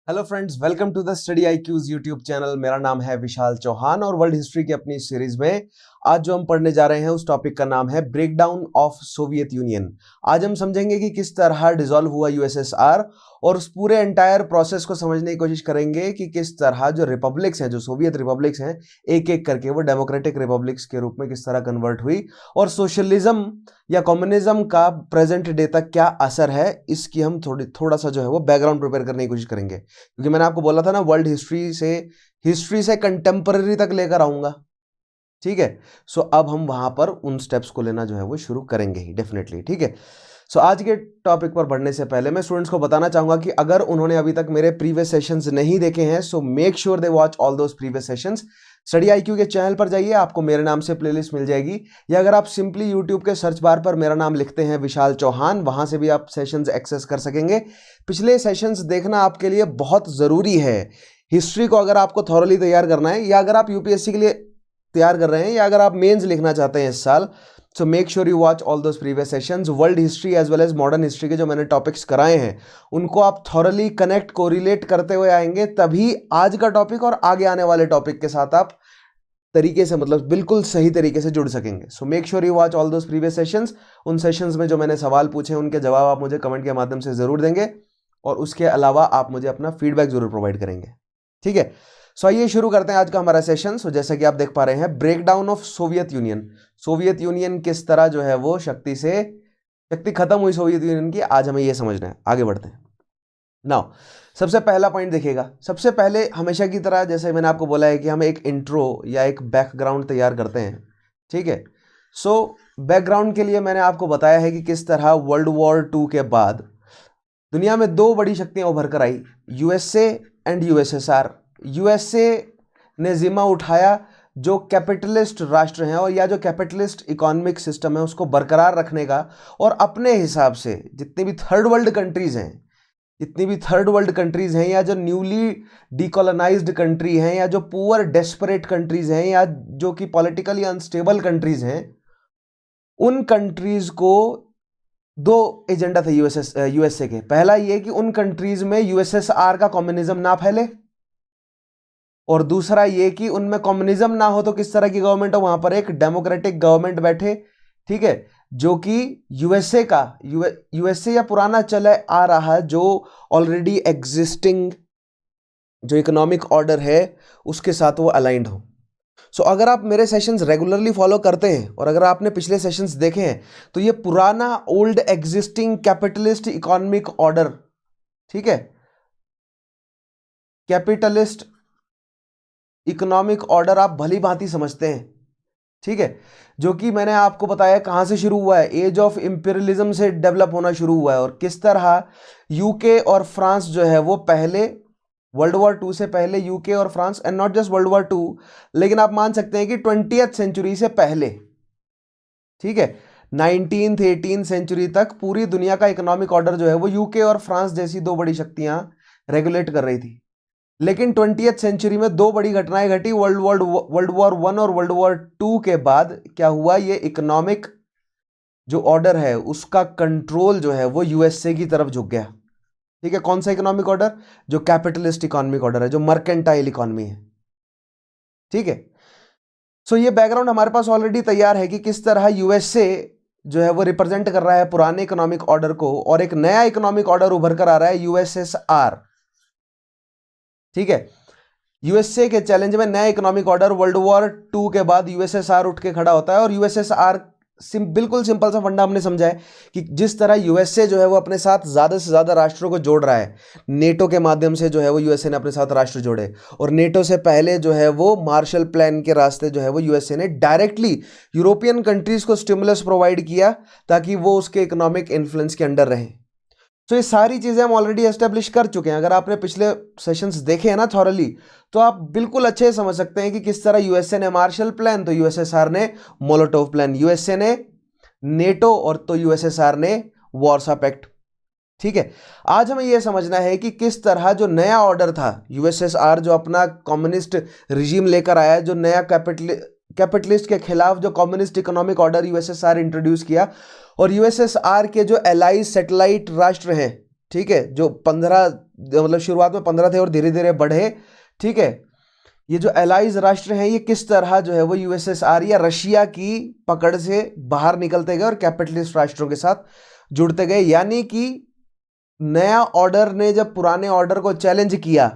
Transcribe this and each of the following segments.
Hello friends, welcome to the study IQs YouTube channel. मेरा नाम है विशाल चौहान और वर्ल्ड हिस्ट्री की अपनी सीरीज में आज जो हम पढ़ने जा रहे हैं उस टॉपिक का नाम है ब्रेकडाउन ऑफ सोवियत यूनियन। आज हम समझेंगे कि किस तरह डिसॉल्व हुआ यूएसएसआर और उस पूरे एंटायर प्रोसेस को समझने की कोशिश करेंगे कि किस तरह जो रिपब्लिक्स हैं, जो सोवियत रिपब्लिक्स हैं, एक एक करके वो डेमोक्रेटिक रिपब्लिक्स के रूप में किस तरह कन्वर्ट हुई और सोशलिज्म या कम्युनिज्म का प्रेजेंट डे तक क्या असर है, इसकी हम थोड़ा सा जो है वो बैकग्राउंड प्रिपेयर करने की कोशिश करेंगे। क्योंकि मैंने आपको बोला था ना, वर्ल्ड हिस्ट्री से कंटेम्पररी तक लेकर आऊंगा। ठीक है, सो अब हम वहां पर उन स्टेप्स को लेना जो है वो शुरू करेंगे ही डेफिनेटली। ठीक है, सो आज के टॉपिक पर बढ़ने से पहले मैं स्टूडेंट्स को बताना चाहूंगा कि अगर उन्होंने अभी तक मेरे प्रीवियस सेशंस नहीं देखे हैं सो make sure they watch all those previous sessions. Study IQ के चैनल पर जाइए, आपको मेरे नाम से प्लेलिस्ट मिल जाएगी, या अगर आप सिंपली यूट्यूब के सर्च बार पर मेरा नाम लिखते हैं विशाल चौहान, वहां से भी आप सेशंस एक्सेस कर सकेंगे। पिछले सेशंस देखना आपके लिए बहुत जरूरी है। हिस्ट्री को अगर आपको थॉरली तैयार करना है, या अगर आप यूपीएससी के लिए तैयार कर रहे हैं, या अगर आप मेंस लिखना चाहते हैं इस साल, so make sure you watch all those previous sessions. World history as well as modern history के जो मैंने टॉपिक्स कराए हैं उनको आप थॉरली कनेक्ट कोरिलेट करते हुए आएंगे, तभी आज का टॉपिक और आगे आने वाले टॉपिक के साथ आप तरीके से, मतलब बिल्कुल सही तरीके से जुड़ सकेंगे। सो make sure you watch all those previous sessions. उन सेशंस में जो मैंने सवाल पूछे उनके जवाब आप मुझे कमेंट के माध्यम से जरूर देंगे, और उसके अलावा आप मुझे अपना फीडबैक जरूर प्रोवाइड करेंगे। ठीक है, सो आइए शुरू करते हैं आज का हमारा सेशन। सो जैसा कि आप देख पा रहे हैं, breakdown of Soviet union. Soviet union किस तरह जो है वो शक्ति खत्म हुई सोवियत यूनियन की, आज हमें यह समझना है। आगे बढ़ते हैं। नाउ सबसे पहला पॉइंट देखिएगा। सबसे पहले हमेशा की तरह जैसे मैंने आपको बोला है कि हम एक इंट्रो या एक बैकग्राउंड तैयार करते हैं। ठीक है, सो बैकग्राउंड के लिए मैंने आपको बताया है कि किस तरह वर्ल्ड वॉर 2 के बाद दुनिया में दो बड़ी शक्तियां उभर कर आई, यूएसए एंड यूएसएसआर। यूएसए ने जिम्मा उठाया जो कैपिटलिस्ट राष्ट्र हैं और या जो कैपिटलिस्ट इकोनॉमिक सिस्टम है उसको बरकरार रखने का, और अपने हिसाब से जितनी भी थर्ड वर्ल्ड कंट्रीज हैं या जो न्यूली डिकोलोनाइज्ड कंट्री हैं या जो पुअर डेस्परेट कंट्रीज हैं या जो कि पॉलिटिकली अनस्टेबल कंट्रीज हैं, उन कंट्रीज को दो एजेंडा थे यूएसए के। पहला ये कि उन कंट्रीज में यूएसएसआर का कम्युनिज्म ना फैले, और दूसरा ये कि उनमें कम्युनिज्म ना हो तो किस तरह की गवर्नमेंट हो, वहां पर एक डेमोक्रेटिक गवर्नमेंट बैठे। ठीक है, जो कि यूएसए या पुराना चला आ रहा जो ऑलरेडी एग्जिस्टिंग जो इकोनॉमिक ऑर्डर है उसके साथ वो अलाइंड हो। सो अगर आप मेरे सेशंस रेगुलरली फॉलो करते हैं और अगर आपने पिछले सेशंस देखे हैं तो ये पुराना old existing capitalist economic order, ठीक है, कैपिटलिस्ट इकोनॉमिक ऑर्डर आप भली भांति समझते हैं। ठीक है, जो कि मैंने आपको बताया कहां से शुरू हुआ है, एज ऑफ इंपीरियलिज्म से डेवलप होना शुरू हुआ है, और किस तरह यूके और फ्रांस जो है वो पहले वर्ल्ड वॉर 2 से पहले यूके और France, and not just world war 2, लेकिन आप मान सकते हैं कि 20th सेंचुरी से पहले, ठीक है, 19th 18th सेंचुरी तक पूरी दुनिया का इकोनॉमिक ऑर्डर जो है वो यूके और फ्रांस जैसी दो बड़ी शक्तियां रेगुलेट कर रही थी। लेकिन 20th सेंचुरी में दो बड़ी घटनाएं घटी। वर्ल्ड वॉर 1 और वर्ल्ड वॉर 2 के बाद क्या हुआ, ये इकोनॉमिक जो ऑर्डर है उसका कंट्रोल जो है वो यूएसए की तरफ झुक गया। ठीक है, कौन सा इकोनॉमिक ऑर्डर, जो कैपिटलिस्ट इकोनॉमिक ऑर्डर है, जो मर्केंटाइल इकोनॉमी है। ठीक है, सो ये बैकग्राउंड हमारे पास ऑलरेडी तैयार है कि किस तरह यूएसए जो है वो रिप्रेजेंट कर रहा है पुराने इकोनॉमिक ऑर्डर को, और एक नया इकोनॉमिक ऑर्डर उभर कर आ रहा है यूएसएसआर। ठीक है, यूएसए के चैलेंज में नया इकोनॉमिक ऑर्डर, वर्ल्ड वॉर 2 के बाद यूएसएसआर उठ के खड़ा होता है। और यूएसएसआर बिल्कुल सिंपल सा फंडा हमने समझा है कि जिस तरह यूएसए जो है वो अपने साथ ज्यादा से ज्यादा राष्ट्रों को जोड़ रहा है, नेटो के माध्यम से जो है वो यूएसए ने अपने साथ राष्ट्र जोड़े, और नेटो से पहले जो है वो मार्शल प्लान के रास्ते जो है वो यूएसए ने डायरेक्टली यूरोपियन कंट्रीज को स्टिमुलस प्रोवाइड किया ताकि वो उसके इकोनॉमिक इन्फ्लुएंस के अंडर रहें। तो ये सारी चीजें हम ऑलरेडी एस्टेब्लिश कर चुके हैं। अगर आपने पिछले सेशंस देखे हैं ना थॉरली, तो आप बिल्कुल अच्छे से समझ सकते हैं कि किस तरह यूएसए ने मार्शल प्लान तो यूएसएसआर ने मोलोटोव प्लान, यूएसए ने नेटो और तो यूएसएसआर ने वॉर्सा पैक्ट। ठीक है, आज हमें यह समझना है कि किस तरह जो नया ऑर्डर था, यूएसएसआर जो अपना कम्युनिस्ट रिजीम लेकर आया, जो नया कैपिटलिस्ट के खिलाफ जो communist economic order USSR introduce किया, और यूएसएसआर के जो एलाइज सैटेलाइट राष्ट्र हैं ठीक है, जो 15 मतलब शुरुआत में 15 थे और धीरे धीरे बढ़े, ठीक है। ये जो एलाइज राष्ट्र हैं ये किस तरह जो है वो यूएसएसआर या रशिया की पकड़ से बाहर निकलते गए और कैपिटलिस्ट राष्ट्रों के साथ जुड़ते गए। यानी कि नया ऑर्डर ने जब पुराने ऑर्डर को चैलेंज किया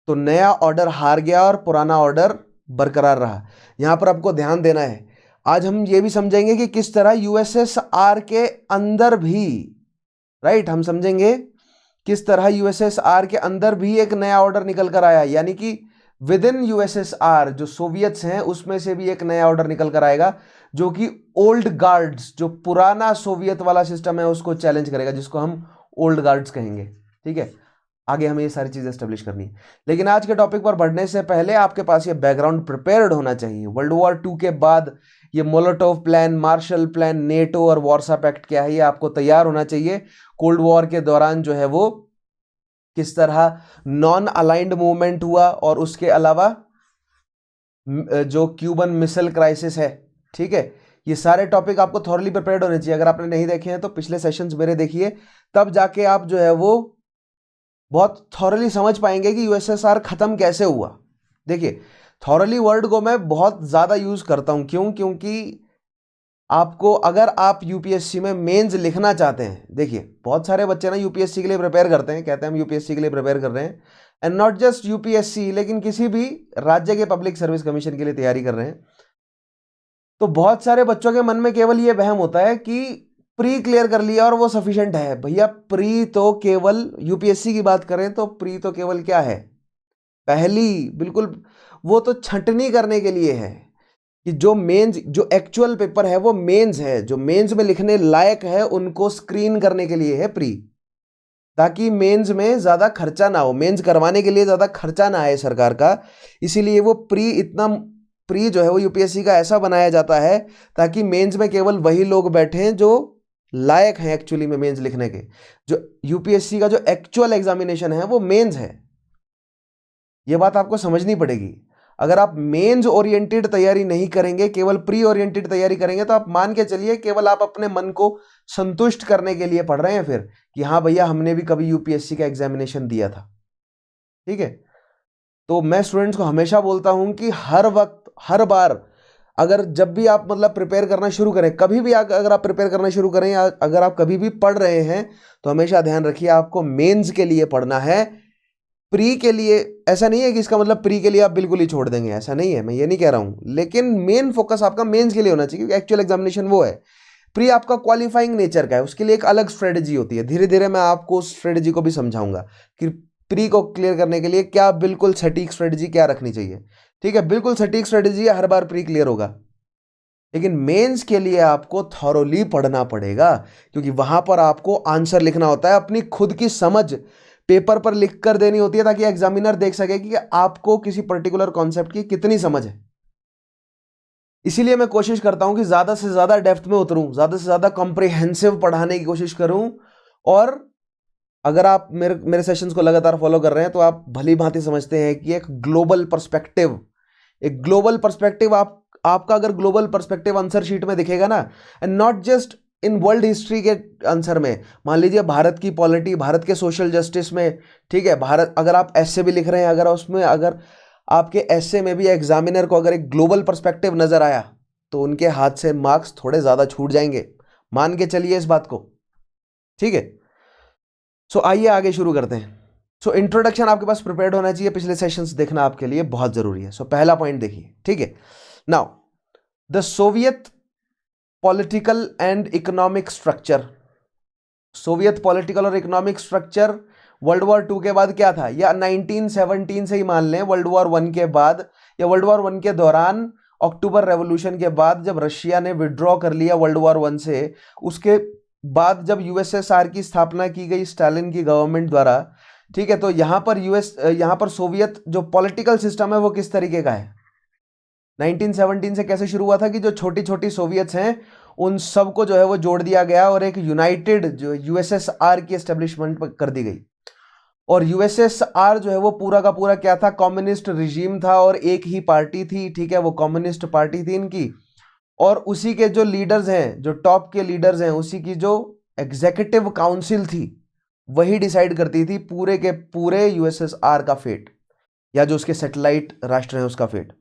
तो नया ऑर्डर हार गया और पुराना ऑर्डर बरकरार रहा। यहां पर आपको ध्यान देना है। आज हम ये भी समझेंगे कि किस तरह यूएसएसआर के अंदर भी, राइट, हम समझेंगे किस तरह यूएसएसआर के अंदर भी एक नया ऑर्डर निकल कर आया। यानी कि विद इन यूएसएसआर जो सोवियत्स हैं उसमें से भी एक नया ऑर्डर निकल कर आएगा जो कि ओल्ड गार्ड्स, जो पुराना सोवियत वाला सिस्टम है उसको चैलेंज करेगा, जिसको हम ओल्ड गार्ड्स कहेंगे। ठीक है, आगे हमें ये सारी चीजें एस्टेब्लिश करनी है। लेकिन आज के टॉपिक पर बढ़ने से पहले आपके पास ये बैकग्राउंड प्रिपेयर्ड होना चाहिए। वर्ल्ड वॉर 2 के बाद ये Molotov plan, Marshall plan, NATO और वार्सा पैक्ट क्या है, ये आपको तैयार होना चाहिए। कोल्ड वॉर के दौरान जो है वो किस तरह नॉन अलाइंड मूवमेंट हुआ, और उसके अलावा जो क्यूबन मिसाइल क्राइसिस है, ठीक है, ये सारे टॉपिक आपको थॉरली प्रिपेयर्ड होने चाहिए। अगर आपने नहीं देखे हैं तो पिछले सेशंस मेरे देखिए, तब जाके आप जो है वो बहुत थॉरली समझ पाएंगे कि यूएसएसआर खत्म कैसे हुआ। देखिए, थॉरली वर्ड को मैं बहुत ज्यादा यूज करता हूं, क्योंकि आपको, अगर आप यूपीएससी में मेंस लिखना चाहते हैं, देखिए बहुत सारे बच्चे ना यूपीएससी के लिए प्रिपेयर करते हैं, कहते हैं हम यूपीएससी के लिए प्रिपेयर कर रहे हैं, एंड नॉट जस्ट यूपीएससी, लेकिन किसी भी राज्य के पब्लिक सर्विस कमीशन के लिए तैयारी कर रहे हैं। तो बहुत सारे बच्चों के मन में केवल ये वहम होता है कि प्री क्लियर कर लिया और वो सफिशिएंट है। भैया, प्री तो केवल, यूपीएससी की बात करें तो प्री तो केवल क्या है, पहली, बिल्कुल वो तो छंटनी करने के लिए है कि जो मेंस, जो एक्चुअल पेपर है वो मेंस है, जो मेंस में लिखने लायक है उनको स्क्रीन करने के लिए है प्री, ताकि मेंस में ज्यादा खर्चा ना हो, मेंस करवाने के लिए ज्यादा खर्चा ना आए सरकार का। इसीलिए वो प्री जो है वो यूपीएससी का ऐसा बनाया जाता है ताकि मेंस में केवल वही लोग बैठे जो लायक हैं एक्चुअली में मेंस लिखने के। जो यूपीएससी का जो एक्चुअल एग्जामिनेशन है वो मेंस है, ये बात आपको समझनी पड़ेगी। अगर आप मेंस ओरिएंटेड तैयारी नहीं करेंगे, केवल प्री ओरिएंटेड तैयारी करेंगे, तो आप मान के चलिए केवल आप अपने मन को संतुष्ट करने के लिए पढ़ रहे हैं फिर कि हाँ भैया हमने भी कभी यूपीएससी का एग्जामिनेशन दिया था। ठीक है, तो मैं स्टूडेंट्स को हमेशा बोलता हूं कि हर वक्त, हर बार, अगर जब भी आप मतलब प्रिपेयर करना शुरू करें, कभी भी अगर आप प्रिपेयर करना शुरू करें या अगर आप कभी भी पढ़ रहे हैं, तो हमेशा ध्यान रखिए आपको मेंस के लिए पढ़ना है, प्री के लिए ऐसा नहीं है कि इसका मतलब प्री के लिए आप बिल्कुल ही छोड़ देंगे, ऐसा नहीं है, मैं ये नहीं कह रहा हूं। लेकिन मेन फोकस आपका मेंस के लिए होना चाहिए, क्योंकि एक्चुअल एग्जामिनेशन वो है। प्री आपका क्वालिफाइंग नेचर का है, उसके लिए एक अलग स्ट्रेटजी होती है। धीरे धीरे मैं आपको उस स्ट्रेटजी को भी समझाऊंगा कि प्री को क्लियर करने के लिए क्या बिल्कुल सटीक स्ट्रेटजी क्या रखनी चाहिए। ठीक है, बिल्कुल सटीक स्ट्रेटजी हर बार प्री क्लियर होगा, लेकिन मेंस के लिए आपको थॉरोली पढ़ना पड़ेगा, क्योंकि वहां पर आपको आंसर लिखना होता है, अपनी खुद की समझ पेपर पर लिख कर देनी होती है, ताकि एग्जामिनर देख सके कि आपको किसी पर्टिकुलर कॉन्सेप्ट की कितनी समझ है। इसीलिए मैं कोशिश करता हूं कि ज्यादा से ज्यादा डेप्थ में उतरूं, ज्यादा से ज्यादा कॉम्प्रिहेंसिव पढ़ाने की कोशिश करूं। और अगर आप मेरे सेशंस को लगातार फॉलो कर रहे हैं तो आप भली भांति समझते हैं कि एक ग्लोबल पर्सपेक्टिव आपका अगर ग्लोबल पर्सपेक्टिव आंसर शीट में दिखेगा ना, and not just in world history के आंसर में, मान लीजिए भारत की पॉलिटी, भारत के सोशल जस्टिस में, ठीक है, भारत, अगर आप ऐसे भी लिख रहे हैं, अगर उसमें, अगर आपके ऐसे में भी एग्जामिनर को अगर एक ग्लोबल पर्सपेक्टिव नजर आया तो उनके हाथ से मार्क्स थोड़े ज्यादा छूट जाएंगे, मान के चलिए इस बात को। ठीक है, सो आइए आगे शुरू करते हैं। सो इंट्रोडक्शन आपके पास प्रिपेयर्ड होना चाहिए, पिछले सेशंस देखना आपके लिए बहुत जरूरी है। सो पहला पॉइंट देखिए, ठीक है, now the Soviet political and economic structure. Soviet political और इकोनॉमिक स्ट्रक्चर वर्ल्ड वॉर 2 के बाद क्या था, या 1917 से ही मान लें, वर्ल्ड वॉर 1 के बाद या वर्ल्ड वॉर 1 के दौरान, अक्टूबर रेवोल्यूशन के बाद जब रशिया ने विड्रॉ कर लिया वर्ल्ड वॉर 1 से, उसके बाद जब यूएसएसआर की स्थापना की गई स्टालिन की गवर्नमेंट द्वारा, ठीक है, तो यहां पर सोवियत जो पॉलिटिकल सिस्टम है वो किस तरीके का है। 1917 से कैसे शुरू हुआ था कि जो छोटी छोटी सोवियत्स हैं उन सबको जो है वो जोड़ दिया गया और एक यूनाइटेड जो यूएसएसआर की एस्टेब्लिशमेंट कर दी गई। और यूएसएसआर जो है वो पूरा का पूरा क्या था, कम्युनिस्ट रिजीम था और एक ही पार्टी थी, ठीक है, वो कम्युनिस्ट पार्टी थी इनकी। और उसी के जो लीडर्स हैं, जो टॉप के लीडर्स हैं, उसी की जो एग्जीक्यूटिव काउंसिल थी, वही डिसाइड करती थी पूरे के पूरे यूएसएसआर का फेट, या जो उसके सैटेलाइट राष्ट्र हैं उसका फेट।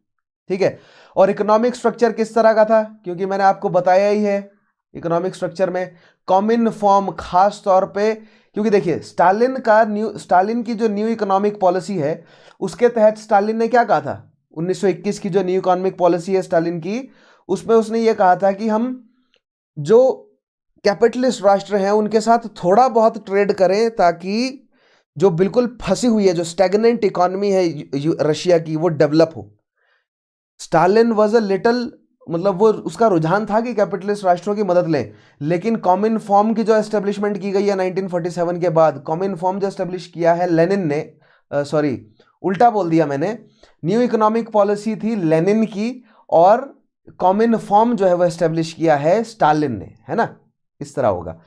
ठीक है। और इकोनॉमिक स्ट्रक्चर किस तरह का था, क्योंकि मैंने आपको बताया ही है इकोनॉमिक स्ट्रक्चर में कॉमन फॉर्म, खास तौर पे क्योंकि देखिए स्टालिन की जो न्यू इकोनॉमिक पॉलिसी है उसके तहत स्टालिन ने क्या कहा था, 1921 की जो न्यू इकोनॉमिक पॉलिसी है स्टालिन की, उसमें उसने ये कहा था कि हम जो कैपिटलिस्ट राष्ट्र हैं उनके साथ थोड़ा बहुत ट्रेड करें, ताकि जो बिल्कुल फंसी हुई है, जो स्टैग्नेंट इकोनॉमी है रशिया की, वो डेवलप हो। स्टालिन वॉज अ लिटल, मतलब वो उसका रुझान था कि कैपिटलिस्ट राष्ट्रों की मदद लें, लेकिन कॉमन फॉर्म की जो एस्टेब्लिशमेंट की गई है 1947 के बाद, कॉमन फॉर्म जो एस्टेब्लिश किया है लेनिन ने, सॉरी उल्टा बोल दिया मैंने, न्यू इकोनॉमिक पॉलिसी थी लेनिन की, और कॉमन फॉर्म जो है वो एस्टेब्लिश किया है स्टालिन ने, है ना, इस तरह होगा।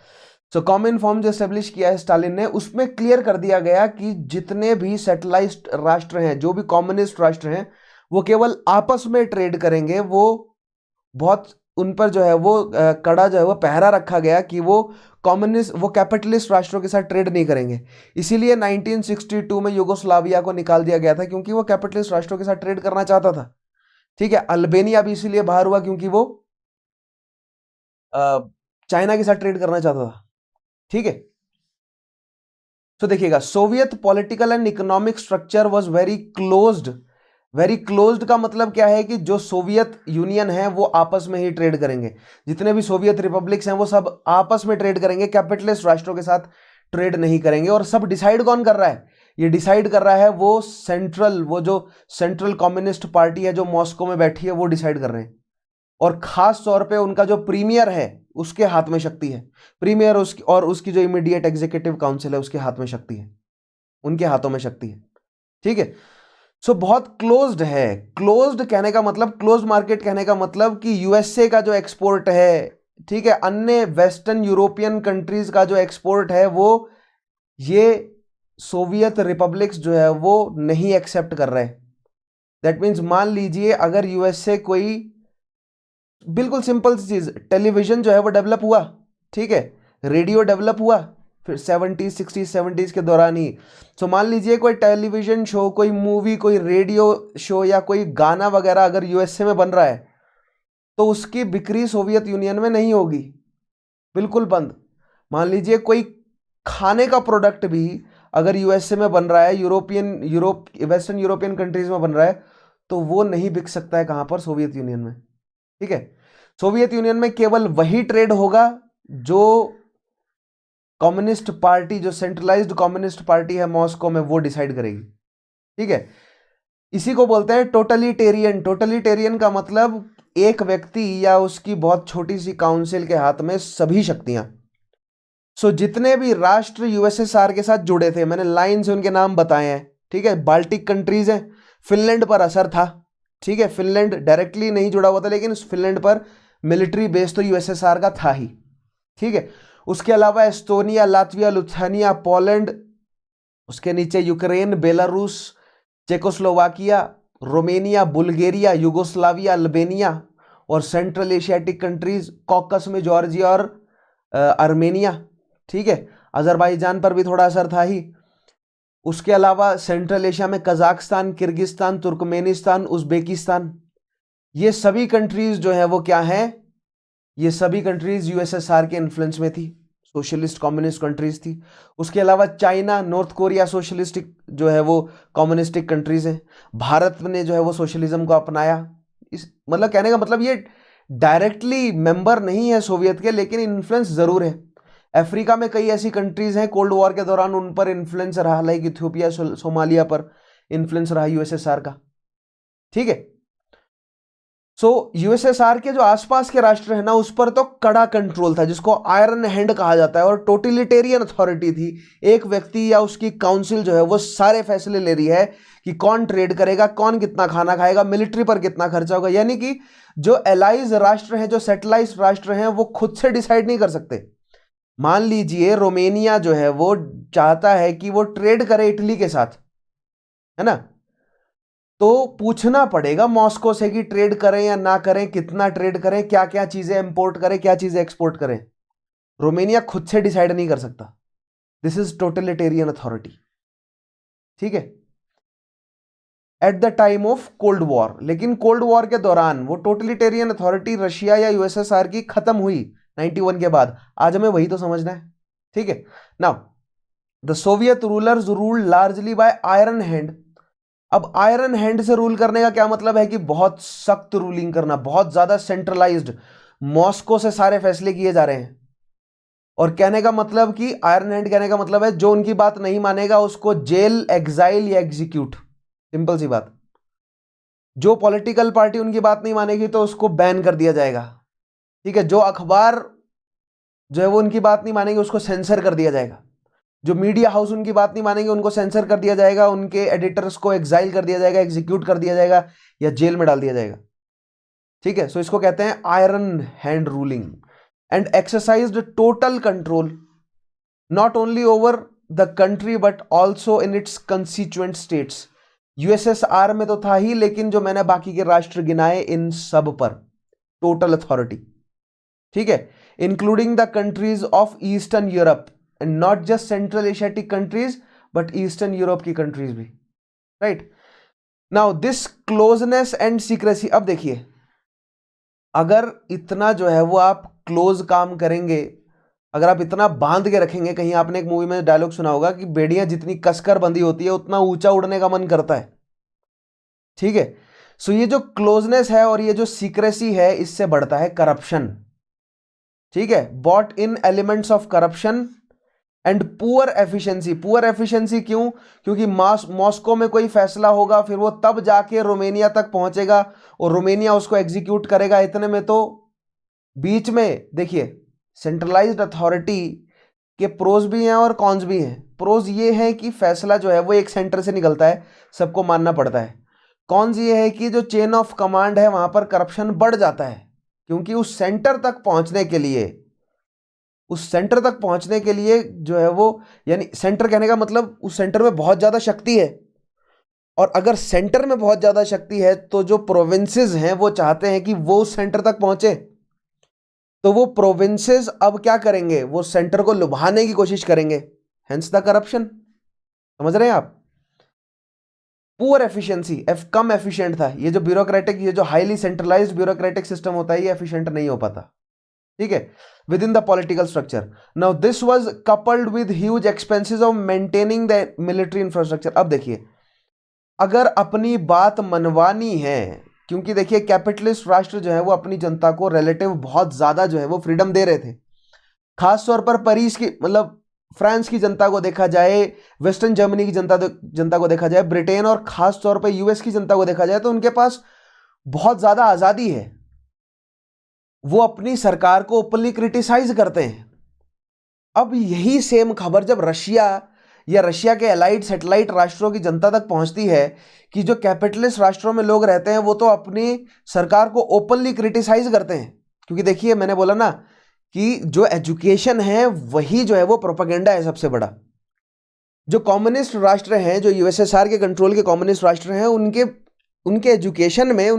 सो कॉमन फॉर्म जो एस्टेब्लिश किया है स्टालिन ने, उसमें क्लियर कर दिया गया कि जितने भी सैटेलाइट राष्ट्र हैं, जो भी कम्युनिस्ट राष्ट्र हैं, वो केवल आपस में ट्रेड करेंगे। वो बहुत उन पर जो है वो कड़ा जो है वो पहरा रखा गया कि वो कैपिटलिस्ट राष्ट्रों के साथ ट्रेड नहीं करेंगे। इसीलिए 1962 में यूगोस्लाविया को निकाल दिया गया था, क्योंकि वो कैपिटलिस्ट राष्ट्रों के साथ ट्रेड करना चाहता था। ठीक है। अल्बेनिया भी इसीलिए बाहर हुआ क्योंकि वो चाइना के साथ ट्रेड करना चाहता था। ठीक है। तो देखिएगा, Soviet political and economic structure was very closed. Very closed का मतलब क्या है कि जो सोवियत यूनियन है वो आपस में ही ट्रेड करेंगे, जितने भी सोवियत रिपब्लिक्स हैं वो सब आपस में ट्रेड करेंगे, कैपिटलिस्ट राष्ट्रों के साथ ट्रेड नहीं करेंगे। और सब डिसाइड कौन कर रहा है, ये डिसाइड कर रहा है वो जो सेंट्रल कम्युनिस्ट पार्टी है जो मॉस्को में बैठी है, वो डिसाइड कर रहे हैं। और खास तौर पे उनका जो प्रीमियर है उसके हाथ में शक्ति है, प्रीमियर और उसकी जो इमीडिएट एग्जीक्यूटिव काउंसिल है उसके हाथ में शक्ति है, उनके हाथों में शक्ति है। ठीक है। सो बहुत क्लोज्ड है। क्लोज्ड कहने का मतलब, क्लोज्ड मार्केट कहने का मतलब कि यूएसए का जो एक्सपोर्ट है, ठीक है, अन्य वेस्टर्न यूरोपियन कंट्रीज का जो एक्सपोर्ट है, वो ये सोवियत रिपब्लिक्स जो है वो नहीं एक्सेप्ट कर रहे। दैट मीन्स मान लीजिए अगर यूएसए कोई, बिल्कुल सिंपल सी चीज, टेलीविजन जो है वो डेवलप हुआ, ठीक है, रेडियो डेवलप हुआ फिर 70s 60s 70s के दौरान ही। सो मान लीजिए कोई टेलीविजन शो, कोई मूवी, कोई रेडियो शो या कोई गाना वगैरह अगर यूएसए में बन रहा है तो उसकी बिक्री सोवियत यूनियन में नहीं होगी, बिल्कुल बंद। मान लीजिए कोई खाने का प्रोडक्ट भी अगर यूएसए में बन रहा है, वेस्टर्न यूरोपियन कंट्रीज में बन रहा है, तो वो नहीं बिक सकता है कहां पर, सोवियत यूनियन में। ठीक है। सोवियत यूनियन में केवल वही ट्रेड होगा जो कम्युनिस्ट पार्टी, जो सेंट्रलाइज्ड कम्युनिस्ट पार्टी है मॉस्को में, वो डिसाइड करेगी। ठीक है। इसी को बोलते हैं टोटलिटेरियन। टोटलिटेरियन का मतलब एक व्यक्ति या उसकी बहुत छोटी सी काउंसिल के हाथ में सभी शक्तियां। सो जितने भी राष्ट्र यूएसएसआर के साथ जुड़े थे, मैंने लाइन से उनके नाम बताए हैं। ठीक है। बाल्टिक कंट्रीज हैं, फिनलैंड पर असर था। ठीक है। फिनलैंड डायरेक्टली नहीं जुड़ा हुआ था, लेकिन उस फिनलैंड पर मिलिट्री बेस तो यूएसएसआर का था ही। ठीक है। उसके अलावा एस्टोनिया, लातविया, लुथानिया, पोलैंड, उसके नीचे Ukraine, Belarus, Czechoslovakia, Romania, Bulgaria, Yugoslavia, Albania, और सेंट्रल एशियाटिक कंट्रीज, कॉकस में जॉर्जिया और आर्मेनिया। ठीक है। अजरबैजान पर भी थोड़ा असर था ही। उसके अलावा सेंट्रल एशिया में कजाकिस्तान, किर्गिस्तान, तुर्कमेनिस्तान, उज्बेकिस्तान, ये सभी कंट्रीज जो है वो क्या है, ये सभी कंट्रीज यूएसएसआर के इन्फ्लुएंस में थी, सोशलिस्ट कम्युनिस्ट कंट्रीज थी। उसके अलावा चाइना, नॉर्थ कोरिया सोशलिस्टिक जो है वो कम्युनिस्टिक कंट्रीज हैं। भारत ने जो है वो सोशलिज्म को अपनाया। इस मतलब कहने का मतलब ये डायरेक्टली मेंबर नहीं है सोवियत के, लेकिन इन्फ्लुएंस जरूर है। अफ्रीका में कई ऐसी कंट्रीज हैं कोल्ड वॉर के दौरान उन पर इन्फ्लुएंस रहा, लाइक इथियोपिया, सोमालिया पर इन्फ्लुएंस रहा यूएसएसआर का। ठीक है। सो यूएसएसआर के जो आसपास के राष्ट्र है ना, उस पर तो कड़ा कंट्रोल था, जिसको आयरन हैंड कहा जाता है, और टोटलिटेरियन अथॉरिटी थी। एक व्यक्ति या उसकी काउंसिल जो है वो सारे फैसले ले रही है कि कौन ट्रेड करेगा, कौन कितना खाना खाएगा, मिलिट्री पर कितना खर्चा होगा। यानी कि जो एलाइज राष्ट्र हैं, जो सेटेलाइट राष्ट्र हैं, वो खुद से डिसाइड नहीं कर सकते। मान लीजिए रोमेनिया जो है वो चाहता है कि वो ट्रेड करे इटली के साथ, है ना, तो पूछना पड़ेगा मॉस्को से कि ट्रेड करें या ना करें, कितना ट्रेड करें, क्या क्या चीजें इंपोर्ट करें, क्या चीजें एक्सपोर्ट करें। रोमेनिया खुद से डिसाइड नहीं कर सकता। दिस इज टोटलिटेरियन अथॉरिटी, ठीक है, at the time of cold war. लेकिन कोल्ड वॉर के दौरान वो टोटलिटेरियन अथॉरिटी रशिया या यूएसएसआर की खत्म हुई 91 के बाद। आज हमें वही तो समझना है, ठीक है। Now the Soviet rulers ruled largely by iron hand. अब आयरन हैंड से रूल करने का क्या मतलब है कि बहुत सख्त रूलिंग करना, बहुत ज्यादा सेंट्रलाइज्ड, मॉस्को से सारे फैसले किए जा रहे हैं। और कहने का मतलब कि आयरन हैंड कहने का मतलब है जो उनकी बात नहीं मानेगा उसको जेल, एग्जाइल या एग्जीक्यूट, सिंपल सी बात। जो पॉलिटिकल पार्टी उनकी बात नहीं मानेगी तो उसको बैन कर दिया जाएगा, ठीक है। जो अखबार जो है वो उनकी बात नहीं मानेंगे उसको सेंसर कर दिया जाएगा। जो मीडिया हाउस उनकी बात नहीं मानेंगे उनको सेंसर कर दिया जाएगा, उनके एडिटर्स को एग्जाइल कर दिया जाएगा, एग्जीक्यूट कर दिया जाएगा या जेल में डाल दिया जाएगा, ठीक है। सो इसको कहते हैं iron hand ruling. And exercised total control not only over the country but also in its constituent states. USSR में तो था ही, लेकिन जो मैंने बाकी के राष्ट्र गिनाए इन सब पर टोटल अथॉरिटी, ठीक है, including the countries of eastern Europe and not just central Asiatic countries but eastern Europe की कंट्रीज भी, right. Now this closeness and secrecy. अब देखिए, अगर इतना जो है वो आप क्लोज काम करेंगे, अगर आप इतना बांध के रखेंगे, कहीं आपने एक मूवी में डायलॉग सुना होगा कि बेड़ियां जितनी कसकर बंधी होती है उतना ऊंचा उड़ने का मन करता है, ठीक है। सो ये जो क्लोजनेस है और ये जो सीक्रेसी है इससे बढ़ता है करप्शन, ठीक है। Bought in elements of corruption and poor efficiency. Poor efficiency क्यों? क्योंकि मॉस्को में कोई फैसला होगा फिर वो तब जाके रोमेनिया तक पहुंचेगा और रोमेनिया उसको एग्जीक्यूट करेगा। इतने में तो बीच में देखिए, सेंट्रलाइज्ड अथॉरिटी के प्रोज भी हैं और कॉन्स भी हैं। प्रोज ये है कि फैसला जो है वो एक सेंटर से निकलता है, सबको मानना पड़ता है। कॉन्स ये है कि जो चेन ऑफ कमांड है वहां पर करप्शन बढ़ जाता है, क्योंकि उस सेंटर तक पहुंचने के लिए जो है वो, यानी सेंटर कहने का मतलब उस सेंटर में बहुत ज्यादा शक्ति है, और अगर सेंटर में बहुत ज्यादा शक्ति है तो जो प्रोविंसेस हैं वो चाहते हैं कि वो उस सेंटर तक पहुंचे। तो वो प्रोविंसेस अब क्या करेंगे, वो सेंटर को लुभाने की कोशिश करेंगे, हेंस द करप्शन। समझ रहे हैं आप? पुअर एफिशिएंसी, कम एफिशिएंट था। ये जो ब्यूरोक्रेटिक, ये जो हाईली सेंट्रलाइज्ड ब्यूरोक्रेटिक सिस्टम होता है ये एफिशिएंट नहीं हो पाता, ठीक है, with in the political structure. Now this was coupled with huge expenses of maintaining the military infrastructure. अब देखिए, अगर अपनी बात मनवानी है, क्योंकि देखिए कैपिटलिस्ट राष्ट्र जो है वो अपनी जनता को रिलेटिव बहुत ज्यादा जो है वो फ्रीडम दे रहे थे। खास तौर पर पेरिस की, मतलब फ्रांस की जनता को देखा जाए, वेस्टर्न जर्मनी की जनता को देखा जाए, ब्रिटेन और खास तौर पर यूएस की जनता को देखा जाए, तो उनके पास बहुत ज्यादा आजादी है। वो अपनी सरकार को ओपनली क्रिटिसाइज करते हैं। अब यही सेम खबर जब रशिया या रशिया के एलाइड सैटेलाइट राष्ट्रों की जनता तक पहुंचती है कि जो कैपिटलिस्ट राष्ट्रों में लोग रहते हैं वो तो अपनी सरकार को ओपनली क्रिटिसाइज करते हैं। क्योंकि देखिए, मैंने बोला ना कि जो एजुकेशन है वही जो है वो प्रोपेगेंडा है सबसे बड़ा। जो कम्युनिस्ट राष्ट्र हैं, जो यूएसएसआर के कंट्रोल के कम्युनिस्ट राष्ट्र हैं, उनके एजुकेशन में,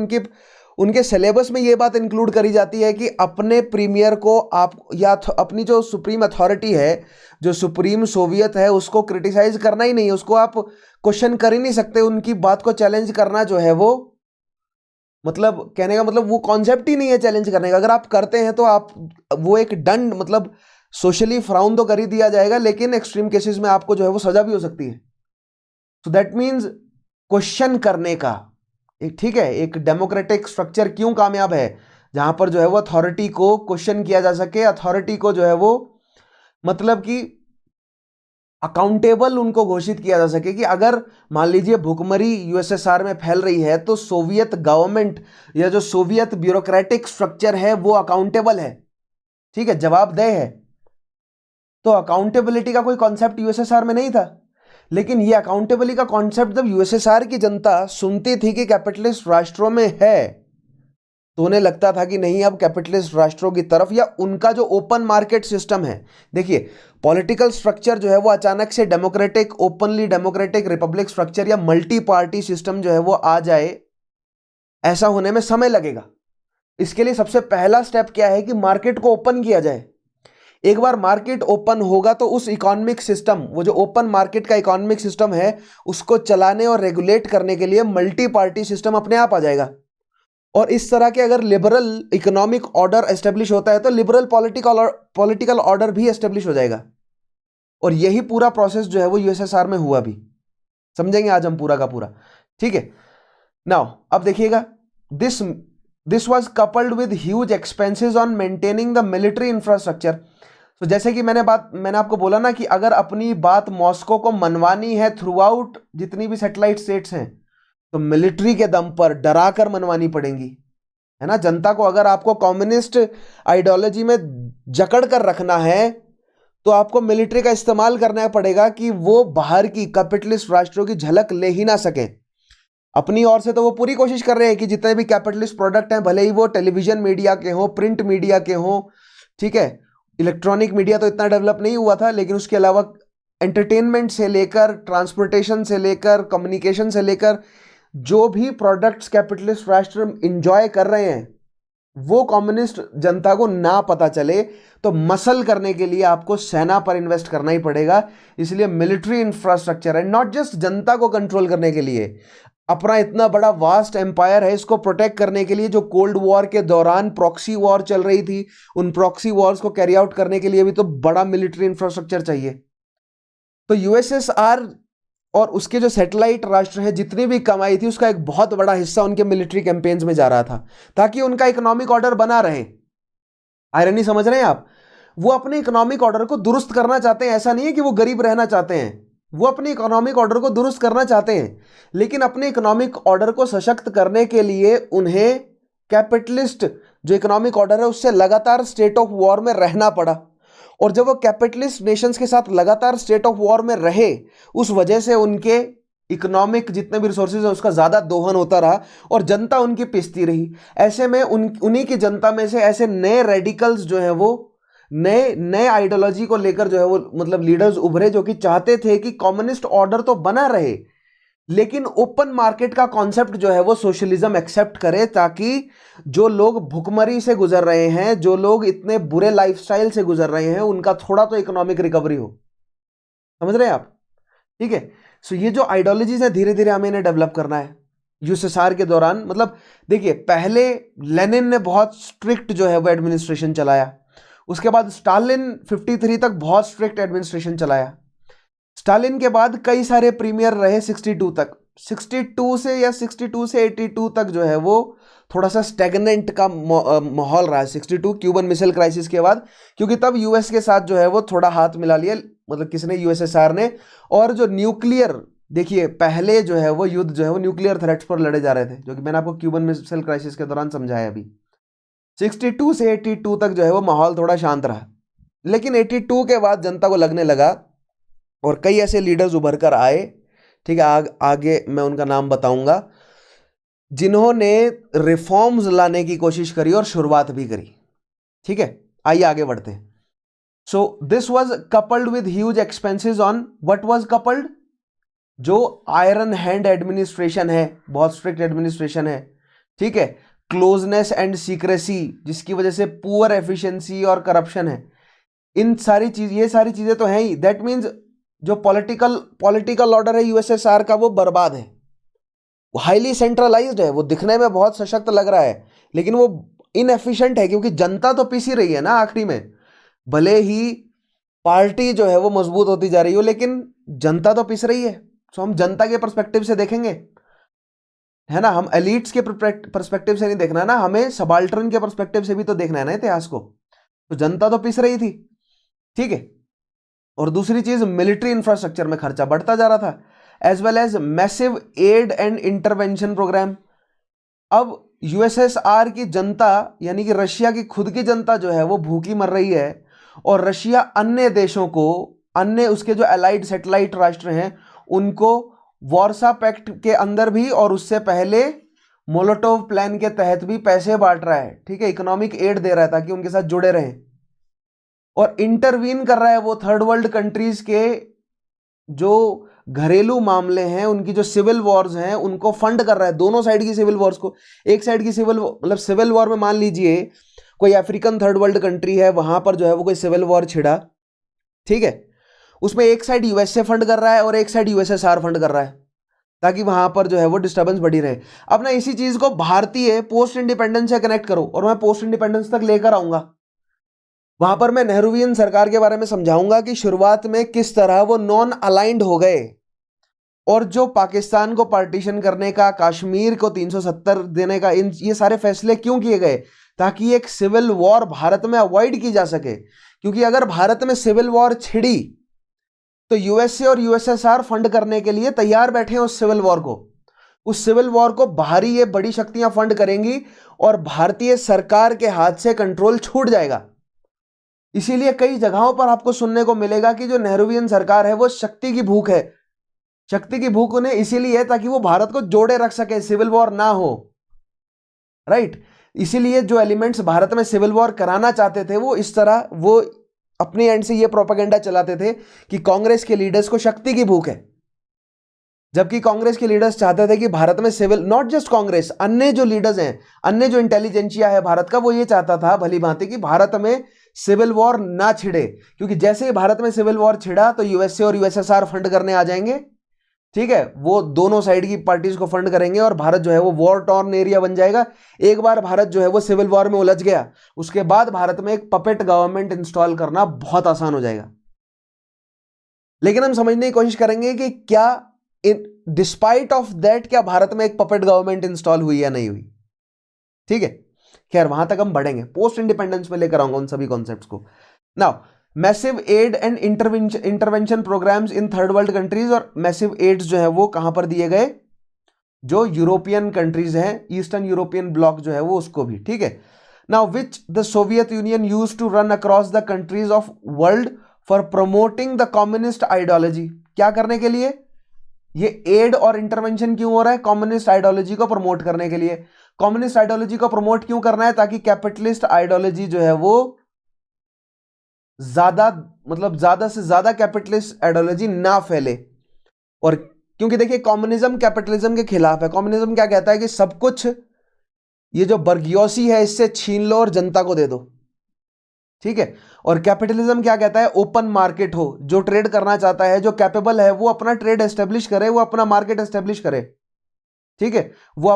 उनके सिलेबस में ये बात इंक्लूड करी जाती है कि अपने प्रीमियर को आप या अपनी जो सुप्रीम अथॉरिटी है, जो सुप्रीम सोवियत है, उसको क्रिटिसाइज करना ही नहीं, उसको आप क्वेश्चन कर ही नहीं सकते। उनकी बात को चैलेंज करना जो है वो, मतलब कहने का मतलब वो कॉन्सेप्ट ही नहीं है चैलेंज करने का। अगर आप करते हैं तो आप वो एक दंड, मतलब सोशली फ्राउन तो कर ही दिया जाएगा, लेकिन एक्सट्रीम केसेस में आपको जो है वो सजा भी हो सकती है। सो दैट मीन्स क्वेश्चन करने का ठीक है, एक डेमोक्रेटिक स्ट्रक्चर क्यों कामयाब है, जहां पर जो है वो अथॉरिटी को क्वेश्चन किया जा सके, अथॉरिटी को जो है वो मतलब कि अकाउंटेबल उनको घोषित किया जा सके कि अगर मान लीजिए भुखमरी यूएसएसआर में फैल रही है तो सोवियत गवर्नमेंट या जो सोवियत ब्यूरोक्रेटिक स्ट्रक्चर है वो अकाउंटेबल है, ठीक है, जवाबदेह है। तो अकाउंटेबिलिटी का कोई कॉन्सेप्ट यूएसएसआर में नहीं था, लेकिन ये अकाउंटेबिलिटी का कॉन्सेप्ट जब यूएसएसआर की जनता सुनती थी कि कैपिटलिस्ट राष्ट्रों में है, तो उन्हें लगता था कि नहीं, अब कैपिटलिस्ट राष्ट्रों की तरफ, या उनका जो ओपन मार्केट सिस्टम है, देखिए पॉलिटिकल स्ट्रक्चर जो है वो अचानक से democratic, openly democratic Republic structure या मल्टी पार्टी सिस्टम जो है वो आ जाए, ऐसा होने में समय लगेगा। इसके लिए सबसे पहला स्टेप क्या है कि मार्केट को ओपन किया जाए। एक बार मार्केट ओपन होगा तो उस इकोनॉमिक सिस्टम, वो जो ओपन मार्केट का इकोनॉमिक सिस्टम है, उसको चलाने और रेगुलेट करने के लिए मल्टी पार्टी सिस्टम अपने आप आ जाएगा। और इस तरह के अगर लिबरल इकोनॉमिक ऑर्डर एस्टेब्लिश होता है तो लिबरल पॉलिटिकल ऑर्डर भी एस्टेब्लिश हो जाएगा। और यही पूरा प्रोसेस जो है वो यूएसएसआर में हुआ भी। समझेंगे आज हम पूरा का पूरा, ठीक है। नाउ अब देखिएगा, this was coupled with huge expenses on maintaining the military infrastructure. तो जैसे कि मैंने आपको बोला ना कि अगर अपनी बात मॉस्को को मनवानी है थ्रू आउट जितनी भी सैटेलाइट स्टेट्स हैं, तो मिलिट्री के दम पर डरा कर मनवानी पड़ेंगी, है ना। जनता को अगर आपको कम्युनिस्ट आइडियोलॉजी में जकड़ कर रखना है तो आपको मिलिट्री का इस्तेमाल करना पड़ेगा कि वो बाहर की कैपिटलिस्ट राष्ट्रों की झलक ले ही ना सकें। अपनी ओर से तो वो पूरी कोशिश कर रहे हैं कि जितने भी कैपिटलिस्ट प्रोडक्ट हैं, भले ही वो टेलीविजन मीडिया के हों, प्रिंट मीडिया के हों, ठीक है, इलेक्ट्रॉनिक मीडिया तो इतना डेवलप नहीं हुआ था, लेकिन उसके अलावा एंटरटेनमेंट से लेकर, ट्रांसपोर्टेशन से लेकर, कम्युनिकेशन से लेकर, जो भी प्रोडक्ट्स कैपिटलिस्ट राष्ट्र इंजॉय कर रहे हैं वो कम्युनिस्ट जनता को ना पता चले, तो मसल करने के लिए आपको सेना पर इन्वेस्ट करना ही पड़ेगा। इसलिए मिलिट्री इंफ्रास्ट्रक्चर है, नॉट जस्ट जनता को कंट्रोल करने के लिए, अपना इतना बड़ा वास्ट एम्पायर है, इसको प्रोटेक्ट करने के लिए जो कोल्ड वॉर के दौरान प्रॉक्सी वॉर चल रही थी, उन प्रॉक्सी वॉर्स को कैरी आउट करने के लिए भी तो बड़ा मिलिट्री इंफ्रास्ट्रक्चर चाहिए। तो यूएसएसआर और उसके जो सैटेलाइट राष्ट्र हैं, जितनी भी कमाई थी उसका एक बहुत बड़ा हिस्सा उनके मिलिट्री कैंपेन्स में जा रहा था, ताकि उनका इकोनॉमिक ऑर्डर बना रहे। आयरनी समझ रहे हैं आप? वो अपने इकोनॉमिक ऑर्डर को दुरुस्त करना चाहते हैं। ऐसा नहीं है कि वो गरीब रहना चाहते हैं, वो अपने इकोनॉमिक ऑर्डर को दुरुस्त करना चाहते हैं, लेकिन अपने इकोनॉमिक ऑर्डर को सशक्त करने के लिए उन्हें कैपिटलिस्ट जो इकोनॉमिक ऑर्डर है उससे लगातार स्टेट ऑफ वॉर में रहना पड़ा। और जब वो कैपिटलिस्ट नेशंस के साथ लगातार स्टेट ऑफ वॉर में रहे, उस वजह से उनके इकोनॉमिक जितने भी रिसोर्सेज हैं उसका ज़्यादा दोहन होता रहा और जनता उनकी पिसती रही। ऐसे में उन्हीं की जनता में से ऐसे नए रेडिकल्स जो है वो नए आइडियोलॉजी को लेकर जो है वो मतलब लीडर्स उभरे, जो कि चाहते थे कि कम्युनिस्ट ऑर्डर तो बना रहे, लेकिन ओपन मार्केट का कॉन्सेप्ट जो है वो सोशलिज्म एक्सेप्ट करे, ताकि जो लोग भुखमरी से गुजर रहे हैं, जो लोग इतने बुरे लाइफस्टाइल से गुजर रहे हैं, उनका थोड़ा तो इकोनॉमिक रिकवरी हो। समझ रहे हैं आप? ठीक है। सो ये जो आइडियोलॉजीज है धीरे धीरे हमें इन्हें डेवलप करना है। यूएसएसआर के दौरान मतलब देखिए, पहले लेनिन ने बहुत स्ट्रिक्ट जो है वो एडमिनिस्ट्रेशन चलाया, उसके बाद स्टालिन 53 तक बहुत स्ट्रिक्ट एडमिनिस्ट्रेशन चलाया, स्टालिन के बाद कई सारे प्रीमियर रहे 62 तक, 62 से 82 तक जो है वो थोड़ा सा स्टैग्नेंट का माहौल रहा है। 62 क्यूबन मिसाइल क्राइसिस के बाद, क्योंकि तब यूएस के साथ जो है वो थोड़ा हाथ मिला लिया, मतलब किसने, यूएसएसआर ने। और जो न्यूक्लियर, देखिए पहले जो है वो युद्ध जो है वो न्यूक्लियर थ्रेट्स पर लड़े जा रहे थे, जो कि मैंने आपको क्यूबन मिसाइल क्राइसिस के दौरान समझाया अभी। 62 से 82 तक जो है वो माहौल थोड़ा शांत रहा, लेकिन 82 के बाद जनता को लगने लगा और कई ऐसे लीडर्स उभर कर आए, ठीक है, आगे मैं उनका नाम बताऊंगा, जिन्होंने रिफॉर्म्स लाने की कोशिश करी और शुरुआत भी करी। ठीक है, आइए आगे बढ़ते हैं। So this was coupled with huge expenses on, what was coupled, जो आयरन हैंड एडमिनिस्ट्रेशन है, बहुत स्ट्रिक्ट एडमिनिस्ट्रेशन है, ठीक है, क्लोजनेस एंड सीक्रेसी, जिसकी वजह से पुअर एफिशिएंसी और करप्शन है, इन सारी चीज, ये सारी चीजें तो हैं ही। दैट मीन्स जो पॉलिटिकल ऑर्डर है यूएसएसआर का वो बर्बाद है, वो हाईली सेंट्रलाइज्ड है, वो दिखने में बहुत सशक्त लग रहा है, लेकिन वो इनएफिशिएंट है, क्योंकि जनता तो पिसी रही है ना आखिरी में। भले ही पार्टी जो है वो मजबूत होती जा रही हो, लेकिन जनता तो पिस रही है। तो हम जनता के पर्सपेक्टिव से देखेंगे, है ना, हम एलिट्स के पर्सपेक्टिव से नहीं देखना है ना, हमें सबाल्टर्न के पर्सपेक्टिव से भी तो देखना है ना इतिहास को। तो जनता तो पिस रही थी, ठीक है। और दूसरी चीज, मिलिट्री इंफ्रास्ट्रक्चर में खर्चा बढ़ता जा रहा था, as well as massive aid and intervention program. अब यूएसएसआर की जनता, यानी कि रशिया की खुद की जनता जो है वो भूखी मर रही है, और रशिया अन्य देशों को, अन्य उसके जो अलाइड सैटेलाइट राष्ट्र हैं उनको वार्सा पैक्ट के अंदर भी और उससे पहले मोलोटोव प्लान के तहत भी पैसे बांट रहा है, ठीक है, इकोनॉमिक एड दे रहा है ताकि उनके साथ जुड़े रहें, और इंटरवीन कर रहा है वो थर्ड वर्ल्ड कंट्रीज के जो घरेलू मामले हैं, उनकी जो सिविल वॉर्स हैं उनको फंड कर रहा है, दोनों साइड की सिविल वॉर्स को। एक साइड की सिविल, मतलब सिविल वॉर में मान लीजिए कोई अफ्रीकन थर्ड वर्ल्ड कंट्री है, वहां पर जो है वो कोई सिविल वॉर छिड़ा, ठीक है, उसमें एक साइड यूएसए फंड कर रहा है और एक साइड यूएसएसआर फंड कर रहा है, ताकि वहां पर जो है वो डिस्टर्बेंस बढ़ी रहे। अब ना इसी चीज को भारतीय पोस्ट इंडिपेंडेंस से कनेक्ट करो, और मैं पोस्ट इंडिपेंडेंस तक लेकर आऊंगा। वहां पर मैं नेहरूवियन सरकार के बारे में समझाऊंगा कि शुरुआत में किस तरह वो नॉन अलाइंड हो गए, और जो पाकिस्तान को पार्टीशन करने का, कश्मीर को 370 देने का, ये सारे फैसले क्यों किए गए, ताकि एक सिविल वॉर भारत में अवॉइड की जा सके। क्योंकि अगर भारत में सिविल वॉर छिड़ी तो यूएसए और यूएसएसआर फंड करने के लिए तैयार बैठे हैं उस सिविल वॉर को। उस सिविल वॉर को बाहरी ये बड़ी शक्तियां फंड करेंगी और भारतीय सरकार के हाथ से कंट्रोल छूट जाएगा। इसीलिए कई जगहों पर आपको सुनने को मिलेगा कि जो नेहरूवियन सरकार है वो शक्ति की भूख है। शक्ति की भूख उन्हें इसीलिए है ताकि वो भारत को जोड़े रख सके, सिविल वॉर ना हो, राइट। इसीलिए जो एलिमेंट्स भारत में सिविल वॉर कराना चाहते थे वो इस तरह वो अपने एंड से ये प्रोपेगेंडा चलाते थे कि कांग्रेस के लीडर्स को शक्ति की भूख है, जबकि कांग्रेस के लीडर्स चाहते थे कि भारत में सिविल, नॉट जस्ट कांग्रेस, अन्य जो लीडर्स हैं, अन्य जो इंटेलिजेंसिया है भारत का, वो ये चाहता था भली भांति कि भारत में सिविल वॉर ना छिड़े। क्योंकि जैसे ही भारत में सिविल वॉर छिड़ा तो यूएसए और यूएसएसआर फंड करने आ जाएंगे, ठीक है, वो दोनों साइड की पार्टीज को फंड करेंगे और भारत जो है वो वॉर टॉर्न एरिया बन जाएगा। एक बार भारत जो है वो सिविल वॉर में उलझ गया, उसके बाद भारत में एक पपेट गवर्नमेंट इंस्टॉल करना बहुत आसान हो जाएगा। लेकिन हम समझने की कोशिश करेंगे कि क्या डिस्पाइट ऑफ दैट क्या भारत में एक पपेट गवर्नमेंट इंस्टॉल हुई या नहीं हुई, ठीक है। खैर वहां तक हम बढ़ेंगे, पोस्ट इंडिपेंडेंस में लेकर आऊंगा उन सभी कॉन्सेप्ट्स को। Now massive aid and intervention programs in third world countries, और मैसिव एड्स जो है वो कहां पर दिए गए, जो यूरोपियन कंट्रीज हैं, ईस्टर्न यूरोपियन ब्लॉक जो है वो उसको भी, ठीक है। Now which the Soviet Union use to run across the countries of world for promoting the communist ideology. क्या करने के लिए ये एड और इंटरवेंशन क्यों हो रहा है? कम्युनिस्ट आइडियोलॉजी को प्रमोट करने के लिए। कम्युनिस्ट आइडियोलॉजी को प्रमोट क्यों करना है? ताकि कैपिटलिस्ट आइडियोलॉजी जो है वो ज्यादा से ज्यादा कैपिटलिस्ट आइडियोलॉजी ना फैले। और क्योंकि देखिए कम्युनिज्म कैपिटलिज्म के खिलाफ है। कम्युनिज्म क्या कहता है कि सब कुछ ये जो बर्गियोसी है इससे छीन लो और जनता को दे दो, ठीक है। और कैपिटलिज्म क्या कहता है? ओपन मार्केट हो, जो ट्रेड करना चाहता है, जो कैपेबल है, वो अपना ट्रेड एस्टेब्लिश करे, वो अपना मार्केट एस्टेब्लिश करे, ठीक है। वो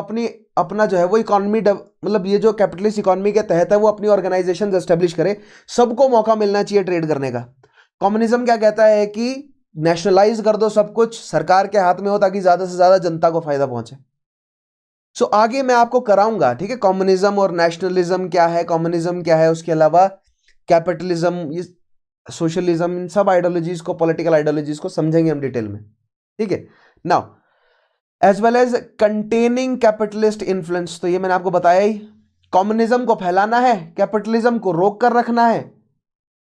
अपना जो है वो इकोनॉमी, मतलब ये जो कैपिटलिस्ट इकोनॉमी के तहत है वो अपनी ऑर्गेनाइजेशन एस्टेब्लिश करे, सबको मौका मिलना चाहिए ट्रेड करने का। कम्युनिज्म क्या कहता है कि नेशनलाइज कर दो, सब कुछ सरकार के हाथ में हो ताकि ज्यादा से ज्यादा जनता को फायदा पहुंचे। सो आगे मैं आपको कराऊंगा, ठीक है, कम्युनिज्म और नेशनलिज्म क्या है, कम्युनिज्म क्या है, उसके अलावा कैपिटलिज्म, ये सोशलिज्म, इन सब आइडियोलॉजीज को, पॉलिटिकल आइडियोलॉजीज को समझेंगे हम डिटेल में, ठीक है। Now as well as containing capitalist influence, तो ये मैंने आपको बताया ही, कम्युनिज्म को फैलाना है, कैपिटलिज्म को रोक कर रखना है,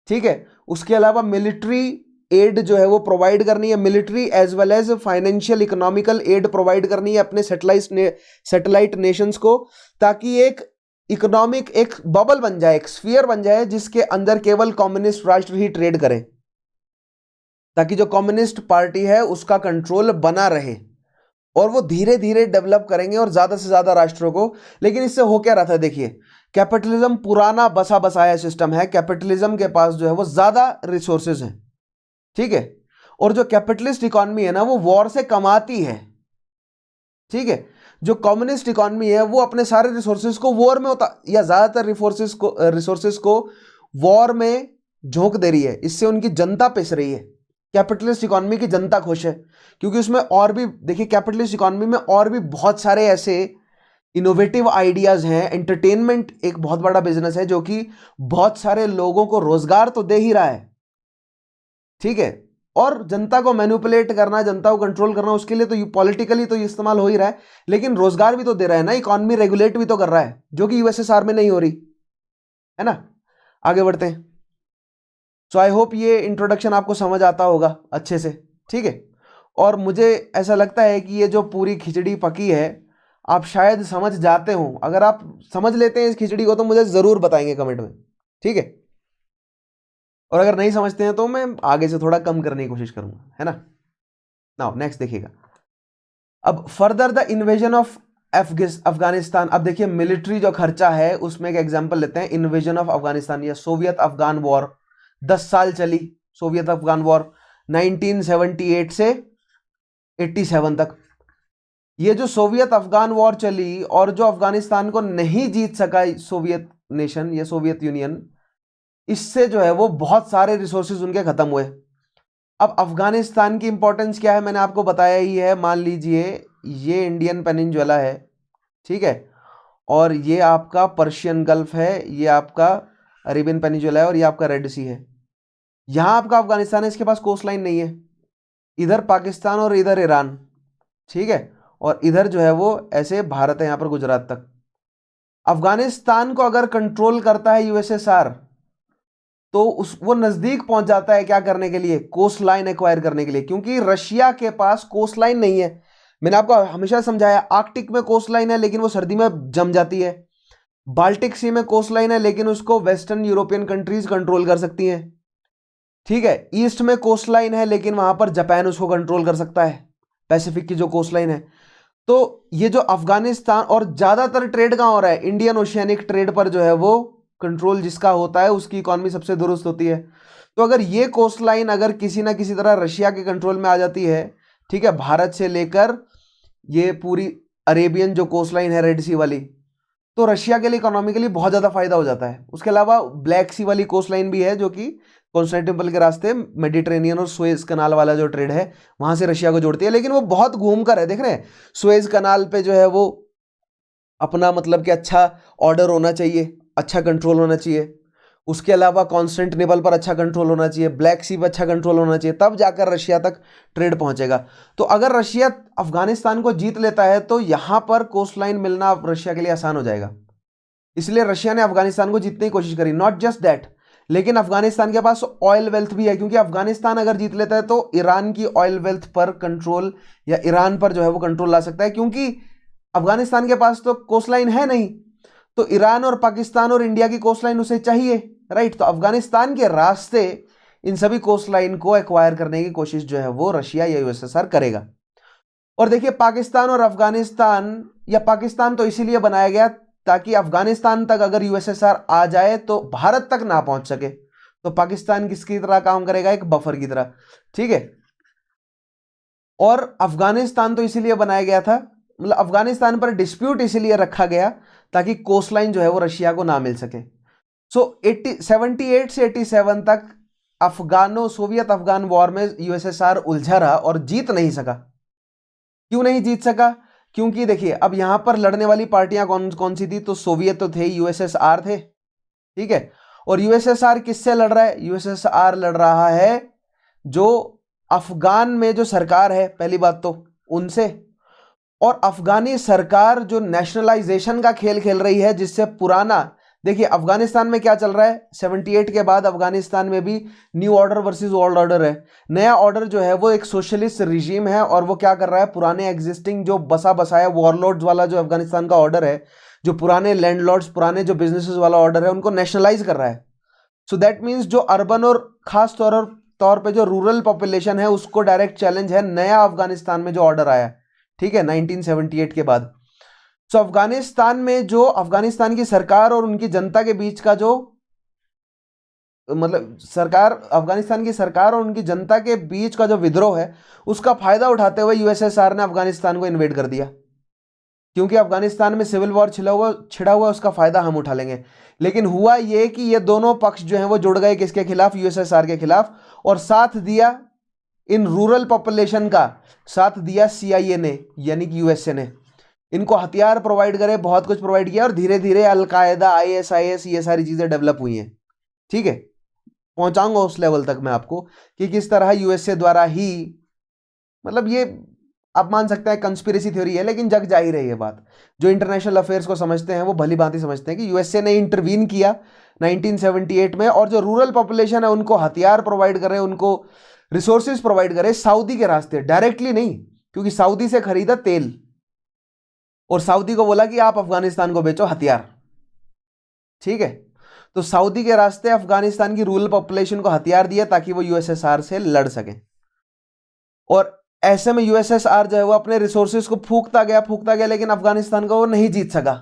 ठीक है। उसके अलावा मिलिट्री एड जो है वो प्रोवाइड करनी है, military as well as financial economical aid provide करनी है अपने सैटेलाइट नेशंस को, ताकि एक इकोनॉमिक एक बबल बन जाए, एक स्फीयर बन जाए जिसके अंदर केवल कम्युनिस्ट राष्ट्र ही ट्रेड करें, ताकि जो कम्युनिस्ट पार्टी है उसका कंट्रोल बना रहे, और वो धीरे धीरे डेवलप करेंगे और ज्यादा से ज्यादा राष्ट्रों को। लेकिन इससे हो क्या रहा था, देखिए कैपिटलिज्म पुराना बसा बसाया सिस्टम है, कैपिटलिज्म के पास जो है वो ज्यादा रिसोर्सेज हैं, ठीक है। और जो कैपिटलिस्ट इकोनॉमी है ना वो वॉर से कमाती है, ठीक है। जो कम्युनिस्ट इकोनॉमी है वो अपने सारे रिसोर्सेज को वॉर में होता, या ज्यादातर रिसोर्सेज को वॉर में झोंक दे रही है, इससे उनकी जनता पिस रही है। कैपिटलिस्ट इकोनॉमी की जनता खुश है क्योंकि उसमें और भी, देखिए कैपिटलिस्ट इकोनॉमी में और भी बहुत सारे ऐसे इनोवेटिव आइडियाज हैं। एंटरटेनमेंट एक बहुत बड़ा बिजनेस है जो कि बहुत सारे लोगों को रोजगार तो दे ही रहा है, ठीक है। और जनता को मैनिपुलेट करना, जनता को कंट्रोल करना, उसके लिए तो पॉलिटिकली तो इस्तेमाल हो ही रहा है, लेकिन रोजगार भी तो दे रहा है ना, इकोनॉमी रेगुलेट भी तो कर रहा है, जो कि यूएसएसआर में नहीं हो रही है ना। आगे बढ़ते हैं। सो आई होप ये इंट्रोडक्शन आपको समझ आता होगा अच्छे से, ठीक है। और मुझे ऐसा लगता है कि ये जो पूरी खिचड़ी पकी है आप शायद समझ जाते हो। अगर आप समझ लेते हैं इस खिचड़ी को तो मुझे जरूर बताएंगे कमेंट में, ठीक है। और अगर नहीं समझते हैं तो मैं आगे से थोड़ा कम करने की कोशिश करूंगा, है ना। नाउ नेक्स्ट देखिएगा। अब further the invasion of Afghanistan, अब देखिए मिलिट्री जो खर्चा है उसमें एक एग्जांपल लेते हैं, इन्वेजन ऑफ अफगानिस्तान या सोवियत अफगान वॉर 10 साल चली। सोवियत अफगान वॉर 1978 से 87 तक। ये जो सोवियत अफगान वॉर चली और जो अफगानिस्तान को नहीं जीत सका सोवियत नेशन या सोवियत यूनियन, इससे जो है वो बहुत सारे रिसोर्सेज उनके खत्म हुए। अब अफगानिस्तान की इंपॉर्टेंस क्या है मैंने आपको बताया ही है। मान लीजिए ये इंडियन पेनिनजुला है, ठीक है, और ये आपका पर्शियन गल्फ है, ये आपका अरेबियन पेनिनजुला है और ये आपका रेड सी है। यहां आपका अफगानिस्तान है, इसके पास कोस्ट लाइन नहीं है। इधर पाकिस्तान और इधर ईरान, ठीक है, और इधर जो है वो ऐसे भारत है यहां पर गुजरात तक। अफगानिस्तान को अगर कंट्रोल करता है यूएसएसआर तो वो नजदीक पहुंच जाता है क्या करने के लिए, कोस्ट लाइन एक्वायर करने के लिए, क्योंकि रशिया के पास कोस्ट लाइन नहीं है। मैंने आपको हमेशा समझाया आर्कटिक में कोस्ट लाइन है लेकिन वो सर्दी में जम जाती है। बाल्टिक सी में कोस्ट लाइन है लेकिन उसको वेस्टर्न यूरोपियन कंट्रीज कंट्रोल कर सकती हैं, ठीक है। ईस्ट में कोस्ट लाइन है लेकिन वहां पर जापान उसको कंट्रोल कर सकता है, पैसिफिक की जो कोस्ट लाइन है। तो ये जो अफगानिस्तान, और ज्यादातर ट्रेड कहां हो रहा है, इंडियन ओशियानिक ट्रेड पर जो है वो कंट्रोल जिसका होता है उसकी इकोनॉमी सबसे दुरुस्त होती है। तो अगर ये कोस्ट लाइन अगर किसी ना किसी तरह रशिया के कंट्रोल में आ जाती है, ठीक है, भारत से लेकर ये पूरी अरेबियन जो कोस्ट लाइन है रेड सी वाली, तो रशिया के लिए इकोनॉमिकली बहुत ज्यादा फायदा हो जाता है। उसके अलावा ब्लैक सी वाली कोस्ट लाइन भी है जो कि कॉन्स्टेंटिनोपल के रास्ते मेडिटेरेनियन और सुएज कनाल वाला जो ट्रेड है वहां से रशिया को जोड़ती है, लेकिन वो बहुत घूम कर है, देख रहे हैं सुएज कनाल पे जो है वो अपना मतलब कि अच्छा ऑर्डर होना चाहिए, अच्छा कंट्रोल होना चाहिए। उसके अलावा कॉन्स्टेंटिनोपल पर अच्छा कंट्रोल होना चाहिए, ब्लैक सी पर अच्छा कंट्रोल होना चाहिए, तब जाकर रशिया तक ट्रेड पहुंचेगा। तो अगर रशिया अफगानिस्तान को जीत लेता है तो यहां पर कोस्ट लाइन मिलना रशिया के लिए आसान हो जाएगा। इसलिए रशिया ने अफगानिस्तान को जीतने की कोशिश करी। नॉट जस्ट दैट, लेकिन अफगानिस्तान के पास ऑयल वेल्थ भी है, क्योंकि अफगानिस्तान अगर जीत लेता है तो ईरान की ऑयल वेल्थ पर कंट्रोल या ईरान पर जो है वो कंट्रोल ला सकता है, क्योंकि अफगानिस्तान के पास तो कोस्ट लाइन है नहीं, तो ईरान और पाकिस्तान और इंडिया की कोस्ट लाइन उसे चाहिए, राइट। तो अफगानिस्तान के रास्ते इन सभी कोस्ट लाइन को एक्वायर करने की कोशिश जो है वो रशिया या यूएसएसआर करेगा। और देखिए पाकिस्तान और अफगानिस्तान, या पाकिस्तान तो इसीलिए बनाया गया ताकि अफगानिस्तान तक अगर यूएसएसआर आ जाए तो भारत तक ना पहुंच सके, तो पाकिस्तान किसकी तरह काम करेगा, एक बफर की तरह, ठीक है। और अफगानिस्तान तो इसीलिए बनाया गया था, मतलब अफगानिस्तान पर डिस्प्यूट इसीलिए रखा गया ताकि कोस्ट लाइन जो है वो रशिया को ना मिल सके। सो 78 से 87 तक सोवियत अफगान वॉर में यूएसएसआर उलझा रहा और जीत नहीं सका। क्यों नहीं जीत सका, क्योंकि देखिए अब यहां पर लड़ने वाली पार्टियां कौन कौन सी थी, तो सोवियत तो थे, यूएसएसआर थे, ठीक है। और यूएसएसआर किससे लड़ रहा है, यूएसएसआर लड़ रहा है जो अफगान में जो सरकार है, पहली बात तो उनसे, और अफगानी सरकार जो नेशनलाइजेशन का खेल खेल रही है, जिससे पुराना, देखिए अफगानिस्तान में क्या चल रहा है, 78 के बाद अफगानिस्तान में भी new order versus old order है। नया ऑर्डर जो है वो एक सोशलिस्ट रिजीम है और वो क्या कर रहा है, पुराने एग्जिस्टिंग जो बसा बसाया वॉरलॉर्ड्स वाला जो अफगानिस्तान का ऑर्डर है, जो पुराने लैंडलॉर्ड्स, पुराने जो बिजनेसेस वाला ऑर्डर है, उनको नेशनलाइज कर रहा है। सो दैट मीन्स जो अर्बन और खास तौर पे जो रूरल पॉपुलेशन है उसको डायरेक्ट चैलेंज है नया अफगानिस्तान में जो ऑर्डर आया, ठीक है, 1978 के बाद। तो अफगानिस्तान में जो अफगानिस्तान की सरकार और उनकी जनता के बीच का जो मतलब अफगानिस्तान की सरकार और उनकी जनता के बीच का जो विद्रोह है, उसका फायदा उठाते हुए यूएसएसआर ने अफगानिस्तान को इन्वेड कर दिया, क्योंकि अफगानिस्तान में सिविल वॉर छिड़ा हुआ उसका फायदा हम उठा लेंगे। लेकिन हुआ ये कि ये दोनों पक्ष जो हैं वो जुड़ गए किसके खिलाफ, यूएसएसआर के खिलाफ, और साथ दिया इन रूरल पॉपुलेशन का साथ दिया सीआईए ने, यानी कि यूएसए ने। इनको हथियार प्रोवाइड करे, बहुत कुछ प्रोवाइड किया, और धीरे धीरे अलकायदा, आईएसआईएस, ये सारी चीजें डेवलप हुई हैं, ठीक है। पहुंचाऊंगा उस लेवल तक मैं आपको कि किस तरह यूएसए द्वारा ही, मतलब ये आप मान सकते हैं कंस्पिरेसी थ्योरी है, लेकिन जग जाहिर है ये बात। जो इंटरनेशनल अफेयर्स को समझते हैं वो भली भांति समझते हैं कि यूएसए ने इंटरवीन किया 1978 में, और जो रूरल पॉपुलेशन है उनको हथियार प्रोवाइड करे, उनको रिसोर्सेज प्रोवाइड करे सऊदी के रास्ते, डायरेक्टली नहीं, क्योंकि सऊदी से खरीदा तेल और सऊदी को बोला कि आप अफगानिस्तान को बेचो हथियार, ठीक है। तो सऊदी के रास्ते अफगानिस्तान की रूरल पॉपुलेशन को हथियार दिया ताकि वो यूएसएसआर से लड़ सके। और ऐसे में यूएसएसआर जो है वो अपने रिसोर्सेज को फूकता गया, लेकिन अफगानिस्तान को वो नहीं जीत सका,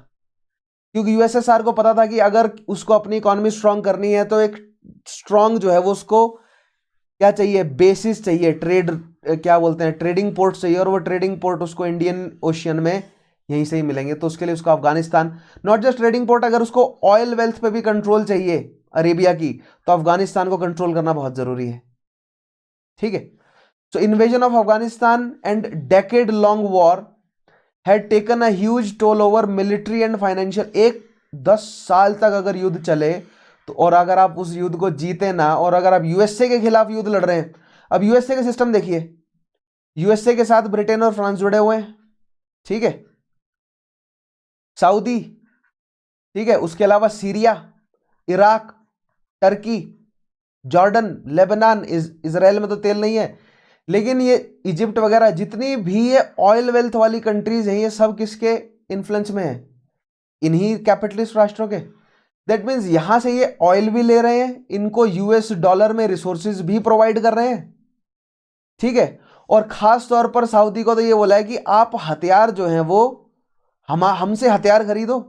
क्योंकि यूएसएसआर को पता था कि अगर उसको अपनी इकोनॉमी स्ट्रांग करनी है तो एक स्ट्रांग जो है वो उसको क्या चाहिए, बेसिस चाहिए, क्या बोलते हैं, ट्रेडिंग पोर्ट चाहिए, और वो ट्रेडिंग पोर्ट उसको इंडियन ओशियन में यहीं से ही मिलेंगे। तो उसके लिए उसको Afghanistan, not just trading port, अगर उसको ऑयल वेल्थ पे भी कंट्रोल चाहिए अरेबिया की, तो अफगानिस्तान को कंट्रोल करना बहुत जरूरी है। ठीक है, so invasion of Afghanistan and decade long war had taken a huge toll over military and financial. 10 साल तक अगर युद्ध चले तो, और अगर आप उस युद्ध को जीते ना, और अगर आप यूएसए के खिलाफ युद्ध लड़ रहे हैं, अब यूएसए का सिस्टम देखिए, यूएसए के साथ ब्रिटेन और फ्रांस जुड़े हुए हैं, ठीक है, सऊदी, ठीक है, उसके अलावा Syria, Iraq, Turkey, Jordan, Lebanon, Israel में तो तेल नहीं है, लेकिन ये इजिप्ट वगैरह जितनी भी ये ऑयल वेल्थ वाली कंट्रीज हैं, ये सब किसके इन्फ्लुएंस में है, इन्हीं कैपिटलिस्ट राष्ट्रों के। दैट मीन्स यहां से ये ऑयल भी ले रहे हैं, इनको यूएस डॉलर में रिसोर्सेज भी प्रोवाइड कर रहे हैं, ठीक है, और खास तौर पर सऊदी को तो ये बोला है कि आप हथियार जो हैं वो हमसे हथियार खरीदो,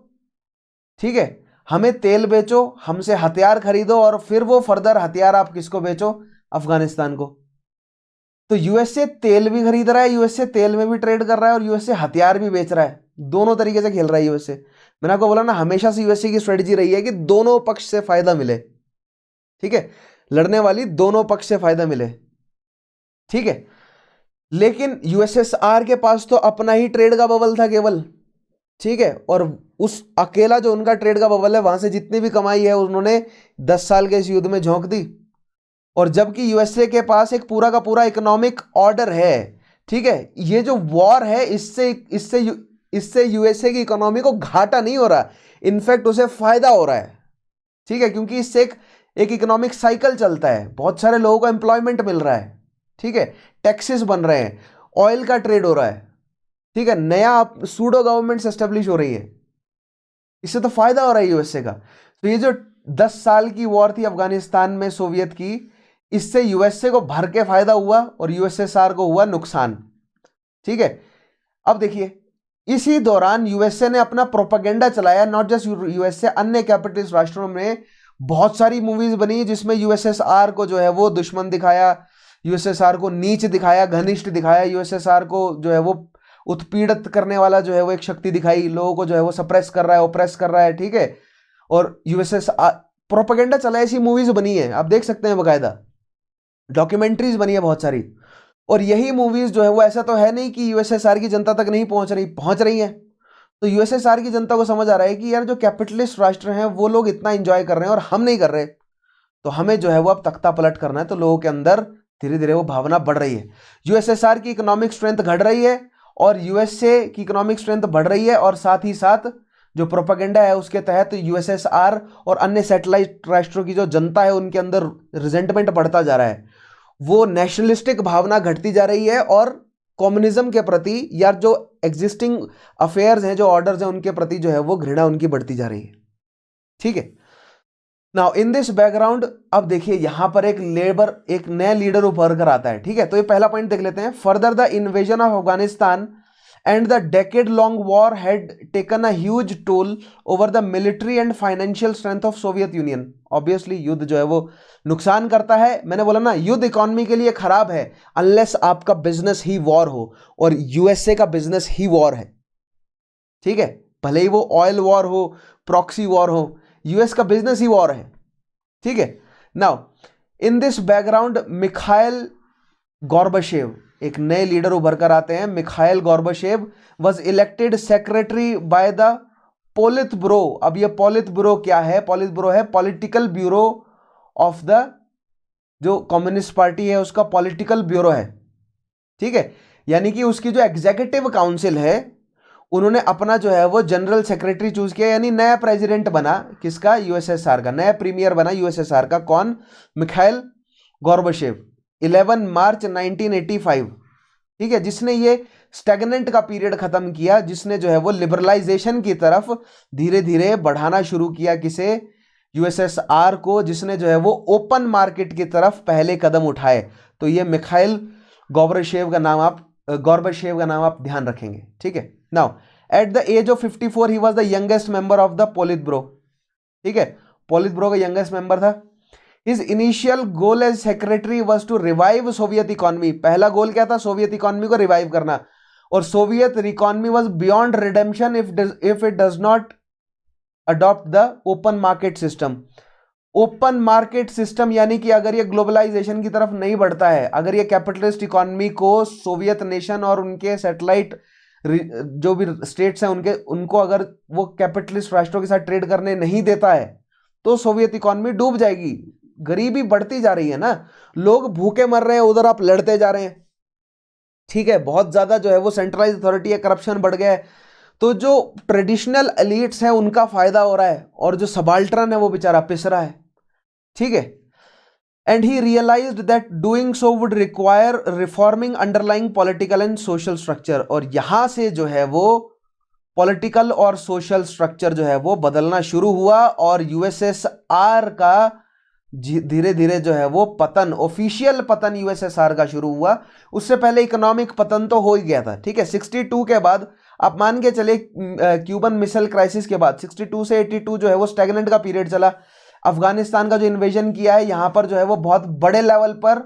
ठीक है, हमें तेल बेचो, हमसे हथियार खरीदो, और फिर वो फर्दर हथियार आप किसको बेचो, अफगानिस्तान को। तो यूएसए तेल भी खरीद रहा है, यूएसए तेल में भी ट्रेड कर रहा है, और यूएसए हथियार भी बेच रहा है, दोनों तरीके से खेल रहा है यूएसए। मैंने आपको बोला ना, हमेशा से यूएसए की स्ट्रेटजी रही है कि दोनों पक्ष से फायदा मिले, ठीक है, लड़ने वाली दोनों पक्ष से फायदा मिले, ठीक है। लेकिन यूएसएसआर के पास तो अपना ही ट्रेड का बबल था केवल, ठीक है, और उस अकेला जो उनका ट्रेड का बबल है, वहां से जितनी भी कमाई है उन्होंने 10 साल के इस युद्ध में झोंक दी। और जबकि यूएसए के पास एक पूरा का पूरा इकोनॉमिक ऑर्डर है, ठीक है, ये जो वॉर है इससे इससे इससे यूएसए की इकोनॉमी को घाटा नहीं हो रहा, इनफैक्ट उसे फायदा हो रहा है, ठीक है, क्योंकि इससे एक इकोनॉमिक साइकिल चलता है, बहुत सारे लोगों को एम्प्लॉयमेंट मिल रहा है, ठीक है, टैक्सेस बन रहे हैं, ऑयल का ट्रेड हो रहा है, ठीक है, नया सूडो गवर्नमेंट एस्टेब्लिश हो रही है, इससे तो फायदा हो रहा है यूएसए का। तो ये जो 10 साल की वॉर थी अफगानिस्तान में सोवियत की, इससे यूएसए को भर के फायदा हुआ और यूएसएसआर को हुआ नुकसान, ठीक है। अब देखिए, इसी दौरान यूएसए ने अपना प्रोपेगेंडा चलाया, नॉट जस्ट यूएसए, अन्य कैपिटलिस्ट राष्ट्रों में बहुत सारी मूवीज बनी जिसमें यूएसएसआर को जो है वो दुश्मन दिखाया, यूएसएसआर को नीच दिखाया, घनिष्ठ दिखाया, यूएसएसआर को जो है वो उत्पीड़ित करने वाला जो है वो एक शक्ति दिखाई, लोगों को जो है वो सप्रेस कर रहा है, ओप्रेस कर रहा है, ठीक है, और यूएसएसआर प्रोपेगेंडा चला, ऐसी मूवीज बनी है, आप देख सकते हैं, बकायदा डॉक्यूमेंट्रीज बनी है बहुत सारी। और यही मूवीज जो है वो, ऐसा तो है नहीं कि यूएसएसआर की जनता तक नहीं पहुंच रही है। तो यूएसएसआर की जनता को समझ आ रहा है कि यार जो कैपिटलिस्ट राष्ट्र हैं वो लोग इतना एंजॉय कर रहे हैं और हम नहीं कर रहे, तो हमें जो है वो अब तख्ता पलट करना है। तो लोगों के अंदर धीरे धीरे वो भावना बढ़ रही है, यूएसएसआर की इकोनॉमिक स्ट्रेंथ घट रही है और यूएसए की इकोनॉमिक स्ट्रेंथ बढ़ रही है, और साथ ही साथ जो प्रोपेगेंडा है उसके तहत यूएसएसआर और अन्य सैटेलाइट राष्ट्रों की जो जनता है उनके अंदर रिजेंटमेंट बढ़ता जा रहा है, वो नेशनलिस्टिक भावना घटती जा रही है, और कम्युनिज्म के प्रति या जो एग्जिस्टिंग अफेयर्स हैं, जो ऑर्डर्स हैं, उनके प्रति जो है वो घृणा उनकी बढ़ती जा रही है, ठीक है। नाउ इन दिस बैकग्राउंड, अब देखिए यहां पर एक नया लीडर उभर कर आता है, ठीक है। तो ये पहला पॉइंट देख लेते हैं, further the invasion of Afghanistan and the decade-long war had taken a huge toll over the military and financial strength of Soviet Union. Obviously युद्ध जो है वो नुकसान करता है, मैंने बोला ना युद्ध इकोनॉमी के लिए खराब है अनलेस आपका बिजनेस ही वॉर हो, और यूएसए का बिजनेस ही वॉर है, ठीक है, भले ही वो ऑयल वॉर हो, प्रॉक्सी वॉर हो, यूएस का बिजनेस ही वॉर है, ठीक है। Now in this background Mikhail Gorbachev, एक नए लीडर उभर कर आते हैं, Mikhail Gorbachev was elected secretary by the politburo. अब ये पोलित ब्यूरो क्या है? पोलित ब्यूरो है पॉलिटिकल ब्यूरो ऑफ द, जो कम्युनिस्ट पार्टी है उसका पॉलिटिकल ब्यूरो है, ठीक है, यानी कि उसकी जो एग्जीक्यूटिव काउंसिल है उन्होंने अपना जो है वो जनरल सेक्रेटरी चूज किया, यानी नया प्रेसिडेंट बना किसका? यूएसएसआर का, नया प्रीमियर बना यूएसएसआर का, कौन? मिखाइल गॉर्बाचेव, 11 मार्च 1985, ठीक है, जिसने ये स्टैग्नेंट का पीरियड खत्म किया, जिसने जो है वो लिबरलाइजेशन की तरफ धीरे धीरे बढ़ाना शुरू किया, किसे? यूएसएसआर को, जिसने जो है वो ओपन मार्केट की तरफ पहले कदम उठाए। तो ये मिखाइल गॉर्बाचेव का नाम आप ध्यान रखेंगे, ठीक है। Now at the age of 54 he was the youngest member of the Politburo, ठीक है, पोलित ब्यूरो का यंगेस्ट मेंबर था। His initial goal as secretary was to revive Soviet economy. पहला गोल क्या था? सोवियत इकोनॉमी को revive करना। और Soviet economy was beyond redemption if it does not adopt the open market system. Open market system यानी कि अगर ये ग्लोबलाइजेशन की तरफ नहीं बढ़ता है, अगर ये कैपिटलिस्ट इकोनॉमी को सोवियत नेशन और उनके सैटेलाइट जो भी स्टेट्स हैं उनको अगर वो कैपिटलिस्ट राष्ट्रों के साथ ट्रेड करने नहीं देता है तो सोवियत इकोनॉमी डूब जाएगी। गरीबी बढ़ती जा रही है ना, लोग भूखे मर रहे हैं, उधर आप लड़ते जा रहे हैं, ठीक है, बहुत ज्यादा जो है वो सेंट्रलाइज अथॉरिटी है, करप्शन बढ़ गया है, तो जो ट्रेडिशनल एलिट्स हैं उनका फायदा हो रहा है और जो सबाल्टर्न है वो बेचारा पिस रहा है, ठीक है। And he realized that doing so would require reforming underlying political and social structure. और यहां से जो है वो पॉलिटिकल और सोशल स्ट्रक्चर जो है वो बदलना शुरू हुआ और यूएसएसआर का धीरे धीरे जो है वो पतन, ऑफिशियल पतन यूएसएसआर का शुरू हुआ। उससे पहले इकोनॉमिक पतन तो हो ही गया था, ठीक है। 62 के बाद आप मान के चले, क्यूबन मिसाइल क्राइसिस के बाद 62 से 82 जो है वो स्टैग्नेंट का पीरियड चला। अफगानिस्तान का जो इन्वेजन किया है यहां पर जो है वो बहुत बड़े लेवल पर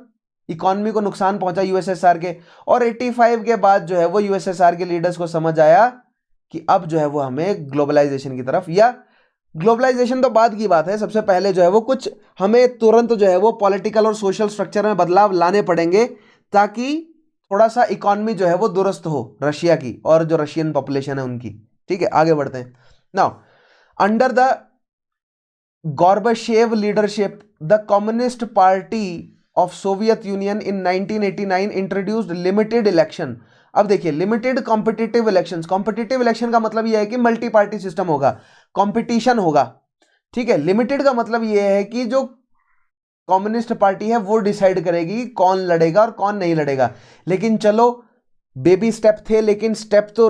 इकोनॉमी को नुकसान पहुंचा यूएसएसआर के। और 85 के बाद जो है वो यूएसएसआर के लीडर्स को समझ आया कि अब जो है वो हमें ग्लोबलाइजेशन की तरफ, या ग्लोबलाइजेशन तो बाद की बात है, सबसे पहले जो है वो कुछ हमें तुरंत जो है वो पॉलिटिकल और सोशल स्ट्रक्चर में बदलाव लाने पड़ेंगे ताकि थोड़ा सा इकोनॉमी जो है वो दुरुस्त हो रशिया की और जो रशियन पॉपुलेशन है उनकी, ठीक है। आगे बढ़ते हैं। Now under the Gorbachev leadership the communist party of Soviet Union in 1989 introduced limited election. अब देखिए, limited competitive elections, competitive election का मतलब यह है कि मल्टी पार्टी सिस्टम होगा, कंपटीशन होगा, ठीक है। लिमिटेड का मतलब यह है कि जो कम्युनिस्ट पार्टी है वो डिसाइड करेगी कौन लड़ेगा और कौन नहीं लड़ेगा। लेकिन चलो बेबी स्टेप थे, लेकिन स्टेप तो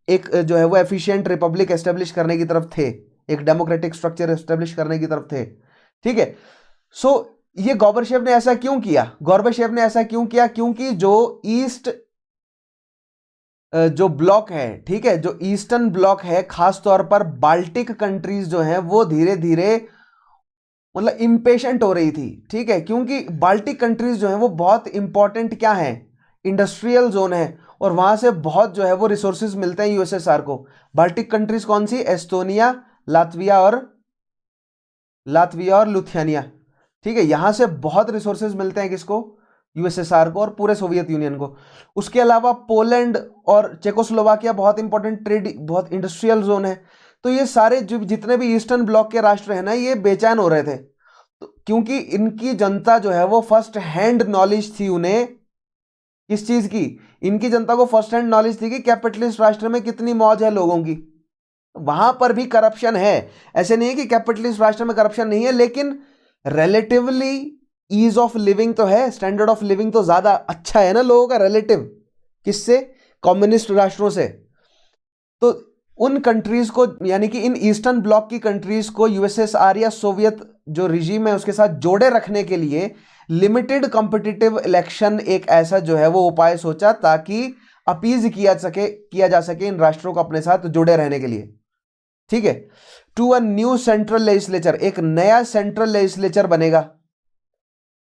एक जो है वो एफिशिएंट रिपब्लिक एस्टेब्लिश करने की तरफ थे, एक डेमोक्रेटिक स्ट्रक्चर एस्टेब्लिश करने की तरफ थे, ठीक है। सो ये गॉर्बाचेव ने ऐसा क्यों किया? गॉर्बाचेव ने ऐसा क्यों किया? क्योंकि जो ब्लॉक है, ठीक है, जो ईस्टर्न ब्लॉक है, खासतौर पर बाल्टिक कंट्रीज जो हैं वो धीरे धीरे मतलब इंपेशेंट हो रही थी, ठीक है। क्योंकि बाल्टिक कंट्रीज जो हैं वो बहुत इंपॉर्टेंट क्या है, इंडस्ट्रियल जोन है और वहां से बहुत जो है वो रिसोर्सेज मिलते हैं यूएसएसआर को। बाल्टिक कंट्रीज कौन सी? एस्टोनिया, लात्विया और लुथियानिया, ठीक है। यहां से बहुत रिसोर्सेज मिलते हैं किसको? यूएसएसआर को और पूरे सोवियत यूनियन को। उसके अलावा पोलैंड और चेकोस्लोवाकिया बहुत इंपॉर्टेंट ट्रेड, बहुत इंडस्ट्रियल जोन है। तो ये सारे जितने भी ईस्टर्न ब्लॉक के राष्ट्र हैं ना, ये बेचैन हो रहे थे, तो क्योंकि इनकी जनता जो है वो फर्स्ट हैंड नॉलेज थी उन्हें किस चीज की? इनकी जनता को फर्स्ट हैंड नॉलेज थी कि कैपिटलिस्ट राष्ट्र में कितनी मौज है लोगों की। वहां पर भी करप्शन है, ऐसे नहीं है कि कैपिटलिस्ट राष्ट्र में करप्शन नहीं है, लेकिन रिलेटिवली ईज ऑफ लिविंग तो है, स्टैंडर्ड ऑफ लिविंग तो ज्यादा अच्छा है ना लोगों का रिलेटिव, किससे? कम्युनिस्ट राष्ट्रों से। तो उन कंट्रीज को, यानी कि इन ईस्टर्न ब्लॉक की कंट्रीज को यूएसएसआर या सोवियत जो रिजीम है उसके साथ जोड़े रखने के लिए लिमिटेड कॉम्पिटिटिव इलेक्शन एक ऐसा जो है वो उपाय सोचा ताकि अपीज किया जा सके इन राष्ट्रों को अपने साथ जुड़े रहने के लिए, ठीक है। To a new central legislature, एक नया सेंट्रल लेजिस्लेचर बनेगा।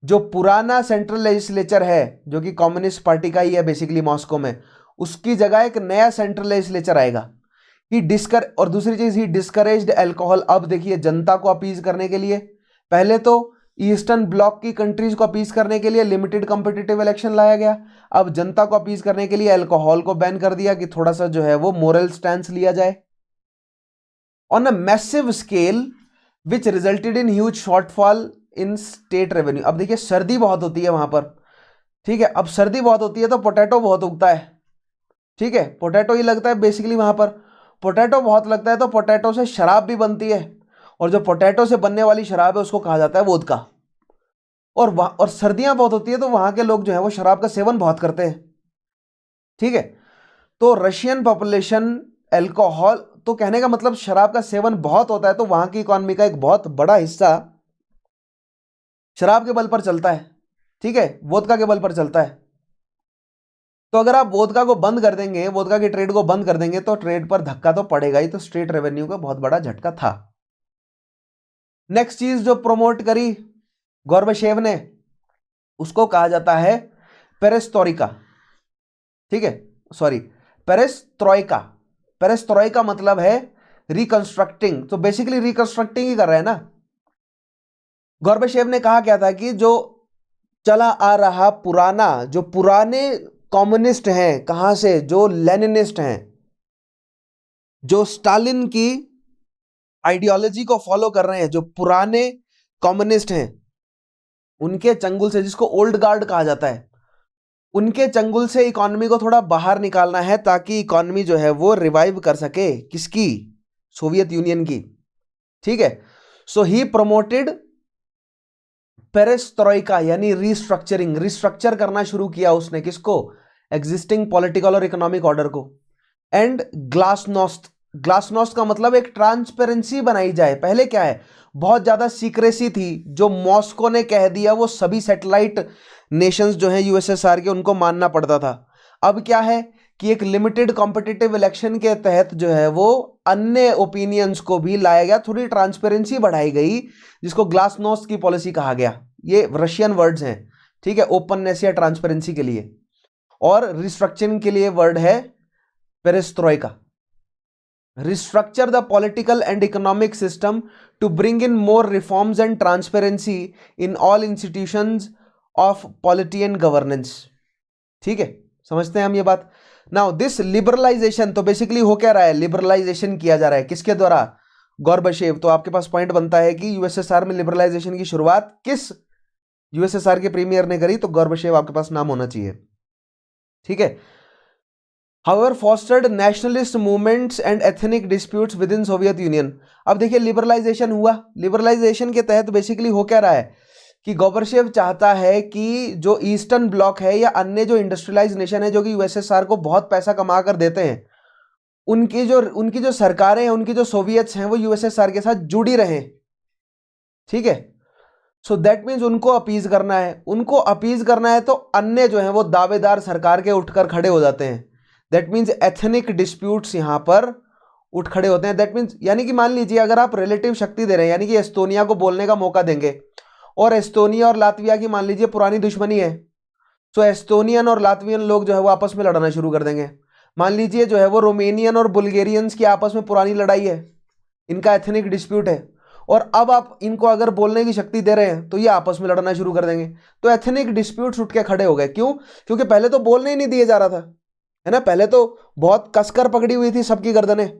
जो पुराना सेंट्रल लेजिस्लेचर है जो कि कम्युनिस्ट पार्टी का ही है बेसिकली मॉस्को में, उसकी जगह एक नया सेंट्रल लेजिस्लेचर आएगा। और दूसरी चीज, ही डिस्करेज्ड अल्कोहल। अब देखिए, जनता को अपीज करने के लिए, पहले तो ईस्टर्न ब्लॉक की कंट्रीज को अपीज करने के लिए लिमिटेड कॉम्पिटिटिव इलेक्शन लाया गया, अब जनता को अपीज करने के लिए अल्कोहल को बैन कर दिया कि थोड़ा सा जो है वो मोरल स्टैंस लिया जाए। On a massive scale which resulted in huge shortfall in state revenue. अब देखिए, सर्दी बहुत होती है वहां पर, ठीक है। अब सर्दी बहुत होती है तो पोटैटो बहुत उगता है, ठीक है, पोटैटो ही लगता है बेसिकली वहां पर। पोटैटो बहुत लगता है तो पोटैटो से शराब भी बनती है, और जो पोटैटो से बनने वाली शराब है उसको कहा जाता है वोदका। और सर्दियां बहुत होती है तो वहां के लोग जो है वो शराब का सेवन बहुत करते हैं, ठीक है। तो रशियन पॉपुलेशन अल्कोहल, तो कहने का मतलब शराब का सेवन बहुत होता है, तो वहां की इकोनॉमी का एक बहुत बड़ा हिस्सा शराब के बल पर चलता है, ठीक है, वोदका के बल पर चलता है। तो अगर आप वोदका को बंद कर देंगे, वोदका की ट्रेड को बंद कर देंगे, तो ट्रेड पर धक्का तो पड़ेगा ही, तो स्टेट रेवेन्यू का बहुत बड़ा झटका था। नेक्स्ट चीज जो प्रमोट करी गोर्बाचेव ने, उसको कहा जाता है पेरेस्ट्रोइका। ठीक है, सॉरी, पेरेस्ट्रोइका। पेरेस्ट्रोइका मतलब है रिकंस्ट्रक्टिंग, तो बेसिकली रिकंस्ट्रक्टिंग ही कर रहे हैं ना। गोर्बाचेव ने कहा क्या था कि जो चला आ रहा पुराना, जो पुराने कम्युनिस्ट हैं, कहां से, जो लेनिनिस्ट हैं, जो स्टालिन की आइडियोलॉजी को फॉलो कर रहे हैं, जो पुराने कम्युनिस्ट हैं, उनके चंगुल से, जिसको ओल्ड गार्ड कहा जाता है, उनके चंगुल से इकोनॉमी को थोड़ा बाहर निकालना है, ताकि इकोनॉमी जो है वो रिवाइव कर सके। किसकी? सोवियत यूनियन की। ठीक है, सो ही प्रमोटेड पेरेस्ट्रोइका, यानी रिस्ट्रक्चरिंग, रिस्ट्रक्चर करना शुरू किया उसने। किसको? एग्जिस्टिंग पॉलिटिकल और इकोनॉमिक ऑर्डर को। एंड ग्लासनोस्ट, ग्लासनोस्ट का मतलब एक ट्रांसपेरेंसी बनाई जाए। पहले क्या है, बहुत ज्यादा सीक्रेसी थी, जो मॉस्को ने कह दिया वो सभी सैटेलाइट नेशंस जो है यूएसएसआर के, उनको मानना पड़ता था। अब क्या है कि एक लिमिटेड कॉम्पिटिटिव इलेक्शन के तहत जो है वो अन्य ओपिनियंस को भी लाया गया, थोड़ी ट्रांसपेरेंसी बढ़ाई गई, जिसको ग्लासनोस्ट की पॉलिसी कहा गया। ये रशियन वर्ड्स हैं, ठीक है, ओपननेस या ट्रांसपेरेंसी के लिए। और रिस्ट्रक्चरिंग के लिए वर्ड है perestroika. Restructure the political and economic system to bring in more reforms and transparency in all institutions of polity and governance। ठीक है, समझते हैं हम ये बात। नाउ दिस लिबरलाइजेशन, तो बेसिकली हो क्या रहा है, लिबरलाइजेशन किया जा रहा है किसके द्वारा? गोर्बाचेव। तो आपके पास पॉइंट बनता है कि यूएसएसआर में लिबरलाइजेशन की शुरुआत किस यूएसएसआर के प्रीमियर ने करी? तो गोर्बाचेव आपके पास नाम होना चाहिए। ठीक है, However, fostered nationalist movements and ethnic disputes within Soviet Union। अब देखिए लिबरलाइजेशन हुआ, लिबरलाइजेशन के तहत बेसिकली हो क्या रहा है कि गोर्बाचेव चाहता है कि जो ईस्टर्न ब्लॉक है या अन्य जो इंडस्ट्रियलाइज नेशन है, जो कि यूएसएसआर को बहुत पैसा कमा कर देते हैं, उनकी जो सरकारें हैं, उनकी जो सोवियट्स हैं, वो यूएसएसआर के साथ जुड़ी रहें। ठीक है, सो दैट मीन्स उनको अपीज करना है। उनको अपीज करना है तो अन्य जो है वो दावेदार सरकार के उठकर खड़े हो जाते हैं। दैट मीन्स एथनिक डिस्प्यूट्स यहां पर उठ खड़े होते हैं। दैट मीन्स यानी कि मान लीजिए अगर आप रिलेटिव शक्ति दे रहे हैं, यानी कि एस्टोनिया को बोलने का मौका देंगे, और एस्टोनिया और लातविया की मान लीजिए पुरानी दुश्मनी है, तो एस्टोनियन और लातवियन लोग जो है वो आपस में लड़ना शुरू कर देंगे। मान लीजिए जो है वो रोमेनियन और बुल्गेरियंस की आपस में पुरानी लड़ाई है, इनका एथनिक डिस्प्यूट है, और अब आप इनको अगर बोलने की शक्ति दे रहे हैं तो ये आपस में लड़ना शुरू कर देंगे। तो एथनिक डिस्प्यूट्स उठ के खड़े हो गए। क्यों? क्योंकि पहले तो बोलने ही नहीं दिया जा रहा था, है ना, पहले तो बहुत कसकर पकड़ी हुई थी सबकी गर्दनें।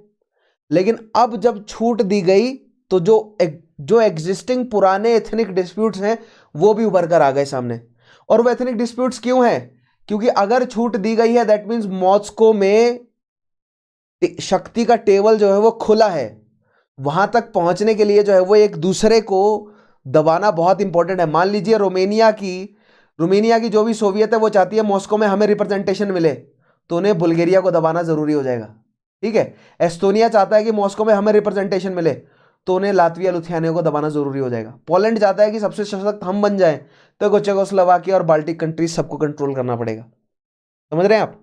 लेकिन अब जब छूट दी गई तो जो एग्जिस्टिंग पुराने एथनिक डिस्प्यूट्स हैं वो भी उभर कर आ गए सामने। और वो एथनिक डिस्प्यूट्स क्यों हैं? क्योंकि अगर छूट दी गई है, दैट मीन्स मॉस्को में शक्ति का टेबल जो है वो खुला है। वहां तक पहुंचने के लिए जो है वो एक दूसरे को दबाना बहुत इंपॉर्टेंट है। मान लीजिए रोमेनिया की जो भी सोवियत है वो चाहती है मॉस्को में हमें रिप्रेजेंटेशन मिले, तो उन्हें बुल्गारिया को दबाना जरूरी हो जाएगा। ठीक है, एस्टोनिया चाहता है कि मॉस्को में हमें रिप्रेजेंटेशन मिले, तो उन्हें लातविया लिथुआनिया को दबाना जरूरी हो जाएगा। पोलैंड चाहता है कि सबसे सशक्त हम बन जाएं, तो चेकोस्लोवाकिया और बाल्टिक कंट्रीज सबको कंट्रोल करना पड़ेगा। समझ रहे हैं आप?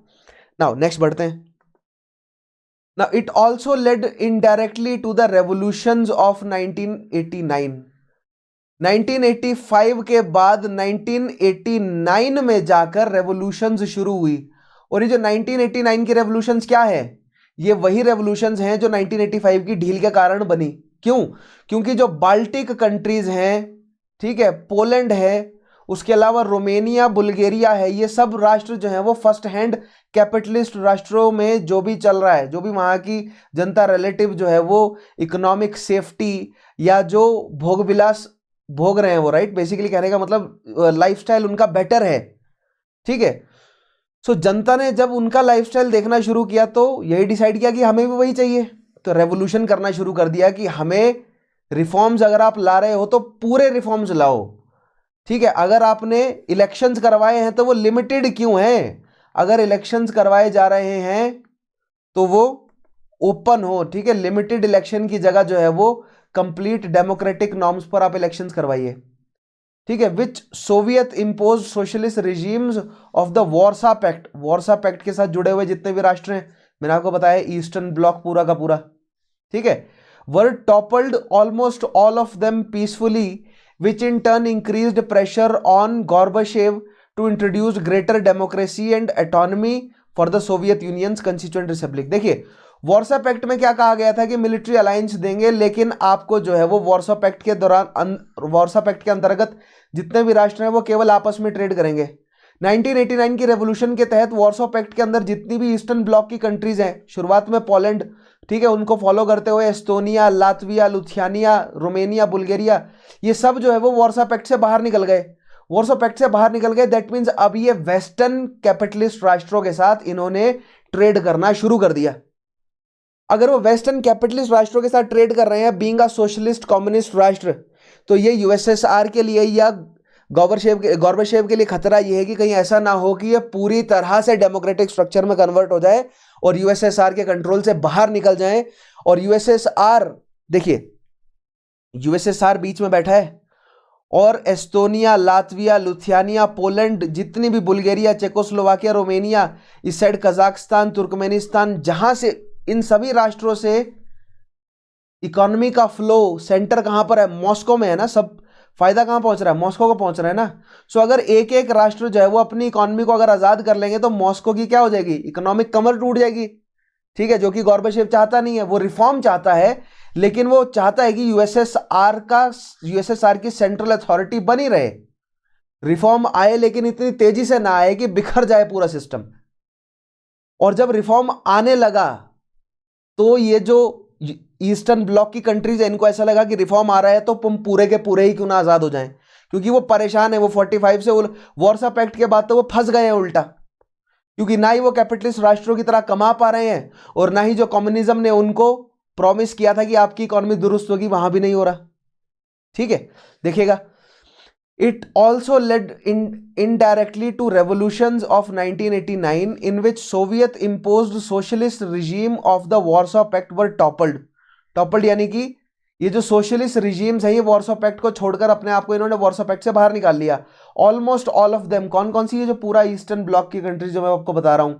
नाउ नेक्स्ट बढ़ते हैं। Now it also led indirectly to the revolutions of 1989। 1985 के बाद 1989 में जाकर रेवोल्यूशंस शुरू हुई। और ये जो 1989 की रेवोल्यूशंस क्या है? ये वही रेवोल्यूशंस हैं जो 1985 की ढील के कारण बनी। क्यों? क्योंकि जो बाल्टिक कंट्रीज हैं, ठीक है, पोलैंड है, उसके अलावा रोमेनिया, बुल्गारिया है, ये सब राष्ट्र जो है वो फर्स्ट हैंड कैपिटलिस्ट राष्ट्रों में जो भी चल रहा है, जो भी वहां की जनता रिलेटिव जो है वो इकोनॉमिक सेफ्टी या जो भोग विलास भोग रहे हैं वो, राइट, बेसिकली कहने का मतलब लाइफस्टाइल उनका बेटर है। ठीक है, सो जनता ने जब उनका लाइफस्टाइल देखना शुरू किया तो यही डिसाइड किया कि हमें भी वही चाहिए, तो रेवोल्यूशन करना शुरू कर दिया कि हमें रिफॉर्म्स अगर आप ला रहे हो तो पूरे रिफॉर्म्स लाओ। ठीक है, अगर आपने इलेक्शंस करवाए हैं तो वो लिमिटेड क्यों हैं? अगर इलेक्शंस करवाए जा रहे हैं तो वो ओपन हो। ठीक है, लिमिटेड इलेक्शन की जगह जो है वो कंप्लीट डेमोक्रेटिक नॉर्म्स पर आप इलेक्शंस करवाइए। ठीक है, which Soviet impose socialist regimes of the Warsaw Pact. Warsaw Pact के साथ जुड़े हुए जितने भी राष्ट्र हैं, मैंने आपको बताया ईस्टर्न ब्लॉक पूरा का पूरा, ठीक है, were toppled almost all of them peacefully, which in turn increased pressure on Gorbachev to introduce greater democracy and autonomy for the Soviet unions constituent republic. देखिए वॉर्सा पैक्ट में क्या कहा गया था कि मिलिट्री अलायंस देंगे, लेकिन आपको जो है वो वॉर्सा पैक्ट के दौरान वॉर्सा पैक्ट के अंतर्गत जितने भी राष्ट्र हैं वो केवल आपस में ट्रेड करेंगे। 1989 की रेवोल्यूशन के तहत वॉर्सा पैक्ट के अंदर जितनी भी ईस्टर्न ब्लॉक की कंट्रीज हैं, शुरुआत में पोलैंड, ठीक है, उनको फॉलो करते हुए Estonia, Latvia, Lithuania, Romania, Bulgaria, ये सब जो है वो वॉर्सा पैक्ट से बाहर निकल गए। वॉर्सा पैक्ट से बाहर निकल गए, दैट मीन्स अब ये वेस्टर्न कैपिटलिस्ट राष्ट्रों के साथ इन्होंने ट्रेड करना शुरू कर दिया। अगर वो वेस्टर्न कैपिटलिस्ट राष्ट्रों के साथ ट्रेड कर रहे हैं, बीइंग अ सोशलिस्ट कम्युनिस्ट राष्ट्र, तो ये यूएसएसआर के लिए या गॉर्बाचेव के लिए खतरा ये है कि कहीं ऐसा ना हो कि ये पूरी तरह से डेमोक्रेटिक स्ट्रक्चर में कन्वर्ट हो जाए और यूएसएसआर के कंट्रोल से बाहर निकल जाए। और यूएसएसआर, देखिए यूएसएसआर बीच में बैठा है और एस्टोनिया, लातविया, लुथियानिया, पोलैंड, जितनी भी बुल्गारिया, चेकोस्लोवाकिया, रोमेनिया, इस साइड कजाकिस्तान, तुर्कमेनिस्तान, जहां से इन सभी राष्ट्रों से इकोनॉमी का फ्लो सेंटर कहां पर है, मॉस्को में है ना, सब फायदा कहां पहुंच रहा है, मॉस्को को पहुंच रहा है ना। सो अगर एक एक राष्ट्र जो है वो अपनी इकोनॉमी को अगर आजाद कर लेंगे तो मॉस्को की क्या हो जाएगी, इकोनॉमिक कमर टूट जाएगी, ठीक है, जो कि गॉर्बाचेव चाहता नहीं है। वो रिफॉर्म चाहता है, लेकिन वो चाहता है कि यूएसएसआर की सेंट्रल अथॉरिटी बनी रहे, रिफॉर्म आए लेकिन इतनी तेजी से ना आए कि बिखर जाए पूरा सिस्टम। और जब रिफॉर्म आने लगा तो ये जो ईस्टर्न ब्लॉक की कंट्रीज है, इनको ऐसा लगा कि रिफॉर्म आ रहा है तो हम पूरे के पूरे ही क्यों ना आजाद हो जाएं, क्योंकि वो परेशान है। वो 45 से वॉर्सा पैक्ट के बाद तो वो फंस गए हैं उल्टा, क्योंकि ना ही वो कैपिटलिस्ट राष्ट्रों की तरह कमा पा रहे हैं और ना ही जो कम्युनिज्म ने उनको प्रॉमिस किया था कि आपकी इकोनॉमी दुरुस्त होगी, वहां भी नहीं हो रहा, ठीक है। देखिएगा, it also led indirectly to revolutions of 1989 in which Soviet imposed socialist regime of the Warsaw Pact were toppled। toppled यानी कि ये जो सोशलिस्ट रिजीम्स हैं ये वॉर्सो पैक्ट को छोड़कर अपने आप को इन्होंने वॉर्सो पैक्ट से बाहर निकाल लिया। ऑलमोस्ट ऑल ऑफ देम, कौन कौन सी, ये जो पूरा ईस्टर्न ब्लॉक की कंट्रीज जो मैं आपको बता रहा हूं,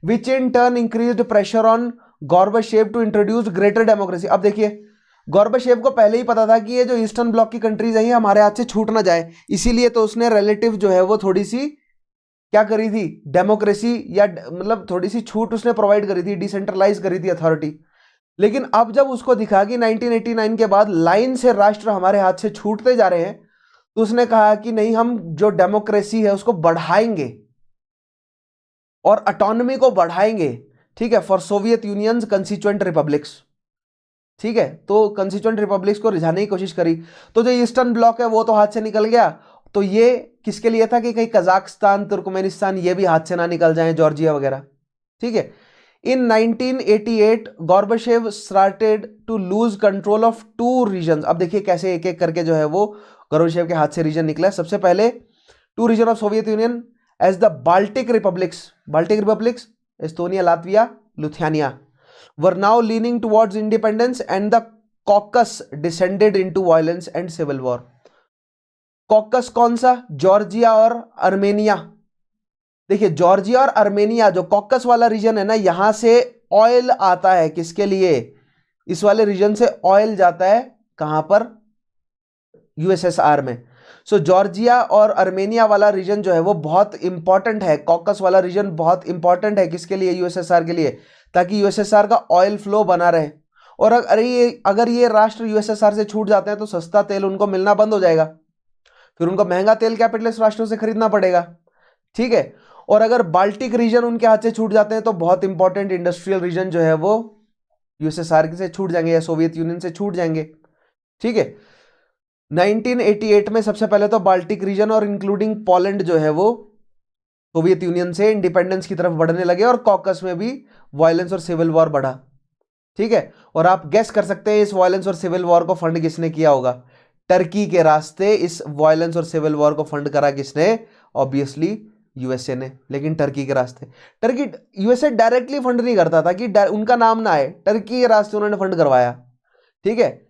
which in turn increased pressure on Gorbachev to introduce greater democracy. अब देखिए गॉर्बाचेव को पहले ही पता था कि ये जो ईस्टर्न ब्लॉक की कंट्रीज हैं ये हमारे हाथ से छूट ना जाए, इसीलिए तो उसने रिलेटिव जो है वो थोड़ी सी क्या करी थी, डेमोक्रेसी या मतलब थोड़ी सी छूट उसने प्रोवाइड करी थी, डिसेंट्रलाइज करी थी अथॉरिटी। लेकिन अब जब उसको दिखा कि 1989 के बाद लाइन से राष्ट्र हमारे हाथ से छूटते जा रहे हैं, तो उसने कहा कि नहीं, हम जो डेमोक्रेसी है उसको बढ़ाएंगे और ऑटोनॉमी को बढ़ाएंगे, ठीक है, for Soviet unions constituent republics, ठीक है। तो कंस्टिट्यूएंट रिपब्लिक्स को रिझाने की कोशिश करी, तो जो ईस्टर्न ब्लॉक है वो तो हाथ से निकल गया। तो ये किसके लिए था कि कहीं कजाकिस्तान, तुर्कमेनिस्तान ये भी हाथ से ना निकल जाएं, जॉर्जिया वगैरह, ठीक है। In 1988 Gorbachev started to lose control of 2 region. अब देखिए कैसे एक एक करके जो है वो गॉर्बाचेव के हाथ से रीजन निकला। सबसे पहले 2 region of Soviet Union as the Baltic republics, Estonia, Latvia, Lithuania, were now leaning towards independence and the Caucasus descended into violence and civil war। Caucus कौन सा, जॉर्जिया और अर्मेनिया। देखिए जॉर्जिया और अर्मेनिया, जो caucus वाला reason है ना, यहां से ऑयल आता है, किसके लिए, इस वाले रीजन से ऑयल जाता है कहां पर, यूएसएसआर में। सो जॉर्जिया और अर्मेनिया वाला रीजन जो है वो बहुत इंपॉर्टेंट है, कॉकस वाला रीजन बहुत इंपॉर्टेंट है किसके लिए, यूएसएसआर के लिए, ताकि यूएसएसआर का ऑयल फ्लो बना रहे। और अगर ये राष्ट्र यूएसएसआर से छूट जाते हैं तो सस्ता तेल उनको मिलना बंद हो जाएगा, फिर उनको महंगा तेल कैपिटलिस्ट राष्ट्रों से खरीदना पड़ेगा, ठीक है। और अगर बाल्टिक रीजन उनके हाथ से छूट जाते हैं तो बहुत इंपॉर्टेंट इंडस्ट्रियल रीजन जो है वो यूएसएसआर से छूट जाएंगे या सोवियत यूनियन से छूट जाएंगे, ठीक है। 1988 में सबसे पहले तो बाल्टिक रीजन और इंक्लूडिंग पोलैंड जो है वो सोवियत यूनियन से इंडिपेंडेंस की तरफ बढ़ने लगे और कॉकस में भी वायलेंस और सिविल वॉर बढ़ा, ठीक है। और आप गेस कर सकते हैं इस वायलेंस और सिविल वॉर को फंड किसने किया होगा, टर्की के रास्ते इस वायलेंस और सिविल वॉर को फंड करा किसने, ऑब्वियसली यूएसए ने, लेकिन टर्की के रास्ते। टर्की, यूएसए डायरेक्टली फंड नहीं करता था कि उनका नाम ना आए, टर्की के रास्ते उन्होंने फंड करवाया, ठीक है।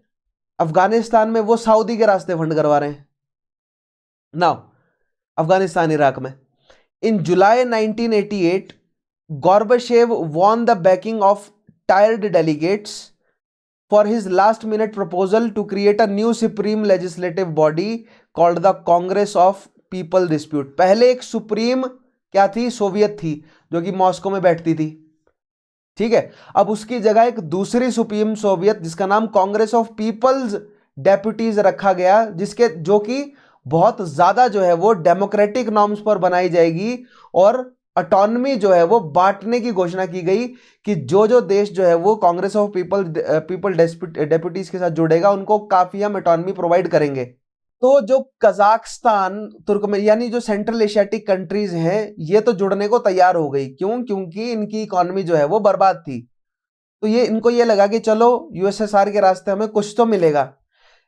अफगानिस्तान में वो सऊदी के रास्ते फंड करवा रहे हैं, नाउ अफगानिस्तान इराक में इन जुलाई 1988 Gorbachev won the backing of tired delegates for his last minute proposal to create a new supreme legislative body called the Congress of People Dispute। पहले एक सुप्रीम क्या थी, सोवियत थी, जो कि मॉस्को में बैठती थी, ठीक है। अब उसकी जगह एक दूसरी सुप्रीम सोवियत जिसका नाम कांग्रेस ऑफ पीपल्स डेप्यूटीज रखा गया, जिसके जो कि बहुत ज्यादा जो है वो डेमोक्रेटिक नॉर्म्स पर बनाई जाएगी और ऑटोनॉमी जो है वो बांटने की घोषणा की गई कि जो देश जो है वो कांग्रेस ऑफ पीपल डेप्यूटीज के साथ जुड़ेगा उनको काफी हम ऑटोनॉमी प्रोवाइड करेंगे। तो जो कजाकिस्तान, तुर्कमेन यानी जो सेंट्रल एशियाटिक कंट्रीज हैं ये तो जुड़ने को तैयार हो गई। क्यों? क्योंकि इनकी इकोनॉमी जो है वो बर्बाद थी। तो इनको ये लगा कि चलो यूएसएसआर के रास्ते हमें कुछ तो मिलेगा।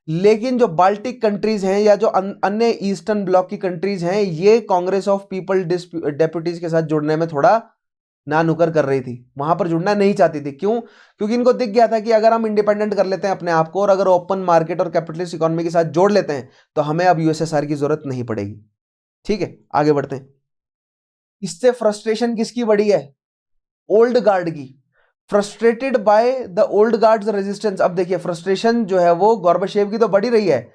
लेकिन जो बाल्टिक कंट्रीज हैं या जो अन्य ईस्टर्न ब्लॉक की कंट्रीज हैं ये कांग्रेस ऑफ पीपल डेप्यूटीज के साथ जुड़ने में थोड़ा ना नुकर कर रही थी, वहां पर जुड़ना नहीं चाहती थी। क्यों? क्योंकि इनको दिख गया था कि अगर हम इंडिपेंडेंट कर लेते हैं अपने आप को और अगर ओपन मार्केट और कैपिटलिस्ट इकोनॉमी के साथ जोड़ लेते हैं तो हमें अब यूएसएसआर की जरूरत नहीं पड़ेगी। ठीक है, आगे बढ़ते हैं। इससे फ्रस्ट्रेशन किसकी बढ़ी है? ओल्ड गार्ड की। Frustrated by the old guards resistance. अब देखिए फ्रस्ट्रेशन जो है वो गोर्बाचेव की तो बढ़ी रही है,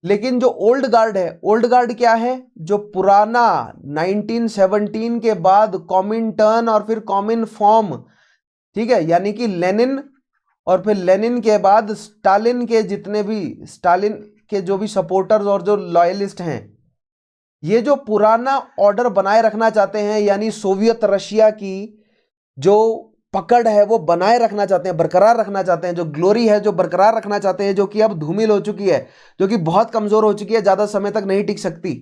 लेकिन जो ओल्ड गार्ड है, ओल्ड गार्ड क्या है? जो पुराना 1917 के बाद कॉमिनटर्न और फिर कॉमिन फॉर्म, ठीक है, यानी कि लेनिन और फिर लेनिन के बाद स्टालिन के जितने भी स्टालिन के जो भी सपोर्टर्स और जो लॉयलिस्ट हैं, ये जो पुराना ऑर्डर बनाए रखना चाहते हैं, यानी सोवियत रशिया की जो पकड़ है वो बनाए रखना चाहते हैं, बरकरार रखना चाहते हैं, जो ग्लोरी है जो बरकरार रखना चाहते हैं, जो कि अब धूमिल हो चुकी है, जो कि बहुत कमजोर हो चुकी है, ज्यादा समय तक नहीं टिक सकती।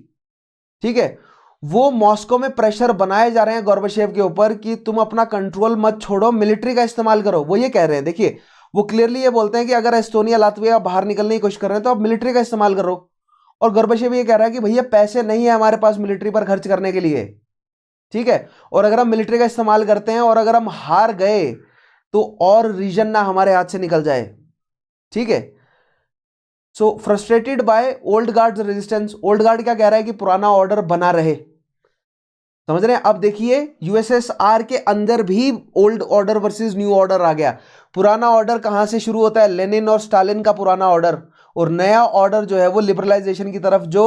ठीक है, वो मॉस्को में प्रेशर बनाए जा रहे हैं गोर्बाचेव के ऊपर कि तुम अपना कंट्रोल मत छोड़ो, मिलिट्री का इस्तेमाल करो। वो ये कह रहे हैं, देखिए वो क्लियरली ये बोलते हैं कि अगर एस्टोनिया लातविया बाहर निकलने की कोशिश कर रहे हैं तो आप मिलिट्री का इस्तेमाल करो। और गोर्बाचेव ये कह रहा है कि भैया पैसे नहीं है हमारे पास मिलिट्री पर खर्च करने के लिए, ठीक है, और अगर हम मिलिट्री का इस्तेमाल करते हैं और अगर हम हार गए तो और रीजन ना हमारे हाथ से निकल जाए। ठीक है, so frustrated by old guard resistance. Old guard क्या कह रहा है कि पुराना ऑर्डर बना रहे, समझ रहे हैं। अब देखिए यूएसएसआर के अंदर भी old order versus new order आ गया। पुराना ऑर्डर कहां से शुरू होता है? लेनिन और स्टालिन का पुराना ऑर्डर, और नया ऑर्डर जो है वो लिबरलाइजेशन की तरफ जो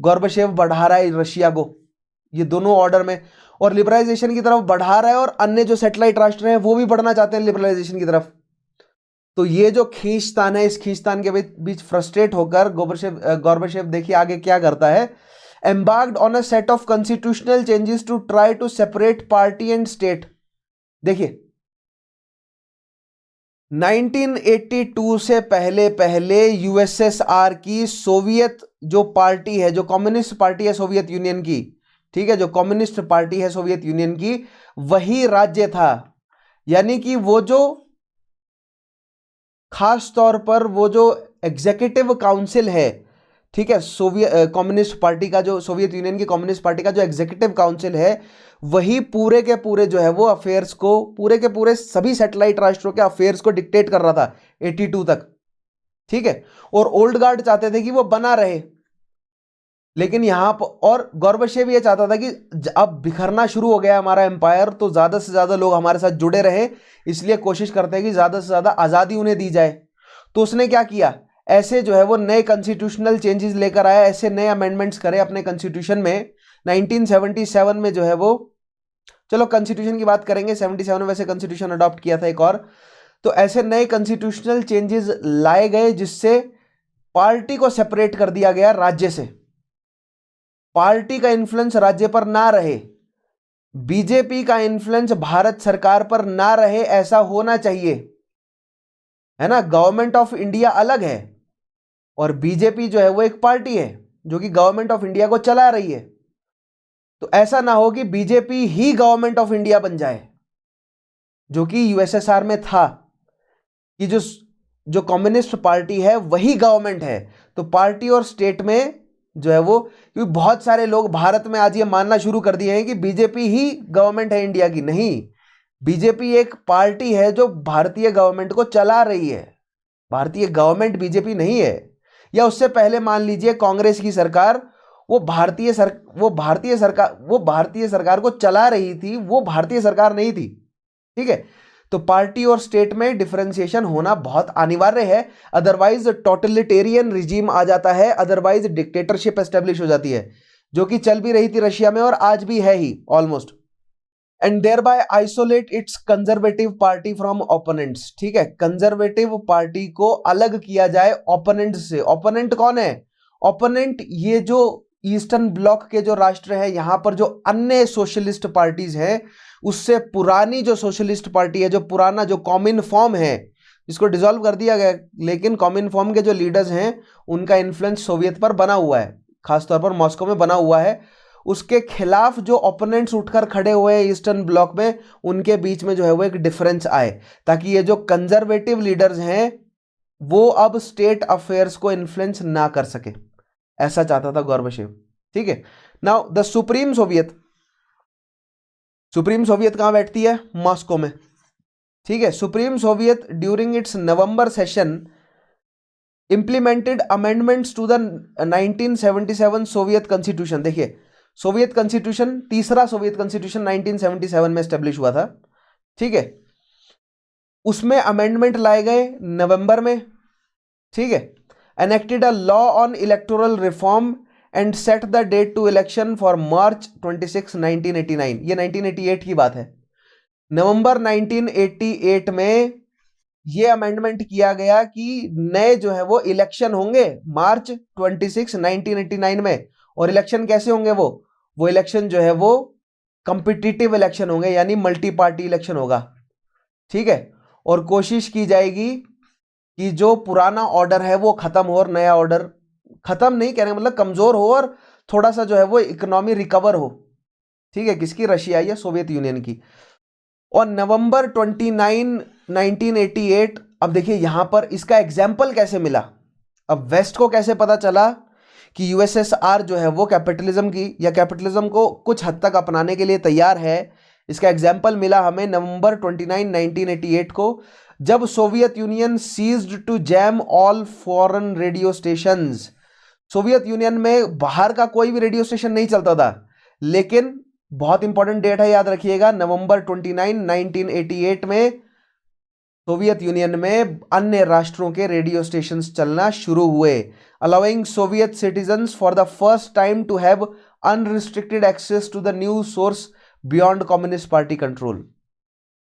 गोर्बाचेव बढ़ा रहा है रशिया को, ये दोनों ऑर्डर में, और लिबरलाइजेशन की तरफ बढ़ा रहा है और अन्य जो सैटेलाइट राष्ट्र हैं वो भी बढ़ना चाहते हैं लिबरलाइजेशन की तरफ। तो ये जो खींचतान है, इस खींचतान के बीच फ्रस्ट्रेट होकर गोर्बाचेव देखिए आगे क्या करता है। Embarked on a set of constitutional changes to try to separate party and state. देखिए 1982 से पहले यूएसएसआर की सोवियत जो पार्टी है, जो कम्युनिस्ट पार्टी है सोवियत यूनियन की, ठीक है, जो कम्युनिस्ट पार्टी है सोवियत यूनियन की, वही राज्य था। यानी कि वो जो खास तौर पर वो जो एग्जीक्यूटिव काउंसिल है, ठीक है, सोवियत कम्युनिस्ट पार्टी का, जो सोवियत यूनियन की कम्युनिस्ट पार्टी का जो एग्जीक्यूटिव काउंसिल है, वही पूरे के पूरे जो है वो अफेयर्स को, पूरे के पूरे सभी सैटेलाइट राष्ट्रों के अफेयर्स को डिक्टेट कर रहा था 82 तक। ठीक है, और ओल्ड गार्ड चाहते थे कि वो बना रहे, लेकिन यहां पर, और गोर्बाचेव ये चाहता था कि अब बिखरना शुरू हो गया हमारा एम्पायर, तो ज्यादा से ज्यादा लोग हमारे साथ जुड़े रहे, इसलिए कोशिश करते हैं कि ज्यादा से ज्यादा आजादी उन्हें दी जाए। तो उसने क्या किया, ऐसे जो है वो नए कॉन्स्टिट्यूशनल चेंजेस लेकर आया, ऐसे नए अमेंडमेंट्स करे अपने कॉन्स्टिट्यूशन में। 1977 में जो है वो, चलो कॉन्स्टिट्यूशन की बात करेंगे, 77 में वैसे कॉन्स्टिट्यूशन अडॉप्ट किया था एक और। तो ऐसे नए कॉन्स्टिट्यूशनल चेंजेस लाए गए जिससे पार्टी को सेपरेट कर दिया गया राज्य से, पार्टी का इन्फ्लुएंस राज्य पर ना रहे, बीजेपी का इन्फ्लुएंस भारत सरकार पर ना रहे, ऐसा होना चाहिए, है ना। गवर्नमेंट ऑफ इंडिया अलग है और बीजेपी जो है वो एक पार्टी है जो कि गवर्नमेंट ऑफ इंडिया को चला रही है। तो ऐसा ना हो कि BJP he government of India बन जाए, जो कि यूएसएसआर में था कि जो कम्युनिस्ट पार्टी है वही गवर्नमेंट है। तो पार्टी और स्टेट में जो है वो, क्योंकि बहुत सारे लोग भारत में आज ये मानना शुरू कर दिए हैं कि बीजेपी ही गवर्नमेंट है इंडिया की। नहीं, बीजेपी एक पार्टी है जो भारतीय गवर्नमेंट को चला रही है, भारतीय गवर्नमेंट बीजेपी नहीं है। या उससे पहले मान लीजिए कांग्रेस की सरकार, वो भारतीय सरकार को चला रही थी, वो भारतीय सरकार नहीं थी। ठीक है, तो पार्टी और स्टेट में डिफरेंशिएशन होना बहुत अनिवार्य है, अदरवाइज टोटलिटेरियन रिजीम आ जाता है, अदरवाइज डिक्टेटरशिप एस्टेब्लिश हो जाती है, जो कि चल भी रही थी रशिया में और आज भी है ही almost. And thereby isolate its conservative party from opponents. ठीक है, कंजर्वेटिव पार्टी को अलग किया जाए ओपोनेंट से। ओपोनेंट कौन है? ओपोनेंट ये जो ईस्टर्न ब्लॉक के जो राष्ट्र है, यहां पर जो अन्य सोशलिस्ट पार्टीज हैं, उससे पुरानी जो सोशलिस्ट पार्टी है, जो पुराना जो कॉमिनफॉर्म है, इसको डिसॉल्व कर दिया गया, लेकिन कॉमिनफॉर्म के जो लीडर्स हैं उनका इन्फ्लुएंस सोवियत पर बना हुआ है, खासतौर पर मॉस्को में बना हुआ है। उसके खिलाफ जो ओपोनेंट्स उठकर खड़े हुए हैं ईस्टर्न ब्लॉक में, उनके बीच में जो है वो एक डिफरेंस आए, ताकि ये जो कंजर्वेटिव लीडर्स हैं वो अब स्टेट अफेयर्स को इन्फ्लुएंस ना कर सके, ऐसा चाहता था गोर्बाचेव। ठीक है, नाउ द सुप्रीम सोवियत कहां बैठती है? मॉस्को में। ठीक है, Supreme Soviet during its November session implemented amendments to the 1977 Soviet constitution. देखिए, सोवियत कॉन्स्टिट्यूशन, तीसरा सोवियत कॉन्स्टिट्यूशन 1977 में एस्टेब्लिश हुआ था। ठीक है, उसमें अमेंडमेंट लाए गए नवंबर में। ठीक है, enacted a law on electoral reform and set the date to election for March 26, 1989। ये 1988 की बात है। नवंबर 1988 में ये अमेंडमेंट किया गया कि नए जो है वो इलेक्शन होंगे मार्च 26, 1989 में। और इलेक्शन कैसे होंगे? वो इलेक्शन जो है वो कॉम्पिटिटिव इलेक्शन होंगे, यानी मल्टी पार्टी इलेक्शन होगा। ठीक है, और कोशिश की जाएगी कि जो पुराना ऑर्डर है वो खत्म हो और नया ऑर्डर, खत्म नहीं कहने मतलब कमजोर हो और थोड़ा सा जो है वो इकोनॉमी रिकवर हो। ठीक है, किसकी? रशिया या सोवियत यूनियन की। और नवंबर 29, 1988, अब देखिए यहां पर इसका एग्जाम्पल कैसे मिला। अब वेस्ट को कैसे पता चला कि यूएसएसआर जो है वो कैपिटलिज्म की या कैपिटलिज्म को कुछ हद तक अपनाने के लिए तैयार है? इसका एग्जाम्पल मिला हमें नवंबर 29, 1988 को, जब Soviet Union ceased to jam all foreign radio stations. Soviet Union में बाहर का कोई भी रेडियो स्टेशन नहीं चलता था, लेकिन बहुत इंपॉर्टेंट डेट है, याद रखिएगा, नवंबर 29, 1988 में सोवियत यूनियन में अन्य राष्ट्रों के रेडियो स्टेशंस चलना शुरू हुए, allowing Soviet citizens for the first time to have unrestricted access to the news source beyond Communist party control.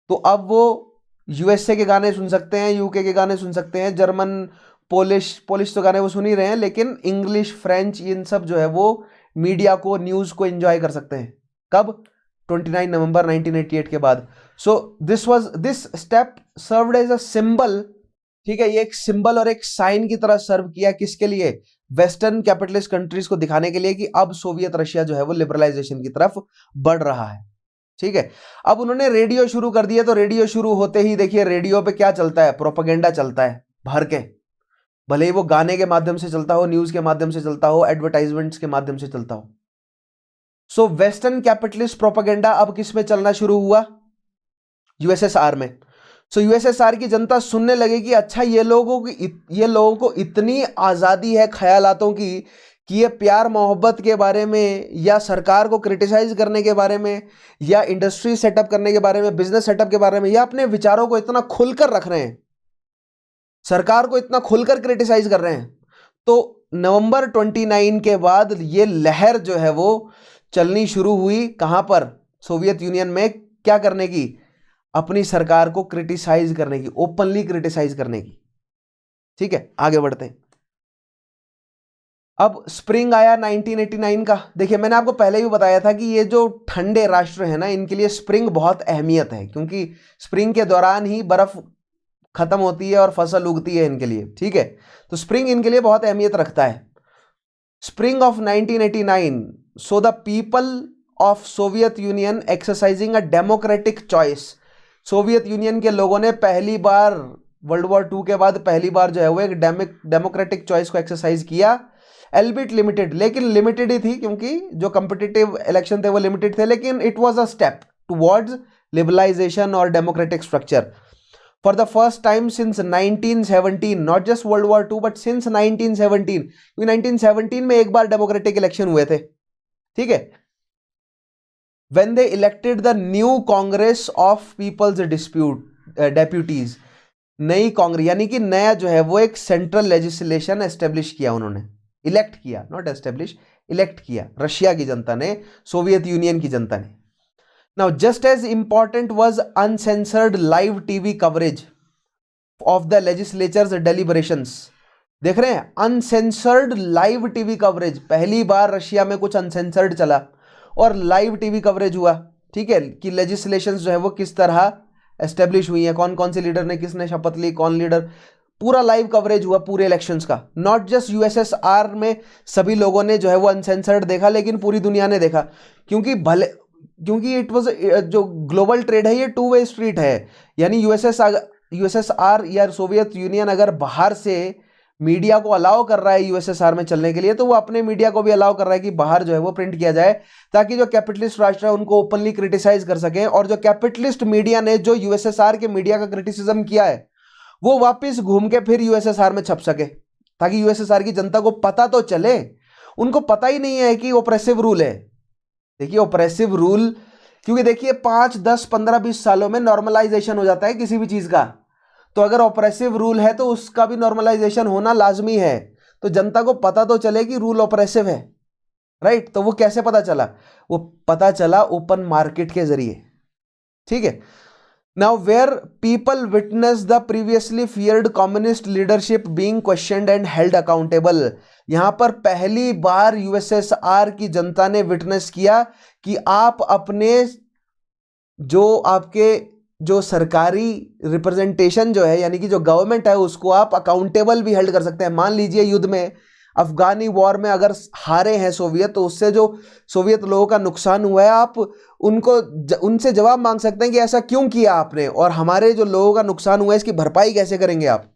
तो अब वो यूएसए के गाने सुन सकते हैं, यूके के गाने सुन सकते हैं, जर्मन, पोलिश तो गाने वो सुन ही रहे हैं, लेकिन इंग्लिश, फ्रेंच, इन सब जो है वो मीडिया को, न्यूज को एंजॉय कर सकते हैं। कब? 29 नवंबर 1988 के बाद। So this step served as a symbol. ठीक है, ये एक सिंबल और एक साइन की तरह सर्व किया, किसके लिए? वेस्टर्न कैपिटलिस्ट कंट्रीज को दिखाने के लिए कि अब सोवियत रशिया जो है वो लिबरलाइजेशन की तरफ बढ़ रहा है। ठीक है, अब उन्होंने रेडियो शुरू कर दिया, तो रेडियो शुरू होते ही देखिए रेडियो पे क्या चलता है? प्रोपेगेंडा चलता है भर के, भले ही वो गाने के माध्यम से चलता हो, न्यूज के माध्यम से चलता हो, एडवर्टाइजमेंट्स के माध्यम से चलता हो। सो वेस्टर्न कैपिटलिस्ट प्रोपेगेंडा अब किस में चलना शुरू हुआ? यूएसएसआर में। सो यूएसएसआर की जनता सुनने लगी कि अच्छा, ये लोगों को इतनी आज़ादी है ख्यालातों की कि ये प्यार मोहब्बत के बारे में या सरकार को क्रिटिसाइज करने के बारे में या इंडस्ट्री सेटअप करने के बारे में, बिजनेस सेटअप के बारे में, या अपने विचारों को इतना खुलकर रख रहे हैं, सरकार को इतना खुलकर क्रिटिसाइज कर रहे हैं। तो नवंबर 29 के बाद ये लहर जो है वो चलनी शुरू हुई। कहां पर? सोवियत यूनियन में। क्या करने की? अपनी सरकार को क्रिटिसाइज करने की, ओपनली क्रिटिसाइज करने की। ठीक है, आगे बढ़ते हैं। अब स्प्रिंग आया 1989 का। देखिए, मैंने आपको पहले भी बताया था कि ये जो ठंडे राष्ट्र है ना, इनके लिए स्प्रिंग बहुत अहमियत है, क्योंकि स्प्रिंग के दौरान ही बर्फ खत्म होती है और फसल उगती है इनके लिए। ठीक है, तो स्प्रिंग इनके लिए बहुत अहमियत रखता है। Spring of 1989, so the people of Soviet union exercising a democratic choice. Soviet union के लोगों ने पहली बार, वर्ल्ड वॉर 2 के बाद पहली बार जो है वो एक डेमोक्रेटिक चॉइस को एक्सरसाइज किया, एल्बिट लिमिटेड, लेकिन लिमिटेड ही थी, क्योंकि जो कॉम्पिटिटिव इलेक्शन थे वो लिमिटेड थे, लेकिन it was a step towards liberalisation और democratic structure. For the first time since 1917, not just world war two but since 1917, क्योंकि 1917 में एक बार डेमोक्रेटिक इलेक्शन हुए थे, ठीक है, when they elected the new Congress of People's Deputies, नई कांग्रेस यानी कि नया जो है वो एक सेंट्रल लेजिस्लेशन एस्टेब्लिश किया उन्होंने, इलेक्ट किया, नॉट एस्टेब्लिश, इलेक्ट किया रशिया की जनता ने, सोवियत यूनियन की जनता ने। Now just as important was uncensored live TV coverage of the legislatures deliberations. देख रहे हैं, अनसेंसर्ड लाइव टीवी कवरेज, पहली बार रशिया में कुछ अनसेंसर्ड चला और लाइव टीवी कवरेज हुआ, ठीक है, कि लेजिस्लेशंस जो है वो किस तरह एस्टेब्लिश हुई है, कौन कौन से लीडर ने किसने शपथ ली, कौन लीडर, पूरा लाइव कवरेज हुआ पूरे इलेक्शंस का। नॉट जस्ट यूएसएसआर में सभी लोगों ने जो है वो अनसेंसर्ड देखा, लेकिन पूरी दुनिया ने देखा, क्योंकि इट वाज, जो ग्लोबल ट्रेड है ये टू वे स्ट्रीट है, यानी यूएसएसआर या सोवियत यूनियन अगर बाहर से मीडिया को अलाउ कर रहा है यूएसएसआर में चलने के लिए, तो वो अपने मीडिया को भी अलाउ कर रहा है कि बाहर जो है वो प्रिंट किया जाए, ताकि जो कैपिटलिस्ट राष्ट्र है उनको ओपनली क्रिटिसाइज कर सकें, और जो कैपिटलिस्ट मीडिया ने जो यूएसएसआर के मीडिया का क्रिटिसिज्म किया है वो वापस घूम के फिर यूएसएसआर में छप सके, ताकि यूएसएसआर की जनता को पता तो चले। उनको पता ही नहीं है कि ऑप्रेसिव रूल है। देखिए ऑप्रेसिव रूल, क्योंकि देखिए 5, 10, 15, 20 सालों में नॉर्मलाइजेशन हो जाता है किसी भी चीज का, तो अगर ऑप्रेसिव रूल है तो उसका भी नॉर्मलाइजेशन होना लाजमी है, तो जनता को पता तो चले कि रूल ऑप्रेसिव है, राइट। तो वो कैसे पता चला? वो पता चला ओपन मार्केट के जरिए, ठीक है। Now where people witness the previously feared communist leadership being questioned and held accountable, यहां पर पहली बार यूएसएसआर की जनता ने विटनेस किया कि आप अपने जो सरकारी रिप्रेजेंटेशन जो है, यानी कि जो गवर्नमेंट है, उसको आप अकाउंटेबल भी हेल्ड कर सकते हैं। मान लीजिए युद्ध में, अफगानी वॉर में अगर हारे हैं सोवियत, तो उससे जो सोवियत लोगों का नुकसान हुआ है, आप उनसे जवाब मांग सकते हैं कि ऐसा क्यों किया आपने, और हमारे जो लोगों का नुकसान हुआ है इसकी भरपाई कैसे करेंगे आप।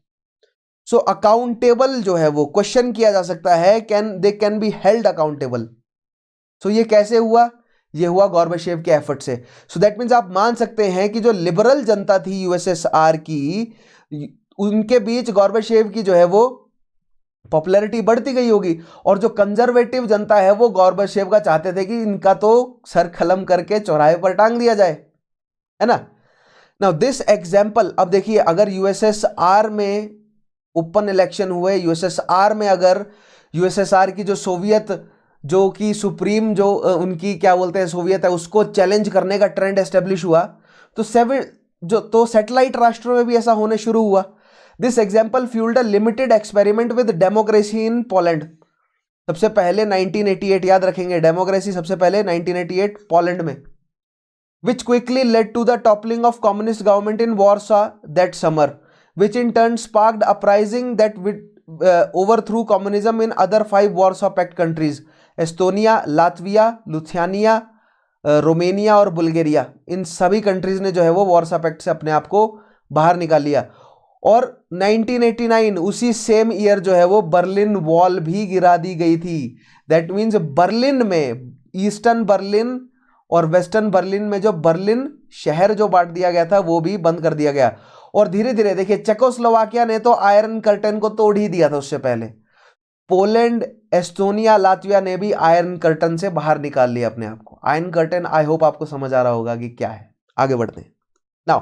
सो अकाउंटेबल जो है वो क्वेश्चन किया जा सकता है, they can be held accountable. So ये कैसे हुआ? ये हुआ गॉर्बाचेव के एफर्ट से। सो दैट मीन्स आप मान सकते हैं कि जो लिबरल जनता थी यूएसएसआर की, उनके बीच गॉर्बाचेव की जो है वो पॉपुलैरिटी बढ़ती गई होगी, और जो कंजर्वेटिव जनता है वो गॉर्बाचेव का चाहते थे कि इनका तो सर खलम करके चौराहे पर टांग दिया जाए, है ना। नाउ दिस एग्जाम्पल, अब देखिए अगर यूएसएसआर में ओपन इलेक्शन हुए, यूएसएसआर में अगर यूएसएसआर की जो सोवियत, जो कि सुप्रीम जो उनकी क्या बोलते हैं सोवियत है, उसको चैलेंज करने का ट्रेंड एस्टेब्लिश हुआ, तो सैटेलाइट राष्ट्रों में भी ऐसा होने शुरू हुआ। This example fuelled a limited experiment with democracy in Poland. सबसे पहले 1988, याद रखेंगे, डेमोक्रेसी सबसे पहले 1988 पोलैंड में, which quickly led to the toppling of communist government in Warsaw that summer, which in turn sparked uprising that overthrew communism in other 5 Warsaw Pact countries: Estonia, Latvia, Lithuania, Romania और Bulgaria. इन सभी countries ने जो है वो Warsaw pact से अपने आप को बाहर निकाल लिया। और 1989 उसी सेम ईयर जो है वो बर्लिन वॉल भी गिरा दी गई थी। दैट मीन्स बर्लिन में, ईस्टर्न बर्लिन और वेस्टर्न बर्लिन में जो बर्लिन शहर जो बांट दिया गया था वो भी बंद कर दिया गया। और धीरे धीरे देखिए चेकोस्लोवाकिया ने तो आयरन कर्टन को तोड़ ही दिया था उससे पहले। पोलैंड, एस्टोनिया, लातविया ने भी आयरन कर्टन से बाहर निकाल लिया अपने आप को। आयरन कर्टन, आई होप आपको समझ आ रहा होगा कि क्या है। आगे बढ़ते हैं। Now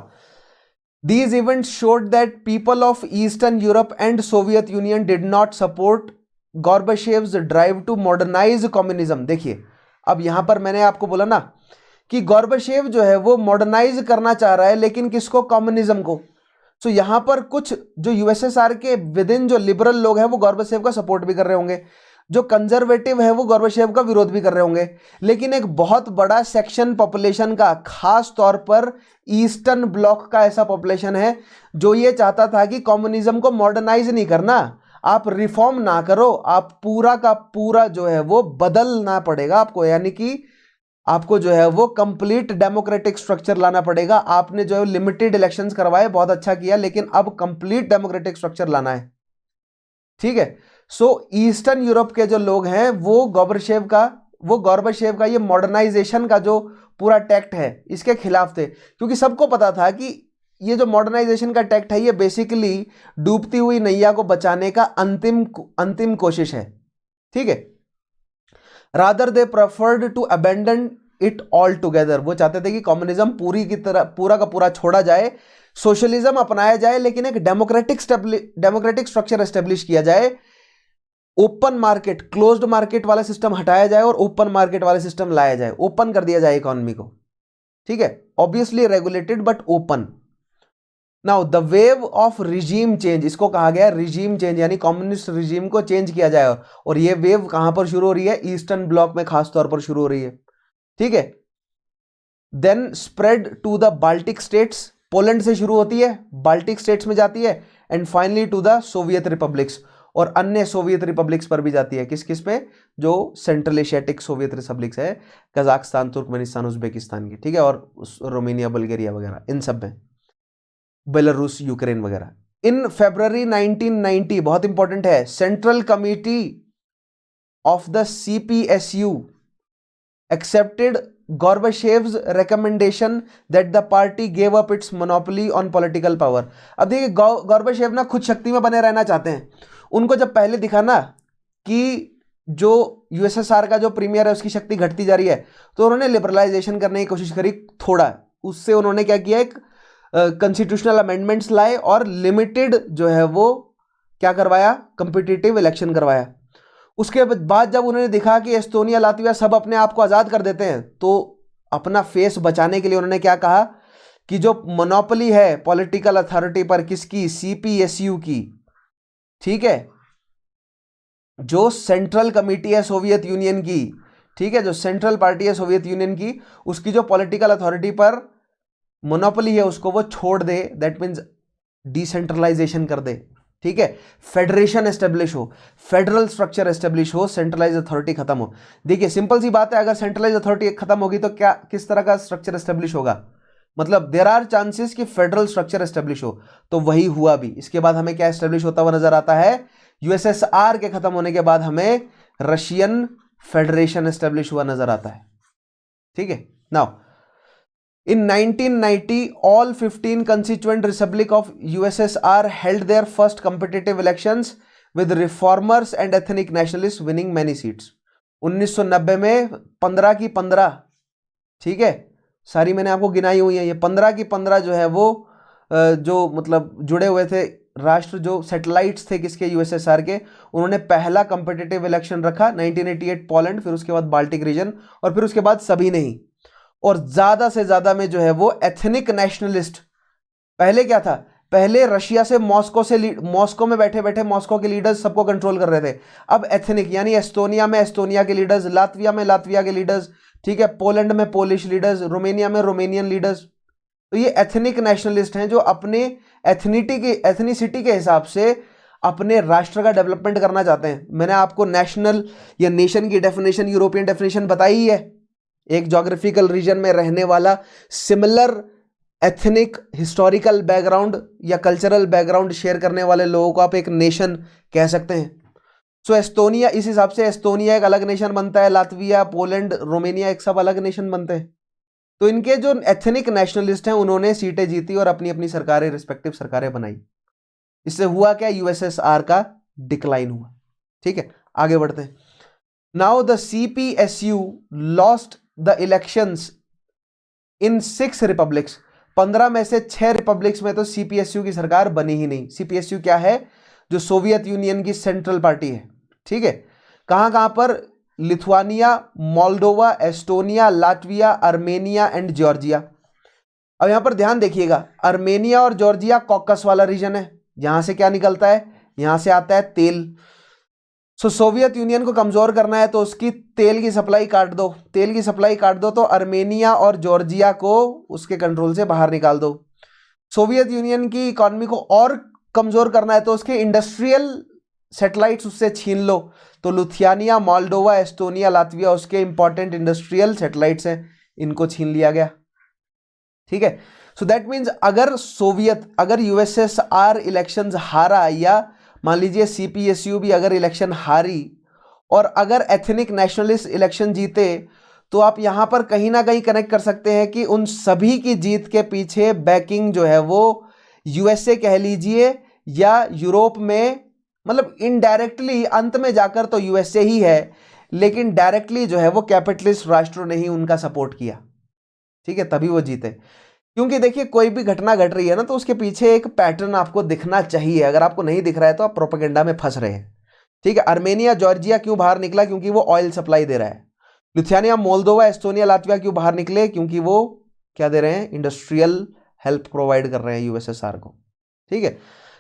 these events showed that people of Eastern Europe and Soviet Union did not support Gorbachev's drive to modernize communism। देखिए अब यहां पर मैंने आपको बोला ना कि गोर्बाचेव जो है वो मॉडर्नाइज करना चाह रहा है, लेकिन किसको? कम्युनिज्म को। तो यहां पर कुछ जो यूएसएसआर के विद इन जो लिबरल लोग हैं वो गोर्बाचेव का सपोर्ट भी कर रहे होंगे, जो कंजर्वेटिव है वो गोर्बाचेव का विरोध भी कर रहे होंगे, लेकिन एक बहुत बड़ा सेक्शन पॉपुलेशन का, खास तौर पर ईस्टर्न ब्लॉक का ऐसा पॉपुलेशन है जो ये चाहता था कि कम्युनिज्म को मॉडर्नाइज नहीं करना, आप रिफॉर्म ना करो, आप पूरा का पूरा जो है वो बदलना पड़ेगा आपको, यानी कि आपको जो है वो कंप्लीट डेमोक्रेटिक स्ट्रक्चर लाना पड़ेगा। आपने जो है लिमिटेड इलेक्शंस करवाए, बहुत अच्छा किया, लेकिन अब कंप्लीट डेमोक्रेटिक स्ट्रक्चर लाना है, ठीक है। सो ईस्टर्न यूरोप के जो लोग हैं वो गोर्बाचेव का ये मॉडर्नाइजेशन का जो पूरा टैक्ट है इसके खिलाफ थे, क्योंकि सबको पता था कि ये जो मॉडर्नाइजेशन का टैक्ट है ये बेसिकली डूबती हुई नैया को बचाने का अंतिम कोशिश है, ठीक है। Rather they preferred to abandon it all together, वो चाहते थे कि कम्युनिज्म पूरा का पूरा छोड़ा जाए, सोशलिज्म अपनाया जाए, लेकिन एक डेमोक्रेटिक स्ट्रक्चर एस्टेब्लिश किया जाए, ओपन मार्केट क्लोज्ड मार्केट वाला सिस्टम हटाया जाए और ओपन मार्केट वाला सिस्टम लाया जाए, ओपन कर दिया जाए इकोनॉमी को, ठीक है। Obviously regulated but open. Now the wave of regime change, इसको कहा गया रिजीम चेंज, यानी कम्युनिस्ट रिजीम को चेंज किया जाए, और ये वेव कहां पर शुरू हो रही है, ईस्टर्न ब्लॉक में खासतौर पर शुरू हो रही है, ठीक है। Then spread to the Baltic states, Poland से शुरू होती है, बाल्टिक स्टेट्स में जाती है, and finally to the Soviet republics, और अन्य सोवियत रिपब्लिक्स पर भी जाती है। किस किस पे, जो सेंट्रल एशियाटिक सोवियत रिपब्लिक्स है, कजाकिस्तान, तुर्कमेनिस्तान, उज्बेकिस्तान की, ठीक है, और रोमानिया, बल्गेरिया वगैरह, इन सब में, बेलारूस, यूक्रेन वगैरह। इन फरवरी 1990, बहुत इंपॉर्टेंट है, central committee of the CPSU accepted Gorbachev's recommendation that the party gave up its monopoly on political power। अब देखिए गोर्बाचेव ना खुद शक्ति में बने रहना चाहते हैं। उनको जब पहले दिखा ना कि जो यूएसएसआर का जो प्रीमियर है उसकी शक्ति घटती जा रही है, तो उन्होंने लिबरलाइजेशन करने की कोशिश करी थोड़ा। उससे उन्होंने क्या किया, एक कॉन्स्टिट्यूशनल अमेंडमेंट्स लाए और लिमिटेड जो है वो क्या करवाया, कॉम्पिटिटिव इलेक्शन करवाया। उसके बाद जब उन्होंने दिखा कि एस्टोनिया, लातविया सब अपने आप को आज़ाद कर देते हैं, तो अपना फेस बचाने के लिए उन्होंने क्या कहा कि जो मोनोपोली है पॉलिटिकल अथॉरिटी पर, किसकी, सीपीएसयू की, ठीक है, जो सेंट्रल कमिटी है सोवियत यूनियन की, ठीक है, जो सेंट्रल पार्टी है सोवियत यूनियन की, उसकी जो पॉलिटिकल अथॉरिटी पर मोनोपोली है उसको वो छोड़ दे। दैट मीन्स डिसेंट्रलाइजेशन कर दे, ठीक है, फेडरेशन एस्टेब्लिश हो, फेडरल स्ट्रक्चर एस्टेब्लिश हो, सेंट्रलाइज अथॉरिटी खत्म हो। देखिए सिंपल सी बात है, अगर सेंट्रलाइज अथॉरिटी खत्म होगी तो क्या किस तरह का स्ट्रक्चर एस्टेब्लिश होगा, मतलब देयर आर चांसेस कि फेडरल स्ट्रक्चर एस्टेब्लिश हो, तो वही हुआ भी। इसके बाद हमें क्या एस्टेब्लिश होता हुआ नजर आता है, यूएसएसआर के खत्म होने के बाद हमें रशियन फेडरेशन एस्टेब्लिश हुआ नजर आता है, ठीक है। Now in 1990 all 15 constituent republic of USSR held their first competitive elections with reformers and ethnic nationalists winning many seats। 1990 में 15 की 15, ठीक है, सारी मैंने आपको गिनाई हुई है, ये 15 की 15 जो है वो जो मतलब जुड़े हुए थे राष्ट्र, जो सैटेलाइट्स थे किसके, यूएसएसआर के, उन्होंने पहला कॉम्पिटिटिव इलेक्शन रखा 1988 पोलैंड, फिर उसके बाद बाल्टिक रीजन, और फिर उसके बाद सभी नहीं। और ज्यादा से ज्यादा में जो है वो एथनिक नेशनलिस्ट, पहले क्या था, पहले रशिया से मॉस्को में बैठे बैठे मॉस्को के लीडर्स सबको कंट्रोल कर रहे थे, अब एथनिक यानी एस्टोनिया में एस्टोनिया के लीडर्स, लातविया में लातविया के लीडर्स, ठीक है, पोलैंड में पोलिश लीडर्स, रोमानिया में रोमानियन लीडर्स। तो ये एथनिक नेशनलिस्ट हैं जो अपने एथनिसिटी के हिसाब से अपने राष्ट्र का डेवलपमेंट करना चाहते हैं। मैंने आपको नेशनल या नेशन की डेफिनेशन, यूरोपियन डेफिनेशन बताई ही है, एक ज्योग्राफिकल रीजन में रहने वाला सिमिलर एथनिक हिस्टोरिकल बैकग्राउंड या कल्चरल बैकग्राउंड शेयर करने वाले लोगों को आप एक नेशन कह सकते हैं। सो एस्टोनिया, इस हिसाब से एस्टोनिया एक अलग नेशन बनता है, लातविया, पोलैंड, रोमानिया एक सब अलग नेशन बनते हैं। तो इनके जो एथनिक नेशनलिस्ट हैं उन्होंने सीटें जीती और अपनी अपनी सरकारें, रिस्पेक्टिव सरकारें बनाई। इससे हुआ क्या, यूएसएसआर का डिक्लाइन हुआ, ठीक है। आगे बढ़ते हैं। Now the CPSU lost the elections in 6 republics, 15 में से 6 रिपब्लिक्स में तो सीपीएसयू की सरकार बनी ही नहीं। सीपीएसयू क्या है, जो सोवियत यूनियन की सेंट्रल पार्टी है, ठीक है। कहां कहां पर, Lithuania, Moldova, Estonia, Latvia, Armenia and Georgia. अब यहां पर ध्यान देखिएगा, आर्मेनिया और जॉर्जिया कॉकस वाला रीजन है, यहां से क्या निकलता है, यहां से आता है तेल। सो सोवियत यूनियन को कमजोर करना है तो उसकी तेल की सप्लाई काट दो, तेल की सप्लाई काट दो तो आर्मेनिया और जॉर्जिया को उसके कंट्रोल से बाहर निकाल दो। सोवियत यूनियन की इकोनॉमी को और कमजोर करना है तो उसके इंडस्ट्रियल सैटेलाइट्स उससे छीन लो, तो लिथुआनिया, मोल्डोवा, एस्टोनिया, लातविया उसके इंपॉर्टेंट इंडस्ट्रियल सैटेलाइट्स हैं, इनको छीन लिया गया, ठीक है। सो दैट मीन्स अगर यूएसएसआर इलेक्शंस हारा, या मान लीजिए सीपीएसयू भी अगर इलेक्शन हारी, और अगर एथनिक नेशनलिस्ट इलेक्शन जीते, तो आप यहां पर कहीं ना कहीं कनेक्ट कर सकते हैं कि उन सभी की जीत के पीछे बैकिंग जो है वो यूएसए कह लीजिए या यूरोप में, मतलब इनडायरेक्टली अंत में जाकर तो यूएसए ही है, लेकिन डायरेक्टली जो है वो कैपिटलिस्ट राष्ट्रों ने ही उनका सपोर्ट किया। ठीक है, तभी वो जीते। क्योंकि देखिए कोई भी घटना घट रही है ना तो उसके पीछे एक पैटर्न आपको दिखना चाहिए, अगर आपको नहीं दिख रहा है तो आप प्रोपेगेंडा में फंस रहे हैं। ठीक है, आर्मेनिया जॉर्जिया क्यों बाहर निकला? क्योंकि वो ऑयल सप्लाई दे रहा है। लिथुआनिया मोल्दोवा एस्टोनिया लातविया क्यों बाहर निकले? क्योंकि वो क्या दे रहे हैं? इंडस्ट्रियल हेल्प प्रोवाइड कर रहे हैं यूएसएसआर को। ठीक है,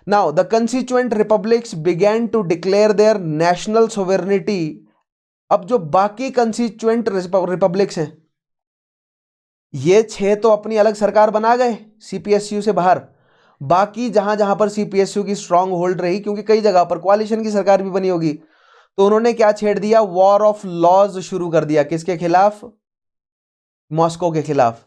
now the constituent republics began to declare their national sovereignty. अब जो बाकी कंस्टिट्यूएंट रिपब्लिक्स हैं ये 6 तो अपनी अलग सरकार बना गए सीपीएसयू से बाहर, बाकी जहां जहां पर सीपीएसयू की स्ट्रांग होल्ड रही, क्योंकि कई जगह पर कोalition की सरकार भी बनी होगी, तो उन्होंने क्या छेड़ दिया? वॉर ऑफ लॉज शुरू कर दिया। किसके खिलाफ? मॉस्को के खिलाफ।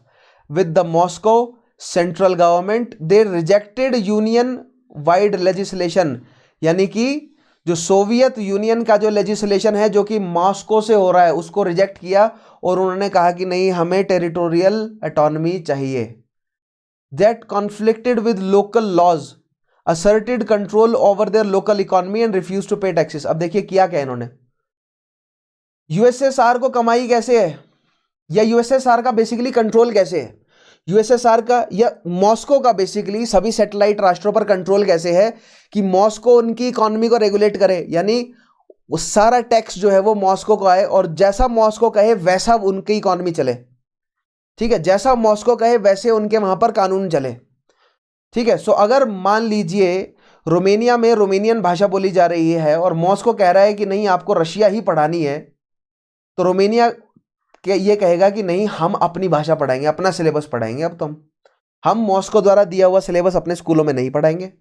With the Moscow central government they rejected union wide legislation, यानी कि जो सोवियत यूनियन का जो लेजिस्लेशन है जो कि मॉस्को से हो रहा है उसको रिजेक्ट किया, और उन्होंने कहा कि नहीं, हमें टेरिटोरियल ऑटोनॉमी चाहिए। That conflicted with local laws, asserted control over their local economy and refused to pay taxes। अब देखिए किया क्या इन्होंने, यूएसएसआर को कमाई कैसे है, या यूएसएसआर का बेसिकली कंट्रोल कैसे है, यूएसएसआर का या मॉस्को का बेसिकली सभी सैटेलाइट राष्ट्रों पर कंट्रोल कैसे है कि मॉस्को उनकी इकोनॉमी को रेगुलेट करे, यानी वो सारा टैक्स जो है वो मॉस्को को आए और जैसा मॉस्को कहे वैसा उनकी इकोनॉमी चले। ठीक है, जैसा मॉस्को कहे वैसे उनके वहां पर कानून चले। ठीक है, सो अगर मान लीजिए रोमेनिया में रोमेनियन भाषा बोली जा रही है और मॉस्को कह रहा है कि नहीं आपको रशिया ही पढ़ानी है, तो रोमेनिया ये कहेगा कि नहीं, हम अपनी भाषा पढ़ाएंगे, अपना सिलेबस पढ़ाएंगे। अब तो हम मॉस्को द्वारा दिया हुआ सिलेबस अपने स्कूलों में नहीं पढ़ाएंगे।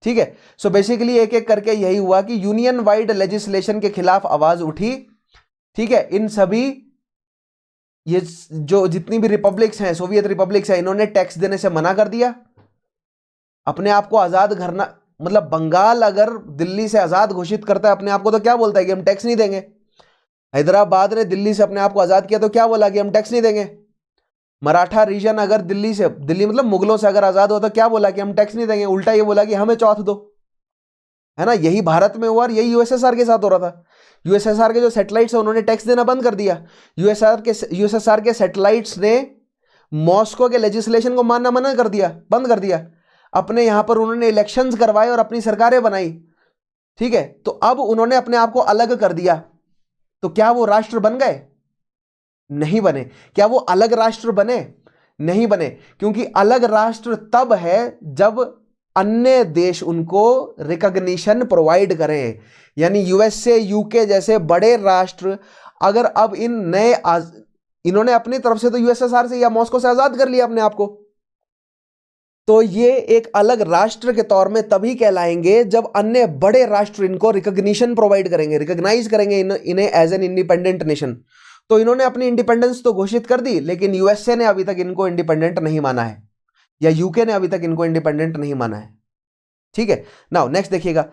ठीक है, सो बेसिकली एक एक करके यही हुआ कि यूनियन वाइड लेजिस्लेशन के खिलाफ आवाज उठी। ठीक है, इन सभी ये जो जितनी भी रिपब्लिक्स हैं, सोवियत रिपब्लिक्स हैं, इन्होंने टैक्स देने से मना कर दिया, अपने आप को आजाद करना। मतलब बंगाल अगर दिल्ली से आजाद घोषित करता है अपने आप को तो क्या बोलता है कि हम टैक्स नहीं देंगे। हैदराबाद ने दिल्ली से अपने आप को आजाद किया तो क्या बोला कि हम टैक्स नहीं देंगे। मराठा रीजन अगर दिल्ली मतलब मुगलों से अगर आजाद हुआ तो क्या बोला कि हम टैक्स नहीं देंगे, उल्टा ये बोला कि हमें चौथ दो, है ना। यही भारत में हुआ और यही यूएसएसआर के साथ हो रहा था। यूएसएसआर के जो सैटेलाइट्स है उन्होंने टैक्स देना बंद कर दिया। यूएसएसआर के सैटेलाइट्स ने मॉस्को के लेजिस्लेशन को मानना मना कर दिया, बंद कर दिया। अपने यहां पर उन्होंने इलेक्शंस करवाए और अपनी सरकारें बनाई। ठीक है, तो अब उन्होंने अपने आप को अलग कर दिया, तो क्या वो राष्ट्र बन गए? नहीं बने। क्या वो अलग राष्ट्र बने? नहीं बने, क्योंकि अलग राष्ट्र तब है जब अन्य देश उनको रिकॉग्निशन प्रोवाइड करें, यानी यूएसए यूके जैसे बड़े राष्ट्र अगर अब इन्होंने अपनी तरफ से तो यूएसएसआर से या मॉस्को से आजाद कर लिया अपने आप को, तो ये एक अलग राष्ट्र के तौर में तभी कहलाएंगे जब अन्य बड़े राष्ट्र इनको रिकॉग्निशन प्रोवाइड करेंगे, रिकॉग्नाइज करेंगे इन्हें एज एन इंडिपेंडेंट नेशन। तो इन्होंने अपनी इंडिपेंडेंस तो घोषित कर दी, लेकिन यूएसए ने अभी तक इनको इंडिपेंडेंट नहीं माना है, या यूके ने अभी तक इनको इंडिपेंडेंट नहीं माना है। ठीक है, नाउ नेक्स्ट देखिएगा,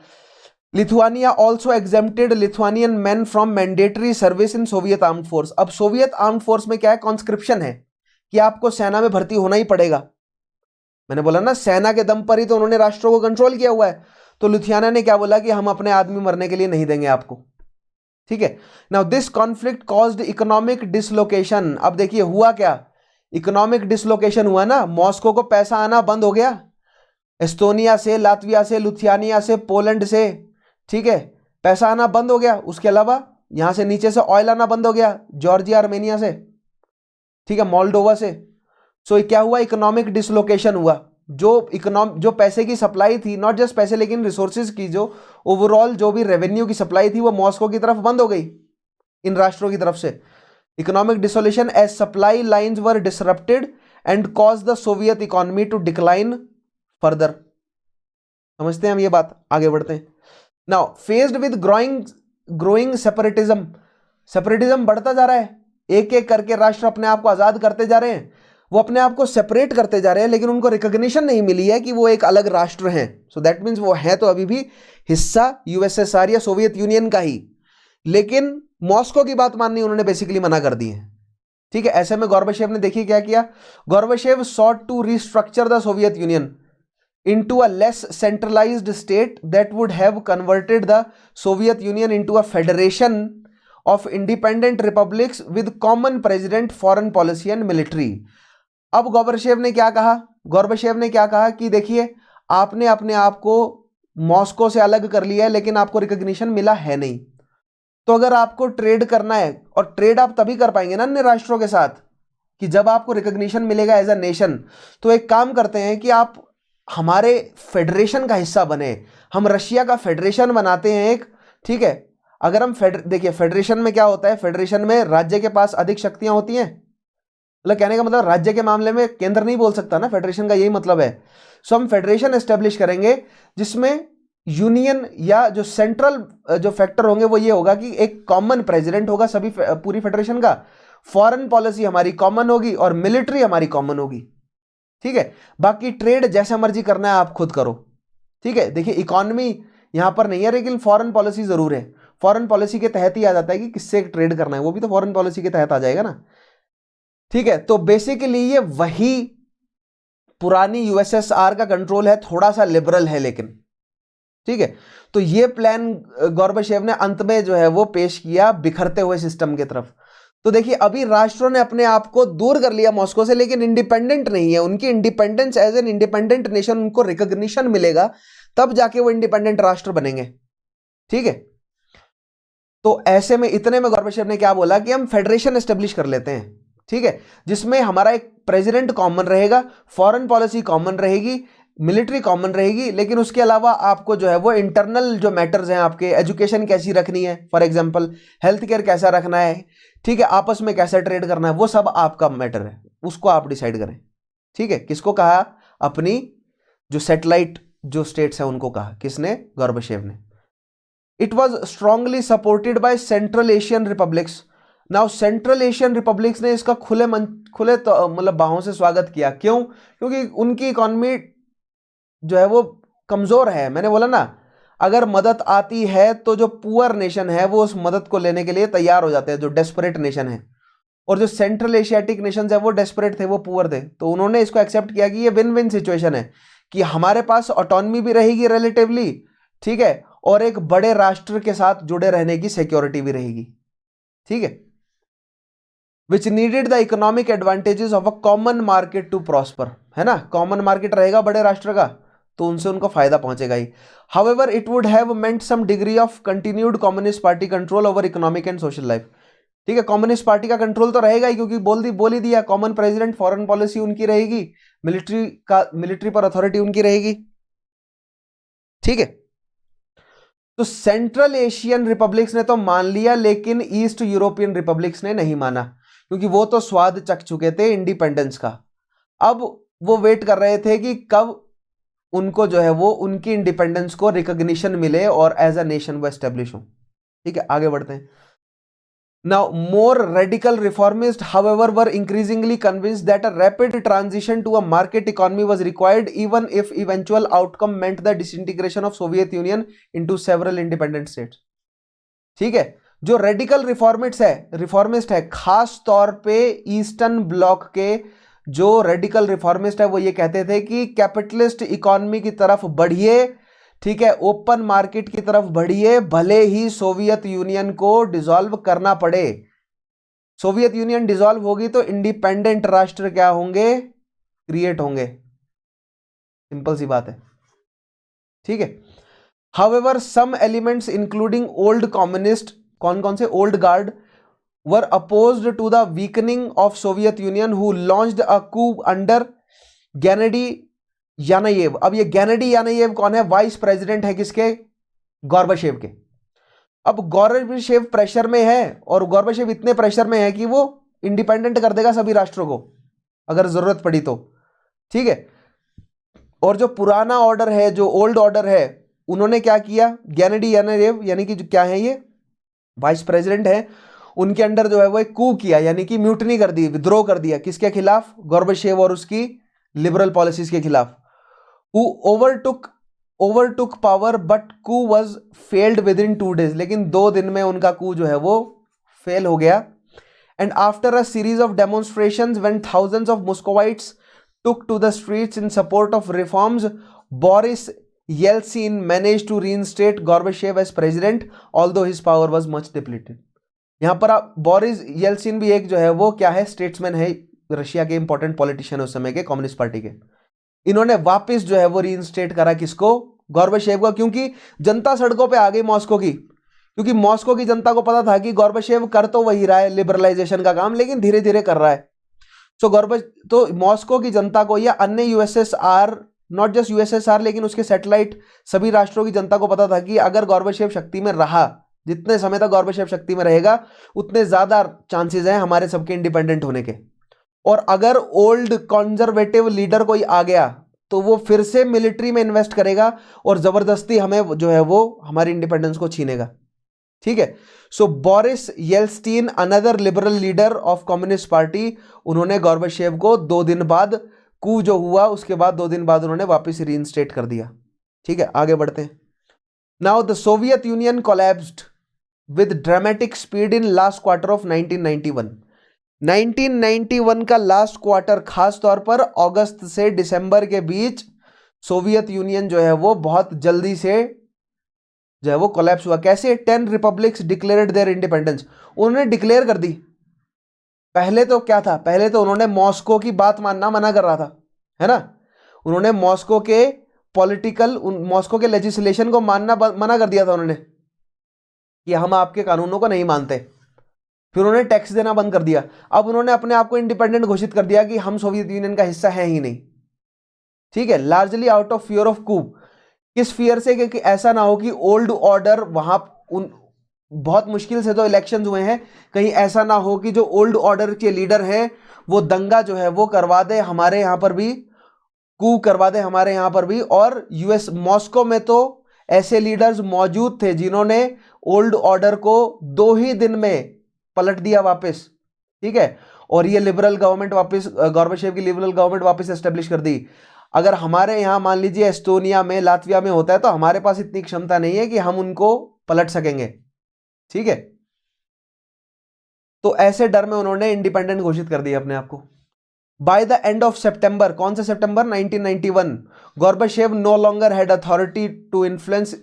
Lithuania also exempted Lithuanian man from mandatory service in Soviet armed force. अब सोवियत आर्म्ड फोर्स में क्या है? कॉन्स्क्रिप्शन है कि आपको सेना में भर्ती होना ही पड़ेगा। मैंने बोला ना, सेना के दम पर ही तो उन्होंने राष्ट्रों को कंट्रोल किया हुआ है। तो लिथुआनिया ने क्या बोला कि हम अपने आदमी मरने के लिए नहीं देंगे आपको। ठीक है, now this conflict caused economic dislocation. अब देखिए हुआ क्या, इकोनॉमिक डिसलोकेशन हुआ ना, मॉस्को को पैसा आना बंद हो गया, एस्टोनिया से, लातविया से, लिथुआनिया से, पोलैंड से। ठीक है, पैसा आना बंद हो गया। उसके अलावा यहां से नीचे से ऑयल आना बंद हो गया, जॉर्जिया आर्मेनिया से, ठीक है, मोल्डोवा से। सो क्या हुआ? इकोनॉमिक डिसलोकेशन हुआ। जो पैसे की सप्लाई थी, नॉट जस्ट पैसे लेकिन रिसोर्सेज की जो ओवरऑल जो भी रेवेन्यू की सप्लाई थी वो मॉस्को की तरफ बंद हो गई, इन राष्ट्रों की तरफ से। Economic dissolution as supply lines were disrupted and caused the Soviet economy to decline further. समझते हैं हम ये बात, आगे बढ़ते हैं। Now faced with growing separatism बढ़ता जा रहा है, एक एक करके राष्ट्र अपने आप को आजाद करते जा रहे हैं, वो अपने आप को सेपरेट करते जा रहे हैं, लेकिन उनको रिकॉग्निशन नहीं मिली है कि वो एक अलग राष्ट्र हैं। सो दैट मीन्स वो है तो अभी भी हिस्सा यूएसएसआर या सोवियत यूनियन का ही, लेकिन मॉस्को की बात माननी उन्होंने बेसिकली मना कर दी है। ठीक है, ऐसे में गोर्बाचेव ने देखिए क्या किया, Gorbachev sought to restructure the Soviet Union into a less centralized state that would have converted the Soviet Union into a federation of independent republics with common president, foreign policy and military. अब Gorbachev ने क्या कहा, Gorbachev ने क्या कहा कि देखिए आपने अपने आप को मॉस्को से अलग कर लिया है लेकिन आपको रिकॉग्निशन मिला है नहीं, तो अगर आपको ट्रेड करना है, और ट्रेड आप तभी कर पाएंगे ना अन्य राष्ट्रों के साथ कि जब आपको रिकॉग्निशन मिलेगा एज अ नेशन, तो एक काम करते हैं कि आप हमारे फेडरेशन का हिस्सा बने, हम रशिया का फेडरेशन बनाते हैं एक, ठीक है। अगर हम देखिए फेडरेशन में क्या होता है, फेडरेशन में राज्य के पास अधिक शक्तियां होती हैं, मतलब कहने का मतलब राज्य के मामले में केंद्र नहीं बोल सकता ना, फेडरेशन का यही मतलब है। सो हम फेडरेशन एस्टेब्लिश करेंगे जिसमें यूनियन या जो सेंट्रल जो फैक्टर होंगे वो ये होगा कि एक कॉमन प्रेसिडेंट होगा सभी पूरी फेडरेशन का, फॉरेन पॉलिसी हमारी कॉमन होगी और मिलिट्री हमारी कॉमन होगी, ठीक है। बाकी ट्रेड जैसे मर्जी करना है आप खुद करो, ठीक है। देखिए इकोनॉमी यहां पर नहीं है लेकिन फॉरेन पॉलिसी जरूर है, फॉरेन पॉलिसी के तहत ही आ जाता है कि किससे ट्रेड करना है, वो भी तो फॉरेन पॉलिसी के तहत आ जाएगा ना, ठीक है। तो बेसिकली ये वही पुरानी यूएसएसआर का कंट्रोल है, थोड़ा सा लिबरल है लेकिन, ठीक है। तो ये प्लान गोर्बाचेव ने अंत में जो है वो पेश किया बिखरते हुए सिस्टम की तरफ। तो देखिए अभी राष्ट्रों ने अपने आप को दूर कर लिया मॉस्को से, लेकिन इंडिपेंडेंट नहीं है, उनकी independence as an independent nation उनको रिकॉग्निशन मिलेगा तब जाके वो इंडिपेंडेंट राष्ट्र बनेंगे, ठीक है। तो ऐसे में इतने में गोर्बाचेव ने क्या बोला कि हम फेडरेशन एस्टेब्लिश कर लेते हैं, ठीक है, जिसमें हमारा एक प्रेसिडेंट कॉमन रहेगा, फॉरेन पॉलिसी कॉमन रहेगी, मिलिट्री कॉमन रहेगी, लेकिन उसके अलावा आपको जो है वो इंटरनल जो मैटर्स हैं, आपके एजुकेशन कैसी रखनी है, फॉर एग्जांपल हेल्थ केयर कैसा रखना है, ठीक है, आपस में कैसा ट्रेड करना है, वो सब आपका मैटर है, उसको आप डिसाइड करें, ठीक है। किसको कहा, अपनी जो सैटेलाइट जो स्टेट्स हैं उनको कहा, किसने, गोर्बाचेव ने। It was strongly supported by central Asian republics. Now central Asian republics ने इसका खुले मतलब बाहों से स्वागत किया, क्यों, क्योंकि उनकी इकोनॉमी जो है वो कमजोर है। मैंने बोला ना अगर मदद आती है तो जो पुअर नेशन है वो उस मदद को लेने के लिए तैयार हो जाते हैं, जो डेस्परेट नेशन है, और जो सेंट्रल एशियाटिक नेशन है वो डेस्परेट थे, वो पुअर थे, तो उन्होंने इसको एक्सेप्ट किया कि ये विन विन सिचुएशन है कि हमारे पास ऑटोनॉमी भी रहेगी रिलेटिवली, ठीक है, और एक बड़े राष्ट्र के साथ जुड़े रहने की सिक्योरिटी भी रहेगी, ठीक है। Which needed the economic advantages of a common market to prosper, है ना, कॉमन मार्केट रहेगा बड़े राष्ट्र का तो उनसे उनको फायदा पहुंचेगा ही। However it would have meant some degree of continued communist party control over economic and social life, ठीक है। कम्युनिस्ट पार्टी का कंट्रोल तो रहेगा ही क्योंकि बोल ही दिया, कॉमन प्रेसिडेंट, फॉरेन पॉलिसी उनकी रहेगी, मिलिट्री पर अथॉरिटी उनकी रहेगी, ठीक है। तो सेंट्रल एशियन रिपब्लिक्स ने तो मान लिया लेकिन ईस्ट यूरोपियन रिपब्लिक्स ने नहीं माना, क्योंकि वो तो स्वाद चख चुके थे इंडिपेंडेंस का। अब वो वेट कर रहे थे कि कब उनको जो है वो उनकी इंडिपेंडेंस को रिकॉग्निशन मिले और एज अ नेशन वो एस्टेब्लिश हो, ठीक है। आगे बढ़ते हैं। Now, more radical reformists, however, were increasingly convinced that a rapid transition to a market economy was required, even if eventual outcome meant the disintegration of Soviet Union into several independent states. ठीक है, जो radical reformist है, खास तौर पे eastern block के जो radical reformist है वो ये कहते थे कि कैपिटलिस्ट इकोनॉमी की तरफ बढ़िए, ठीक है, ओपन मार्केट की तरफ बढ़िए, भले ही सोवियत यूनियन को डिसॉल्व करना पड़े। सोवियत यूनियन डिसॉल्व होगी तो इंडिपेंडेंट राष्ट्र क्या होंगे, क्रिएट होंगे, सिंपल सी बात है, ठीक है। However some elements including old communist, कौन से, old guard, were opposed to the weakening of Soviet Union who launched a coup under Gennady Yanayev. अब ये गेनेडी यानायेव कौन है, वाइस प्रेसिडेंट है किसके, गोर्बाचेव के। अब गोर्बाचेव प्रेशर में है और गोर्बाचेव इतने प्रेशर में है कि वो इंडिपेंडेंट कर देगा सभी राष्ट्रों को अगर जरूरत पड़ी तो, ठीक है। और जो पुराना ऑर्डर है, जो ओल्ड ऑर्डर है, उन्होंने क्या किया, गेनेडी यानायेव यानी कि क्या है, ये वाइस प्रेसिडेंट है, उनके अंडर जो है वो एक कू किया, यानी कि म्यूटनी कर दी, विद्रोह कर दिया, किसके खिलाफ, गोर्बाचेव और उसकी लिबरल पॉलिसीज के खिलाफ। Who overtook power but coup was failed within 2 days, लेकिन 2 दिन में उनका coup जो है वो फेल हो गया। And after a series of demonstrations when thousands of Muscovites took to the streets in support of reforms, Boris Yeltsin managed to reinstate Gorbachev as president, although his power was much depleted. यहां पर आप Boris Yeltsin भी एक जो है वो क्या है, स्टेट्समैन है, रशिया के इंपॉर्टेंट पॉलिटिशियन उस समय के, कम्युनिस्ट पार्टी के। इन्होंने वापस जो है वो रीइंस्टेट करा किसको, गोर्बाचेव को, क्योंकि जनता सड़कों पे आ गई मॉस्को की, क्योंकि मॉस्को की जनता को पता था कि गोर्बाचेव कर तो वही रहा है लिबरलाइजेशन का काम, लेकिन धीरे धीरे कर रहा है। तो मॉस्को की जनता को या अन्य यूएसएसआर, नॉट जस्ट यूएसएसआर लेकिन उसके सैटेलाइट सभी राष्ट्रों की जनता को पता था कि अगर गोर्बाचेव शक्ति में रहा, जितने समय तक गोर्बाचेव शक्ति में रहेगा उतने ज्यादा चांसेस हैं हमारे सबके इंडिपेंडेंट होने के। और अगर ओल्ड कंजर्वेटिव लीडर कोई आ गया तो वो फिर से मिलिट्री में इन्वेस्ट करेगा और जबरदस्ती हमें जो है वो हमारी इंडिपेंडेंस को छीनेगा। ठीक है, so Boris Yeltsin, another liberal leader of communist party, उन्होंने गोर्बाचेव को 2 दिन बाद, कू जो हुआ उसके बाद 2 दिन बाद उन्होंने वापस रीइंस्टेट कर दिया। ठीक है, आगे बढ़ते हैं। Now the Soviet union collapsed with dramatic speed in last quarter of 1991। 1991 का लास्ट क्वार्टर, खास तौर पर अगस्त से दिसंबर के बीच सोवियत यूनियन जो है वो बहुत जल्दी से जो है वो कोलैप्स हुआ। कैसे? 10 रिपब्लिक्स डिक्लेयर्ड देयर इंडिपेंडेंस, उन्होंने डिक्लेयर कर दी। पहले तो क्या था, पहले तो उन्होंने मॉस्को की बात मानना मना कर रहा था, है ना, उन्होंने मॉस्को के मॉस्को के लेजिस्लेशन को मानना मना कर दिया था उन्होंने कि हम आपके कानूनों को नहीं मानते। फिर उन्होंने टैक्स देना बंद कर दिया। अब उन्होंने अपने आप को इंडिपेंडेंट घोषित कर दिया कि हम सोवियत यूनियन का हिस्सा है ही नहीं। ठीक है, largely out of fear of coup. किस फियर से? कि ऐसा ना हो कि ओल्ड ऑर्डर वहां बहुत मुश्किल से तो इलेक्शंस हुए हैं, कहीं ऐसा ना हो कि जो ओल्ड ऑर्डर के लीडर हैं वो दंगा जो है वो करवा दे हमारे यहां पर भी, कू करवा दे हमारे यहां पर भी। और यूएस मॉस्को में तो ऐसे लीडर्स मौजूद थे जिन्होंने ओल्ड ऑर्डर को 2 ही दिन में पलट दिया वापस। ठीक है, और ये लिबरल गवर्नमेंट वापस, गोर्बाचेव की लिबरल गवर्नमेंट वापस एस्टेब्लिश कर दी। अगर हमारे यहां मान लीजिए एस्टोनिया में, लातविया में होता है तो हमारे पास इतनी क्षमता नहीं है कि हम उनको पलट सकेंगे। ठीक है, तो ऐसे डर में उन्होंने इंडिपेंडेंट घोषित कर दिया अपने आप को। By the end of September, कौन सा सितंबर? 1991, Gorbachev no longer had authority to influence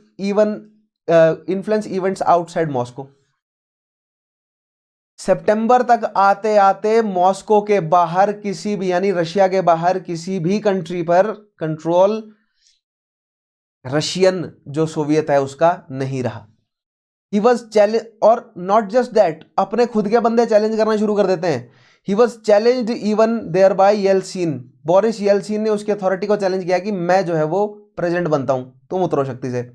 events outside Moscow. सितंबर तक आते आते मॉस्को के बाहर किसी भी, यानी रशिया के बाहर किसी भी कंट्री पर कंट्रोल रशियन जो सोवियत है उसका नहीं रहा। ही वॉज चैलेंज, और नॉट जस्ट दैट, अपने खुद के बंदे चैलेंज करना शुरू कर देते हैं। He was challenged even there by Yeltsin, Boris Yeltsin ने उसकी अथॉरिटी को चैलेंज किया कि मैं जो है वो प्रेसिडेंट बनता हूं, तुम उतरो शक्ति से।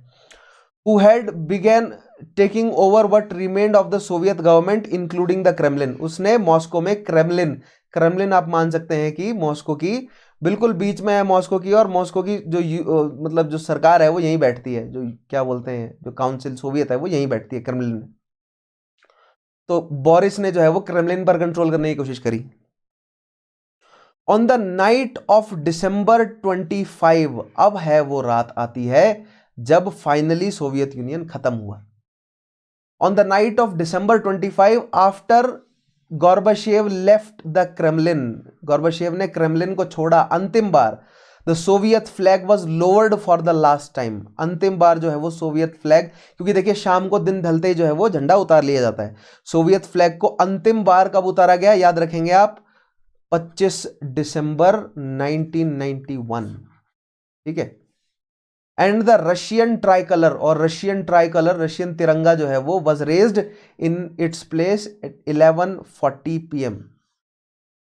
Who had began taking over what remained of the Soviet government including the Kremlin। उसने मॉस्को में क्रेमलिन आप मान सकते हैं कि मॉस्को की बिल्कुल बीच में है मॉस्को की, और मॉस्को की जो मतलब जो सरकार है वो यहीं बैठती है, जो क्या बोलते हैं जो काउंसिल सोवियत है वो यहीं बैठती है क्रेमलिन में। तो बोरिस ने जो है वो क्रेमलिन पर कंट्रोल करने की कोशिश करी। On the night of December 25, अब है वो रात आती है जब फाइनली सोवियत यूनियन खत्म हुआ। On the night of December 25, after Gorbachev left the Kremlin, Gorbachev ने क्रेमलिन को छोड़ा अंतिम बार, the Soviet flag was lowered for the last time. अंतिम बार जो है वो सोवियत फ्लैग, क्योंकि देखिए शाम को दिन ढलते ही जो है वो झंडा उतार लिया जाता है, सोवियत फ्लैग को अंतिम बार कब उतारा गया याद रखेंगे आप, 25 दिसंबर 1991। ठीक है, एंड द रशियन ट्राइकलर, और रशियन तिरंगा जो है वो was raised in its place at 11:40 PM,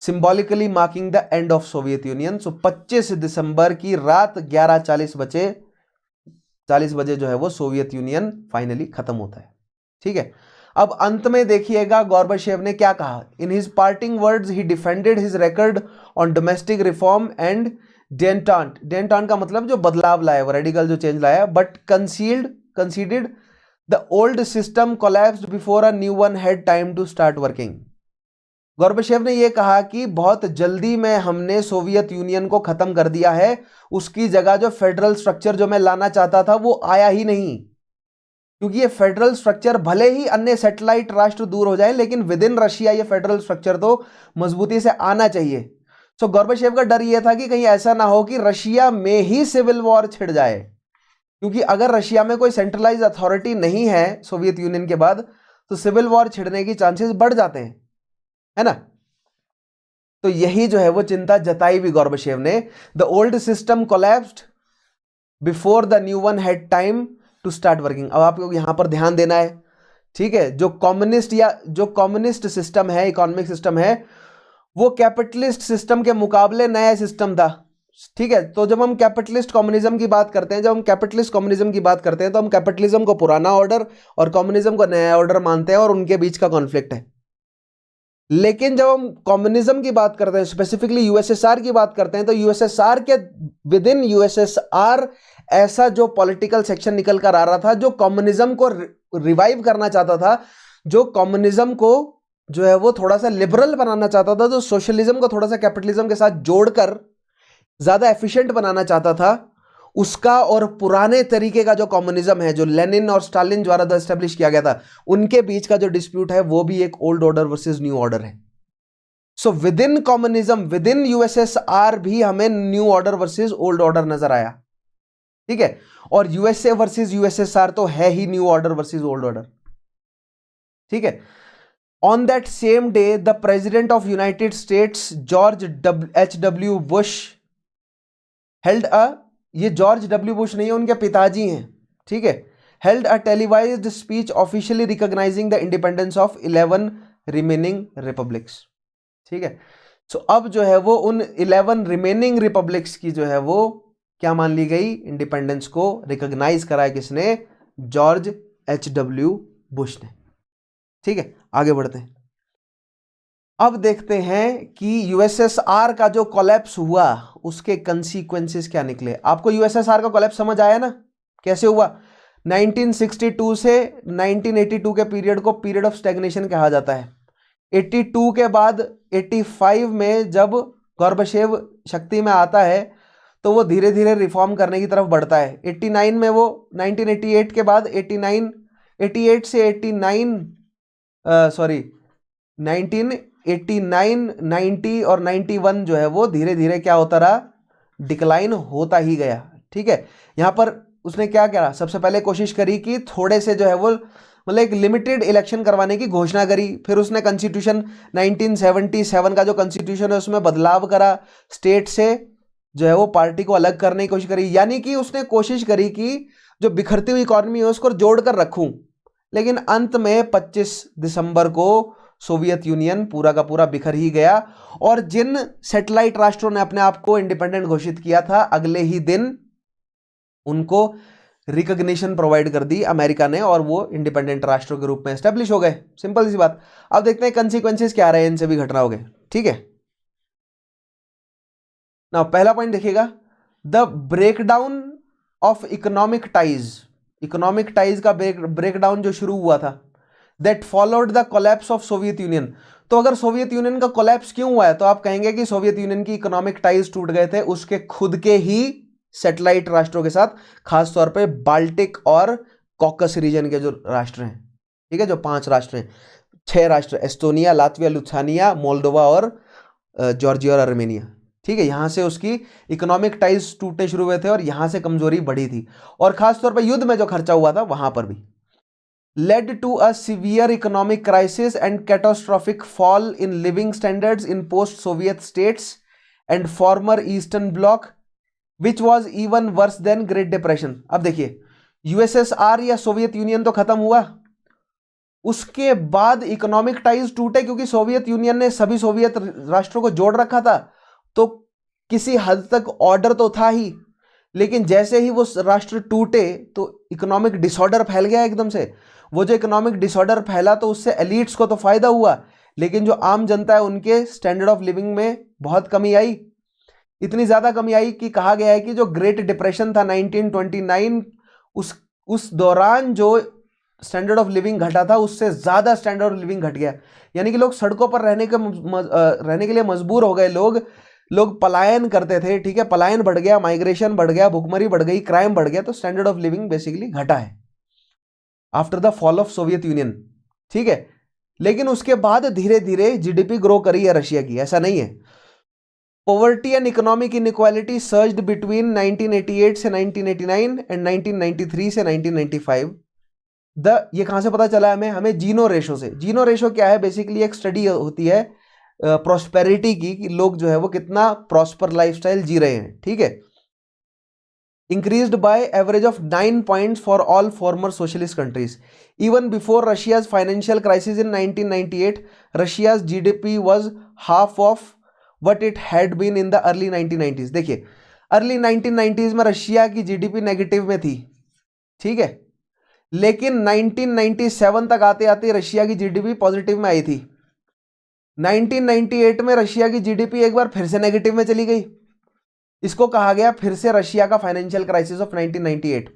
symbolically marking the end of Soviet Union. So 25 दिसंबर की रात 11:40 बजे जो है वो सोवियत यूनियन फाइनली खत्म होता है। ठीक है, अब अंत में देखिएगा गोर्बाचेव ने क्या कहा। In his parting words he defended his record on domestic reform and detente का मतलब जो बदलाव लाया, वो रेडिकल जो चेंज लाया, but considered the old system collapsed before a new one had time to start working. Gorbachev ने यह कहा कि बहुत जल्दी में हमने सोवियत यूनियन को खत्म कर दिया है, उसकी जगह जो फेडरल स्ट्रक्चर जो मैं लाना चाहता था वो आया ही नहीं, क्योंकि ये फेडरल स्ट्रक्चर भले ही अन्य सैटेलाइट राष्ट्र दूर हो जाए, लेकिन विद इन रशिया ये फेडरल स्ट्रक्चर तो मजबूती से आना चाहिए। सो गोर्बाचेव का डर यह था कि कहीं ऐसा ना हो कि रशिया में ही सिविल वॉर छिड़ जाए, क्योंकि अगर रशिया में कोई सेंट्रलाइज अथॉरिटी नहीं है सोवियत यूनियन के बाद, तो सिविल वॉर छिड़ने की चांसेस बढ़ जाते हैं, है ना। तो यही जो है वो चिंता जताई भी गोर्बाचेव ने। The old system collapsed before the new one had time to start working. अब आपको यहां पर ध्यान देना है, ठीक है। जो कम्युनिस्ट सिस्टम है, इकोनॉमिक सिस्टम है, वो कैपिटलिस्ट सिस्टम के मुकाबले नया सिस्टम था, ठीक है। तो जब हम कैपिटलिस्ट कम्युनिज्म की बात करते हैं, तो हम कैपिटलिज्म को पुराना ऑर्डर और कम्युनिज्म को नया ऑर्डर मानते हैं और उनके बीच का कॉन्फ्लिक्ट है। लेकिन जब हम कम्युनिज्म की बात करते हैं, स्पेसिफिकली यूएसएसआर की बात करते हैं, तो यूएसएसआर के विद इन यूएसएसआर ऐसा जो पॉलिटिकल सेक्शन निकल कर आ रहा था जो कम्युनिज्म को रिवाइव करना चाहता था, जो कम्युनिज्म को जो है वो थोड़ा सा लिबरल बनाना चाहता था, जो सोशलिज्म को थोड़ा सा कैपिटलिज्म के साथ जोड़कर ज्यादा एफिशिएंट बनाना चाहता था, उसका और पुराने तरीके का जो कम्युनिज्म है, जो लेनिन और स्टालिन द्वारा एस्टेब्लिश किया गया था, उनके बीच का जो डिस्प्यूट है वो भी एक old order versus new order है। So within communism, within USSR भी हमें new order versus old order नजर आया, ठीक है। और यूएसए वर्सेस यूएसएसआर तो है ही new order versus old order, ठीक है। On that same day the president of United States George H.W. Bush held ये जॉर्ज डब्ल्यू बुश नहीं है, उनके पिताजी हैं, ठीक है। Held a televised speech officially recognizing the independence of 11 remaining republics, ठीक है। सो अब जो है वो उन 11 रिमेनिंग रिपब्लिक्स की जो है वो क्या मान ली गई, इंडिपेंडेंस को रिकॉग्नाइज कराया किसने, जॉर्ज H.W. बुश ने, ठीक है। आगे बढ़ते हैं। अब देखते हैं कि यूएसएसआर का जो कोलैप्स हुआ उसके कंसीक्वेंसेस क्या निकले। आपको यूएसएसआर का कोलैप्स समझ आया ना, कैसे हुआ। 1962 से 1982 के पीरियड को पीरियड ऑफ स्टैग्नेशन कहा जाता है। 82 के बाद 85 में जब गोर्बाचेव शक्ति में आता है तो वो धीरे धीरे रिफॉर्म करने की तरफ बढ़ता है। 89 में वो 1988 के बाद 88 से 1989, 90 और 91 जो है वो धीरे धीरे क्या होता रहा, डिक्लाइन होता ही गया, ठीक है। यहां पर उसने क्या करा, सबसे पहले कोशिश करी कि थोड़े से जो है वो मतलब एक लिमिटेड इलेक्शन करवाने की घोषणा करी। फिर उसने कॉन्स्टिट्यूशन 1977 का जो कॉन्स्टिट्यूशन है उसमें बदलाव करा, स्टेट से जो है वो पार्टी को अलग करने की कोशिश करी, यानी कि उसने कोशिश करी कि जो बिखरती हुई इकॉनमी है उसको जोड़कर रखूं। लेकिन अंत में 25 दिसंबर को सोवियत यूनियन पूरा का पूरा बिखर ही गया और जिन सैटेलाइट राष्ट्रों ने अपने आप को इंडिपेंडेंट घोषित किया था, अगले ही दिन उनको रिकॉग्निशन प्रोवाइड कर दी अमेरिका ने और वो इंडिपेंडेंट राष्ट्रों के रूप में एस्टेब्लिश हो गए। सिंपल सी बात। अब देखते हैं कंसीक्वेंसेस क्या रहे इन सभी घटनाओं के, ठीक है ना। पहला पॉइंट देखिएगा, the breakdown of economic ties का ब्रेकडाउन जो शुरू हुआ था, that followed the collapse of Soviet union. तो अगर सोवियत यूनियन का कोलैप्स क्यों हुआ है, तो आप कहेंगे कि सोवियत यूनियन की इकोनॉमिक टाइज टूट गए थे उसके खुद के ही सैटेलाइट राष्ट्रों के साथ, खासतौर पे बाल्टिक और कॉकस रीजन के जो राष्ट्र हैं, ठीक है, जो 5 राष्ट्र हैं, 6 राष्ट्र, एस्टोनिया, लातविया, लिथुआनिया, मोल्डोवा और जॉर्जिया और आर्मेनिया, ठीक है। यहां से उसकी इकोनॉमिक टाइज टूटने शुरू हुए थे और यहां से कमजोरी बढ़ी थी और खासतौर पर युद्ध में जो खर्चा हुआ था वहां पर भी led to a severe economic crisis and catastrophic fall in living standards in post-Soviet states and former Eastern Bloc, which was even worse than Great Depression. अब देखिए, यूएसएसआर या सोवियत यूनियन तो खत्म हुआ, उसके बाद इकोनॉमिक टाइज टूटे क्योंकि सोवियत यूनियन ने सभी सोवियत राष्ट्रों को जोड़ रखा था, तो किसी हद तक ऑर्डर तो था ही, लेकिन जैसे ही वो राष्ट्र टूटे तो इकोनॉमिक डिसऑर्डर फैल गया एकदम से। वो जो इकोनॉमिक डिसऑर्डर फैला तो उससे एलिट्स को तो फायदा हुआ, लेकिन जो आम जनता है उनके स्टैंडर्ड ऑफ लिविंग में बहुत कमी आई। इतनी ज्यादा कमी आई कि कहा गया है कि जो ग्रेट डिप्रेशन था 1929, उस दौरान जो स्टैंडर्ड ऑफ लिविंग घटा था उससे ज्यादा स्टैंडर्ड ऑफ लिविंग घट गया, यानी कि लोग सड़कों पर रहने के लिए मजबूर हो गए। लोग पलायन करते थे, ठीक है, पलायन बढ़ गया, माइग्रेशन बढ़ गया, भुखमरी बढ़ गई, क्राइम बढ़ गया, तो स्टैंडर्ड ऑफ लिविंग बेसिकली घटा है। After the fall of Soviet union, ठीक है। लेकिन उसके बाद धीरे धीरे जीडीपी ग्रो करी है रशिया की, ऐसा नहीं है। Poverty and economic inequality surged between 1988 से 1989 एंड 1993 से 1995। ये कहां से पता चला हमें जीनो रेशो से। जीनो रेशो क्या है? बेसिकली एक स्टडी होती है प्रॉस्पेरिटी की, कि लोग जो है वो कितना प्रॉस्पर लाइफस्टाइल जी रहे हैं, ठीक है। increased by average of 9 points for all former socialist countries. Even before Russia's financial crisis in 1998, Russia's GDP was half of what it had been in the early 1990s. देखिए, early 1990s में Russia की GDP negative में थी, ठीक है। लेकिन 1997 तक आते आते रशिया की जीडीपी पॉजिटिव में आई थी। 1998 में रशिया की जीडीपी एक बार फिर से नेगेटिव में चली गई। इसको कहा गया फिर से रशिया का फाइनेंशियल क्राइसिस ऑफ 1998।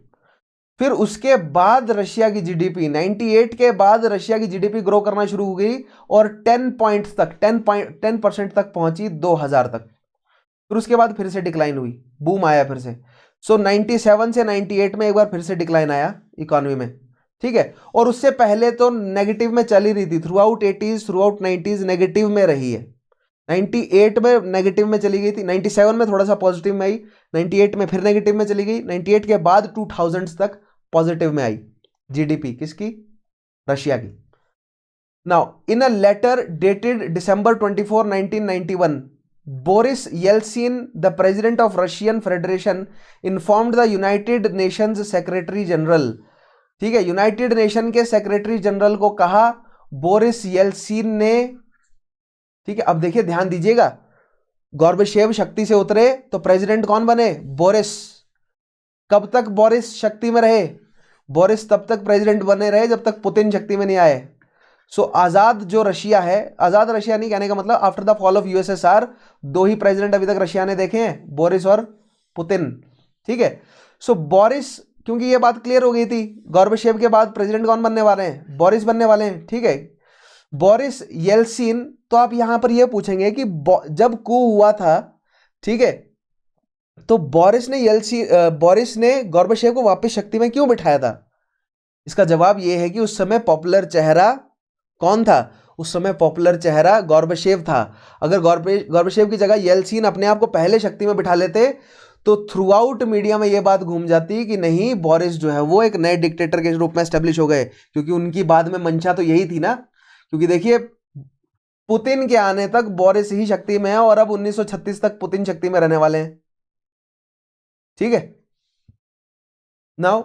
फिर उसके बाद रशिया की जीडीपी 98 के बाद रशिया की जीडीपी ग्रो करना शुरू हो गई और 10% तक पहुंची 2000 तक। फिर उसके बाद फिर से डिक्लाइन हुई, बूम आया फिर से। सो 97 से 98 में एक बार फिर से डिक्लाइन आया इकोनॉमी में, ठीक है। और उससे पहले तो नेगेटिव में चली रही थी, through out 80s through out 90s negative में रही है। 98 में नेगेटिव में चली गई थी, 97 में थोड़ा सा पॉजिटिव में आई, 98 में फिर नेगेटिव में चली गई, 98 के बाद 2000 तक पॉजिटिव में आई जीडीपी। किसकी? रशिया की। Now in a letter dated December 24, 1991, Boris Yeltsin the president of Russian Federation informed the United Nations secretary general, ठीक है। यूनाइटेड नेशन के सेक्रेटरी जनरल को कहा बोरिस येल्सिन ने, ठीक है। अब देखिए, ध्यान दीजिएगा, गॉर्बाचेव शक्ति से उतरे तो प्रेसिडेंट कौन बने? बोरिस। कब तक बोरिस शक्ति में रहे? बोरिस तब तक प्रेसिडेंट बने रहे जब तक पुतिन शक्ति में नहीं आए। सो आजाद जो रशिया है, आजाद रशिया नहीं कहने का मतलब, after the fall of USSR दो ही प्रेसिडेंट अभी तक रशिया ने देखे हैं, बोरिस और पुतिन, ठीक है। सो बोरिस, क्योंकि ये बात क्लियर हो गई थी, गॉर्बाचेव के बाद प्रेसिडेंट कौन बनने वाले हैं? बोरिस बनने वाले हैं, ठीक है। Boris Yeltsin. तो आप यहां पर यह पूछेंगे कि जब कू हुआ था, ठीक है, तो बोरिस ने गॉर्बाचेव को वापस शक्ति में क्यों बिठाया था? इसका जवाब यह है कि उस समय पॉपुलर चेहरा कौन था? उस समय पॉपुलर चेहरा गॉर्बाचेव था। अगर गॉर्बाचेव की जगह येल्सिन अपने आप को पहले शक्ति में बिठा लेते तो थ्रू आउट मीडिया में यह बात घूम जाती कि नहीं, बोरिस जो है वो एक नए डिक्टेटर के रूप में एस्टेब्लिश हो गए, क्योंकि उनकी बाद में मंशा तो यही थी ना। क्योंकि देखिए, पुतिन के आने तक बोरिस ही शक्ति में है और अब 1936 तक पुतिन शक्ति में रहने वाले हैं, ठीक है। नाउ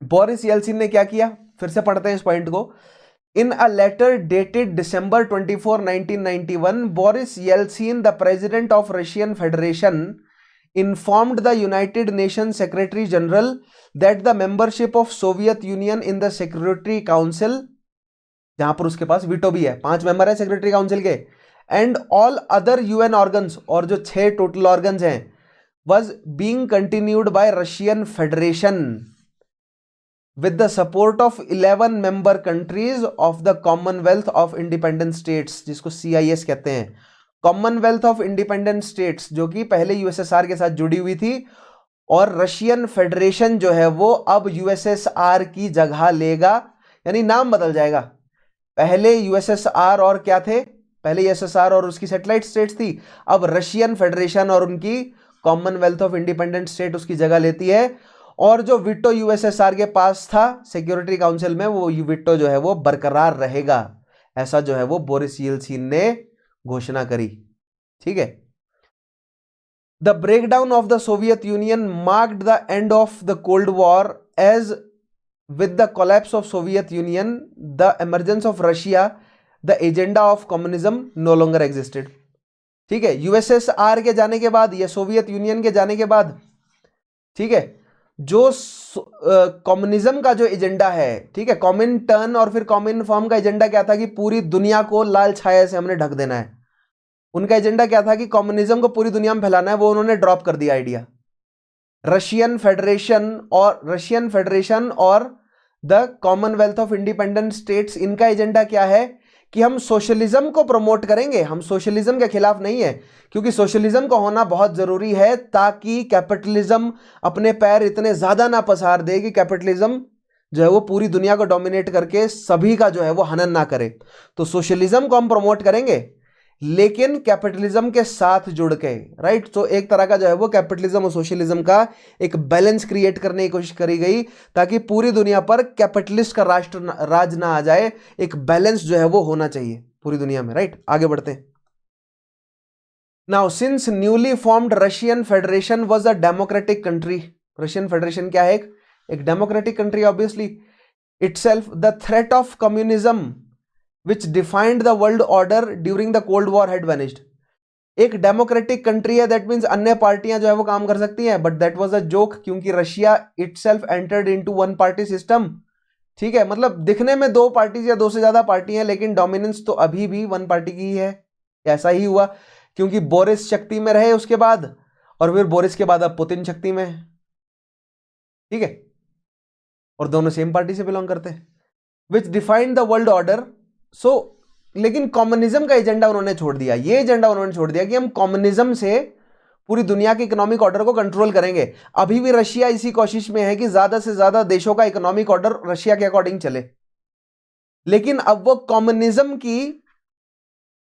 बोरिस येल्सिन ने क्या किया? फिर से पढ़ते हैं इस पॉइंट को। In a letter dated December 24, 1991, Boris Yeltsin the president of Russian Federation informed the United Nations Secretary General that the membership of Soviet Union in the Security Council, जहां पर उसके पास वीटो भी है, 5 मेंबर है secretary council के, and all other UN organs, और जो 6 total organs हैं, was being continued by Russian Federation with the support of 11 member countries of the Commonwealth of Independent States, जिसको CIS कहते हैं, कॉमनवेल्थ ऑफ इंडिपेंडेंट स्टेट्स, जो कि पहले यूएसएसआर के साथ जुड़ी हुई थी। और रशियन फेडरेशन जो है वो अब यूएसएसआर की जगह लेगा, यानी नाम बदल जाएगा। पहले यूएसएसआर और क्या थे? पहले यूएसएसआर और उसकी सैटेलाइट स्टेट्स थी, अब रशियन फेडरेशन और उनकी कॉमनवेल्थ ऑफ इंडिपेंडेंट स्टेट उसकी जगह लेती है। और जो वीटो यूएसएसआर के पास था सिक्योरिटी काउंसिल में, वो वीटो जो है वो बरकरार रहेगा, ऐसा जो है वो बोरिस येल्सिन ने घोषणा करी, ठीक है। The breakdown of the Soviet Union marked the end of the Cold War, as with the collapse of Soviet Union the emergence of Russia, the agenda of communism no longer existed, ठीक है। USSR के जाने के बाद या Soviet union के जाने के बाद, ठीक है, जो कम्युनिज्म का जो एजेंडा है, ठीक है, कॉमिनटर्न और फिर कॉमिनफॉर्म का एजेंडा क्या था कि पूरी दुनिया को लाल छाया से हमने ढक देना है। उनका एजेंडा क्या था कि कम्युनिज्म को पूरी दुनिया में फैलाना है, वो उन्होंने ड्रॉप कर दिया आइडिया। रशियन फेडरेशन और the Commonwealth of independent states, इनका एजेंडा क्या है कि हम सोशलिज्म को प्रमोट करेंगे, हम सोशलिज्म के खिलाफ नहीं है, क्योंकि सोशलिज्म का होना बहुत जरूरी है ताकि कैपिटलिज्म अपने पैर इतने ज्यादा ना पसार दे कि कैपिटलिज्म जो है वो पूरी दुनिया को डोमिनेट करके सभी का जो है वो हनन ना करे। तो सोशलिज्म को हम प्रमोट करेंगे लेकिन कैपिटलिज्म के साथ जुड़ के, राइट। तो एक तरह का जो है वो कैपिटलिज्म और सोशलिज्म का एक बैलेंस क्रिएट करने की कोशिश करी गई ताकि पूरी दुनिया पर कैपिटलिस्ट का राज ना आ जाए, एक बैलेंस जो है वो होना चाहिए पूरी दुनिया में, राइट। आगे बढ़ते हैं। Now since newly formed Russian federation was a democratic country, Russian federation क्या है, एक democratic country obviously, itself the threat of communism which defined the world order during the cold war had vanished। एक democratic country है, that means अन्य पार्टियां जो है वो काम कर सकती हैं, but that was a joke क्योंकि Russia itself entered into one party system. ठीक है, मतलब दिखने में दो पार्टी या दो से ज्यादा पार्टी हैं लेकिन डोमिनेंस तो अभी भी वन पार्टी की ही है। ऐसा ही हुआ क्योंकि बोरिस शक्ति में रहे उसके बाद, और फिर बोरिस के बाद अब पुतिन शक्ति में है। ठीक है, और दोनों सेम पार्टी से बिलोंग करते हैं। विच डिफाइंड द वर्ल्ड ऑर्डर। सो लेकिन कम्युनिज्म का एजेंडा उन्होंने छोड़ दिया, ये एजेंडा उन्होंने छोड़ दिया कि हम कम्युनिज्म से पूरी दुनिया के इकोनॉमिक ऑर्डर को कंट्रोल करेंगे। अभी भी रशिया इसी कोशिश में है कि ज्यादा से ज्यादा देशों का इकोनॉमिक ऑर्डर रशिया के अकॉर्डिंग चले, लेकिन अब वो कम्युनिज्म की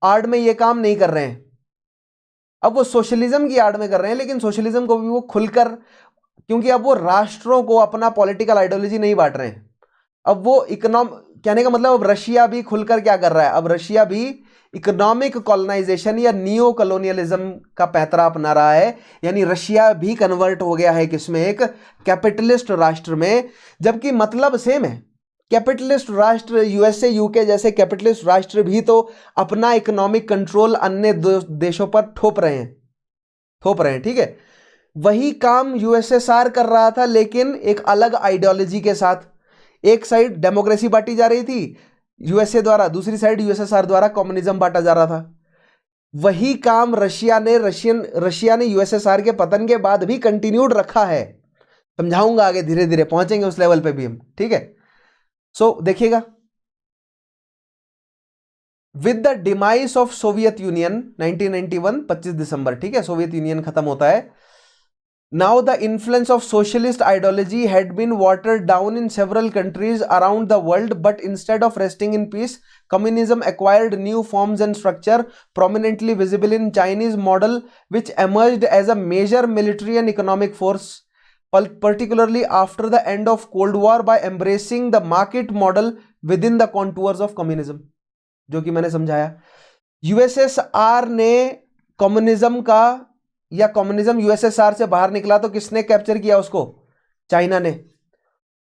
आड़ में ये काम नहीं कर रहे हैं, अब वो सोशलिज्म की आड़ में कर रहे हैं, लेकिन सोशलिज्म को भी वो खुलकर, क्योंकि अब वो राष्ट्रों को अपना पॉलिटिकल आइडियोलॉजी नहीं बांट रहे हैं। अब वो कहने का मतलब अब रशिया भी खुलकर क्या कर रहा है, अब रशिया भी इकोनॉमिक कॉलोनाइजेशन या नियो कॉलोनियलिज्म का पैंतरा अपना रहा है, यानी रशिया भी कन्वर्ट हो गया है किसमें, एक कैपिटलिस्ट राष्ट्र में। जबकि मतलब सेम है, कैपिटलिस्ट राष्ट्र यूएसए यूके जैसे कैपिटलिस्ट राष्ट्र भी तो अपना इकोनॉमिक कंट्रोल अन्य देशों पर थोप रहे हैं। ठीक है, वही काम यूएसएसआर कर रहा था लेकिन एक अलग आइडियोलॉजी के साथ। एक साइड डेमोक्रेसी बांटी जा रही थी यूएसए द्वारा, दूसरी साइड यूएसएसआर द्वारा कम्युनिज्म बांटा जा रहा था। वही काम रशिया ने यूएसएसआर के पतन के बाद भी कंटिन्यूड रखा है। समझाऊंगा आगे, धीरे धीरे पहुंचेंगे उस लेवल पे भी हम। ठीक है, सो देखिएगा, with the demise of Soviet union 1991 25 दिसंबर, ठीक है, सोवियत यूनियन खत्म होता है। Now the influence of socialist ideology had been watered down in several countries around the world, but instead of resting in peace, communism acquired new forms and structure, prominently visible in Chinese model, which emerged as a major military and economic force, particularly after the end of Cold War, by embracing the market model within the contours of communism, जो कि मैंने समझाया। USSR ने communism का, या communism USSR से बाहर निकला तो किसने कैप्चर किया उसको, चाइना ने।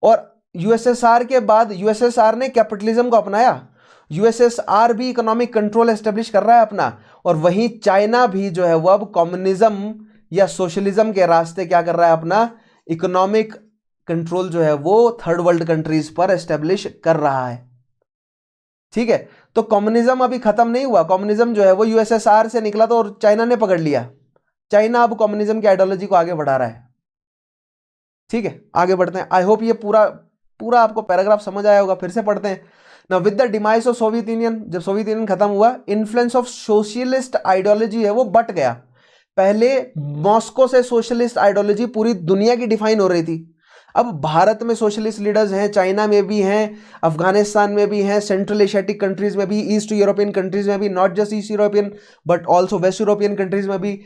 और यूएसएसआर के बाद यूएसएसआर ने कैपिटलिज्म को अपनाया, यूएसएसआर भी इकोनॉमिक कंट्रोल एस्टेब्लिश कर रहा है अपना, और वहीं चाइना भी जो है वो अब कम्युनिज्म या सोशलिज्म के रास्ते क्या कर रहा है, अपना इकोनॉमिक कंट्रोल जो है वो थर्ड वर्ल्ड कंट्रीज पर एस्टेब्लिश कर रहा है। ठीक है, तो कम्युनिज्म अभी खत्म नहीं हुआ, कम्युनिज्म जो है वो यूएसएसआर से निकला तो और चाइना ने पकड़ लिया, चाइना अब कम्युनिज्म की आइडियोलॉजी को आगे बढ़ा रहा है। ठीक है, आगे बढ़ते हैं। आई होप ये पूरा आपको पैराग्राफ समझ आया होगा, फिर से पढ़ते हैं ना। With the demise of Soviet union, जब सोवियत यूनियन खत्म हुआ, इन्फ्लुएंस ऑफ सोशलिस्ट आइडियोलॉजी है वो बट गया। पहले मॉस्को से सोशलिस्ट आइडियोलॉजी पूरी दुनिया की डिफाइन हो रही थी, अब भारत में सोशलिस्ट लीडर्स हैं, चाइना में भी हैं, अफगानिस्तान में भी हैं, सेंट्रल एशियाटिक कंट्रीज में भी, ईस्ट यूरोपियन कंट्रीज में भी, not just east European but also waste European countries में भी,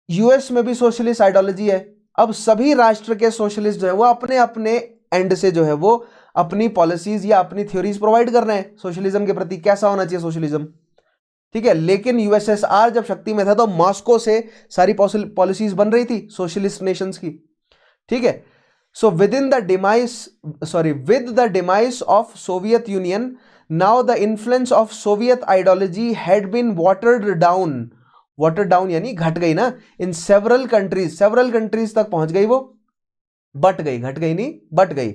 यूएस में भी सोशलिस्ट आइडियोलॉजी है। अब सभी राष्ट्र के सोशलिस्ट जो है वो अपने अपने एंड से जो है वो अपनी पॉलिसीज या अपनी थ्योरीज प्रोवाइड कर रहे हैं सोशलिज्म के प्रति, कैसा होना चाहिए सोशलिज्म। ठीक है, लेकिन यूएसएसआर जब शक्ति में था तो मॉस्को से सारी पॉलिसीज बन रही थी सोशलिस्ट नेशंस की। ठीक है, so with the demise of Soviet Union, now the influence of Soviet ideology had been watered down यानी घट गई ना, इन सेवरल कंट्रीज तक पहुंच गई, वो बट गई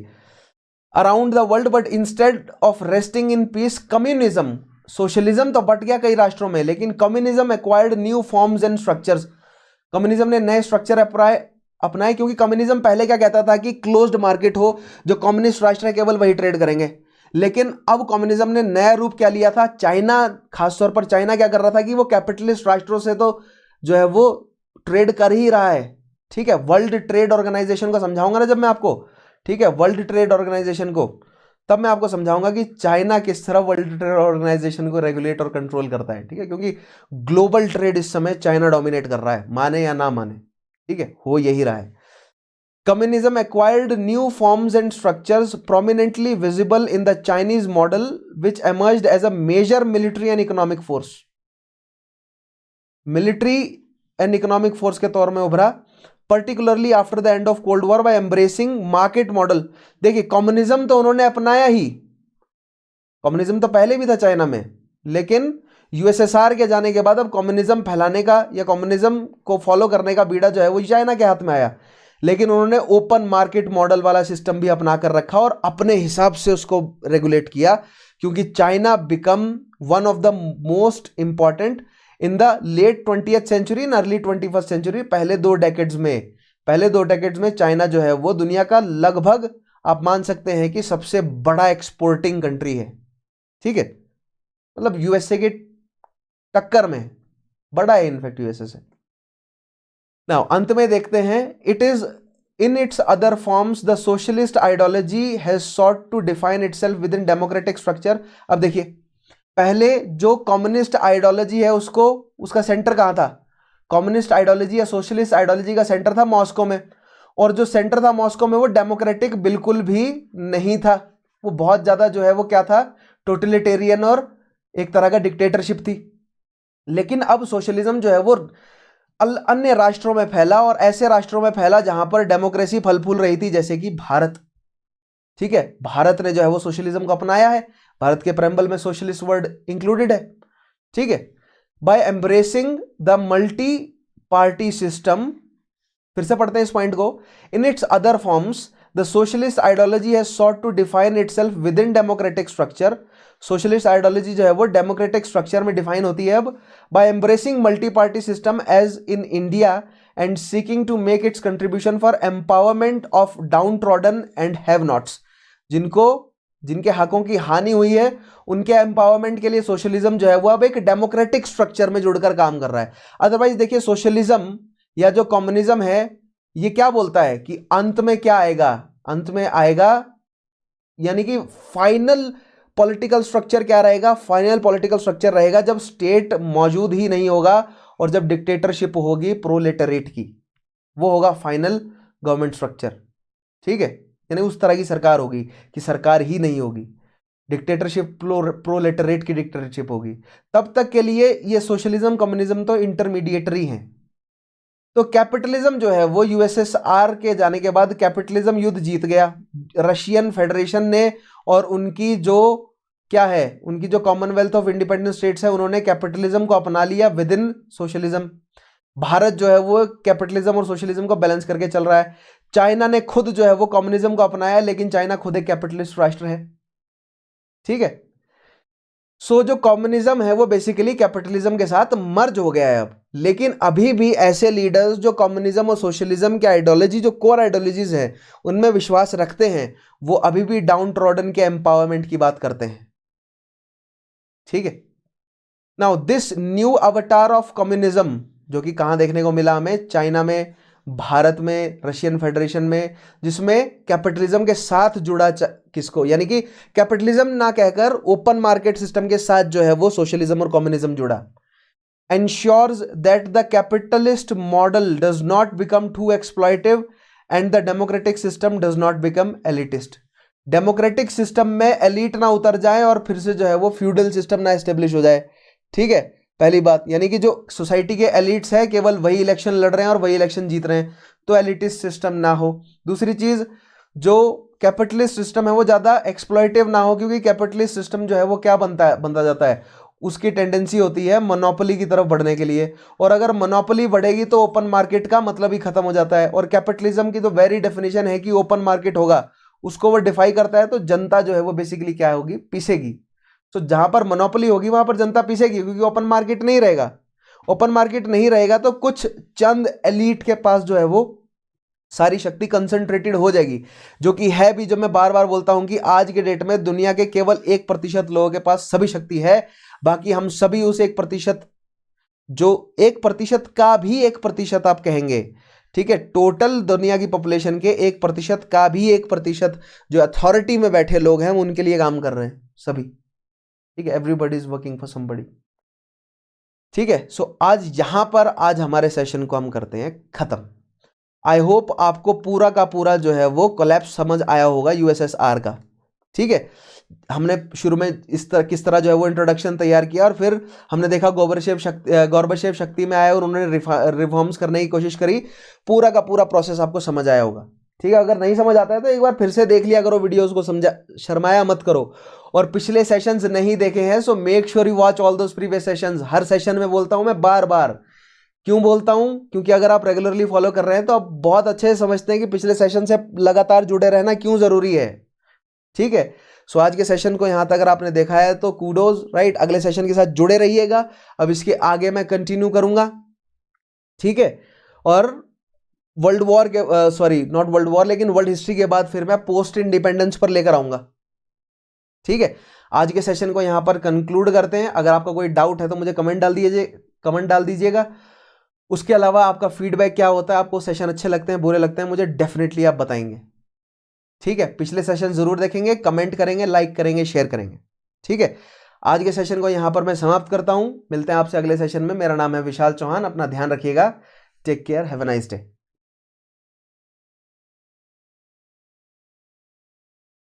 around the world, but instead of resting in peace communism, socialism तो बट गया कई राष्ट्रों में, लेकिन communism acquired new forms and structures, communism ने नए स्ट्रक्चर अपनाए, क्योंकि कम्युनिज्म पहले क्या कहता था कि क्लोज्ड मार्केट हो, जो कम्युनिस्ट राष्ट्र है केवल वही ट्रेड करेंगे, लेकिन अब कम्युनिज्म ने नया रूप क्या लिया था, चाइना, खासतौर पर चाइना क्या कर रहा था कि वो कैपिटलिस्ट राष्ट्रों से तो जो है वो ट्रेड कर ही रहा है। ठीक है, वर्ल्ड ट्रेड ऑर्गेनाइजेशन को समझाऊंगा ना जब मैं आपको। ठीक है, वर्ल्ड ट्रेड ऑर्गेनाइजेशन को, तब मैं आपको समझाऊंगा कि चाइना किस तरह वर्ल्ड ट्रेड ऑर्गेनाइजेशन को रेगुलेट और कंट्रोल करता है। ठीक है, क्योंकि ग्लोबल ट्रेड इस समय चाइना डोमिनेट कर रहा है, माने या ना माने। ठीक है, हो यही रहा है। Communism acquired new forms and structures prominently visible in the Chinese model, which emerged as a major military and economic force. Military and economic force के तौर में उभरा, particularly after the end of Cold War by embracing market model. देखिए, communism तो उन्होंने अपनाया ही, communism तो पहले भी था चाइना में, लेकिन यूएसएसआर के जाने के बाद अब कम्युनिज्म फैलाने का या कम्युनिज्म को फॉलो करने का बीड़ा जो है वो चाइना के हाथ में आया। लेकिन उन्होंने ओपन मार्केट मॉडल वाला सिस्टम भी अपना कर रखा और अपने हिसाब से उसको रेगुलेट किया, क्योंकि China become one of the most important in the late 20th century and early 21st century. पहले दो डेकेड्स में चाइना जो है वो दुनिया का लगभग आप मान सकते हैं कि सबसे बड़ा एक्सपोर्टिंग कंट्री है। ठीक है, मतलब यूएसए के टक्कर में बड़ा है इनफैक्ट यूएसए से। नाउ अंत में देखते हैं, it is in its other forms the socialist ideology has sought to define itself with in democratic structure. अब देखिए, पहले जो कम्युनिस्ट आइडियोलॉजी है उसका सेंटर कहां था? कम्युनिस्ट आइडियोलॉजी या सोशलिस्ट आइडियोलॉजी का सेंटर था मॉस्को में, और जो सेंटर था मॉस्को में वो डेमोक्रेटिक बिल्कुल भी नहीं था। वो बहुत ज्यादा जो है वो क्या था, टोटलिटेरियन और एक तरह का डिक्टेटरशिप थी। लेकिन अब सोशलिज्म जो है वो अन्य राष्ट्रों में फैला, और ऐसे राष्ट्रों में फैला जहां पर डेमोक्रेसी फल फूल रही थी, जैसे कि भारत। ठीक है, भारत ने जो है वो सोशलिज्म को अपनाया है, भारत के प्रेम्बल में सोशलिस्ट वर्ड इंक्लूडेड है। ठीक है, by embracing the multi party system, फिर से पढ़ते हैं इस पॉइंट को, in its other forms the socialist ideology has sought to define itself with in democratic structure. Socialist ideology जो है वो डेमोक्रेटिक स्ट्रक्चर में डिफाइन होती है अब, by embracing multi party system as in India and seeking to make its contribution for empowerment of downtrodden and have nots. जिनके हकों की हानि हुई है उनके एम्पावरमेंट के लिए सोशलिज्म जो है वो अब एक डेमोक्रेटिक स्ट्रक्चर में जुड़कर काम कर रहा है। अदरवाइज देखिए, सोशलिज्म या जो कम्युनिज्म है ये क्या बोलता है कि अंत में क्या आएगा, अंत में आएगा यानी कि फाइनल पॉलिटिकल स्ट्रक्चर क्या रहेगा, फाइनल पॉलिटिकल स्ट्रक्चर रहेगा जब स्टेट मौजूद ही नहीं होगा और जब डिक्टेटरशिप होगी प्रोलेटरेट की, वो होगा फाइनल गवर्नमेंट स्ट्रक्चर। ठीक है, यानी उस तरह की सरकार होगी कि सरकार ही नहीं होगी, डिक्टेटरशिप प्रोलेटरेट की डिक्टेटरशिप होगी। तब तक के लिए ये सोशलिज्म कम्युनिज्म तो इंटरमीडिएटरी हैं। तो कैपिटलिज्म जो है वो यूएसएसआर के जाने के बाद कैपिटलिज्म युद्ध जीत गया रशियन फेडरेशन ने, और उनकी जो क्या है, उनकी जो कॉमनवेल्थ ऑफ इंडिपेंडेंट स्टेट्स है उन्होंने कैपिटलिज्म को अपना लिया विद इन सोशलिज्म। भारत जो है वो कैपिटलिज्म और सोशलिज्म को बैलेंस करके चल रहा है। चाइना ने खुद जो है वो कम्युनिज्म को अपनाया, लेकिन चाइना खुद एक कैपिटलिस्ट राष्ट्र है। ठीक है, सो जो कम्युनिज्म है वो बेसिकली कैपिटलिज्म के साथ मर्ज हो गया है अब। लेकिन अभी भी ऐसे लीडर्स जो कम्युनिज्म और सोशलिज्म की आइडियोलॉजी, जो कोर आइडियोलॉजीज हैं, उनमें विश्वास रखते हैं, वो अभी भी डाउन ट्रॉडन के एम्पावरमेंट की बात करते हैं। ठीक है, नाउ दिस न्यू अवतार ऑफ कम्युनिज्म जो कि कहां देखने को मिला हमें, चाइना में, भारत में, रशियन फेडरेशन में, जिसमें कैपिटलिज्म के साथ जुड़ा किसको, यानी कि कैपिटलिज्म ना कहकर ओपन मार्केट सिस्टम के साथ जो है वो सोशलिज्म और कम्युनिज्म जुड़ा। ensures that the capitalist model does not become too exploitive and the democratic system does not become elitist। Democratic system में एलिट ना उतर जाए और फिर से जो है वो फ्यूडल सिस्टम ना एस्टेब्लिश हो जाए। ठीक है, पहली बात, यानी कि जो सोसाइटी के एलिट्स हैं केवल वही इलेक्शन लड़ रहे हैं और वही इलेक्शन जीत रहे हैं, तो एलिटिस्ट सिस्टम ना हो। दूसरी चीज, जो कैपिटलिस्ट सिस्टम है वो ज्यादा एक्सप्लॉइटिव ना हो, क्योंकि कैपिटलिस्ट सिस्टम जो है वो क्या बनता जाता है, उसकी टेंडेंसी होती है मोनोपोली की तरफ बढ़ने के लिए, और अगर मोनोपोली बढ़ेगी तो ओपन मार्केट का मतलब ही खत्म हो जाता है। और कैपिटलिज्म की तो वेरी डेफिनेशन है कि ओपन मार्केट होगा, उसको वो डिफाई करता है, तो जनता जो है वो बेसिकली क्या होगी, पीसेगी। तो जहां पर मोनोपोली होगी वहां पर जनता पीसेगी, क्योंकि ओपन मार्केट नहीं रहेगा। ओपन मार्केट नहीं रहेगा तो कुछ चंद एलीट के पास जो है वो सारी शक्ति कंसंट्रेटेड हो जाएगी, जो कि है भी, जो मैं बार बार बोलता हूं कि आज के डेट में दुनिया के केवल 1% लोगों के पास सभी शक्ति है, बाकी हम सभी उस 1%, जो 1% का भी 1% आप कहेंगे, ठीक है, टोटल दुनिया की पॉपुलेशन के 1% का भी 1% जो अथॉरिटी में बैठे लोग हैं वो उनके लिए काम कर रहे हैं सभी। ठीक है, everybody is working for somebody. ठीक है, सो आज यहां पर आज हमारे सेशन को हम करते हैं खत्म। आई होप आपको पूरा का पूरा जो है वो कोलैप्स समझ आया होगा यूएसएसआर का। ठीक है, हमने शुरू में किस तरह जो है वो इंट्रोडक्शन तैयार किया और फिर हमने देखा गोर्बाचेव शक्ति में आए और उन्होंने रिफॉर्म्स करने की कोशिश करी। पूरा का पूरा प्रोसेस आपको समझ आया होगा। ठीक है, अगर नहीं समझ आता है तो एक बार फिर से देख लिया करो वीडियोस को, समझा, शर्माया मत करो। और पिछले सेशंस नहीं देखे हैं सो make sure you watch all those previous sessions. Her session में बोलता हूं मैं, बार बार क्यों बोलता हूं, क्योंकि अगर आप रेगुलरली फॉलो कर रहे हैं तो आप बहुत अच्छे से समझते हैं कि पिछले सेशन से लगातार जुड़े रहना क्यों जरूरी है। ठीक है, सो आज के सेशन को यहां तक अगर आपने देखा है तो कूडोज, राइट। अगले सेशन के साथ जुड़े रहिएगा, अब इसके आगे मैं कंटिन्यू करूंगा। ठीक है, और वर्ल्ड वॉर के सॉरी नॉट वर्ल्ड वॉर लेकिन वर्ल्ड हिस्ट्री के बाद फिर मैं पोस्ट इंडिपेंडेंस पर लेकर आऊंगा। ठीक है, आज के सेशन को यहां पर कंक्लूड करते हैं। अगर आपका कोई डाउट है तो मुझे कमेंट डाल दीजिएगा। उसके अलावा आपका फीडबैक क्या होता है, आपको सेशन अच्छे लगते हैं, बुरे लगते हैं, मुझे डेफिनेटली आप बताएंगे। ठीक है, पिछले सेशन जरूर देखेंगे, कमेंट करेंगे, लाइक करेंगे, शेयर करेंगे। ठीक है, आज के सेशन को यहां पर मैं समाप्त करता हूं। मिलते हैं आपसे अगले सेशन में। मेरा नाम है विशाल चौहान, अपना ध्यान रखिएगा। Take care, have a nice day.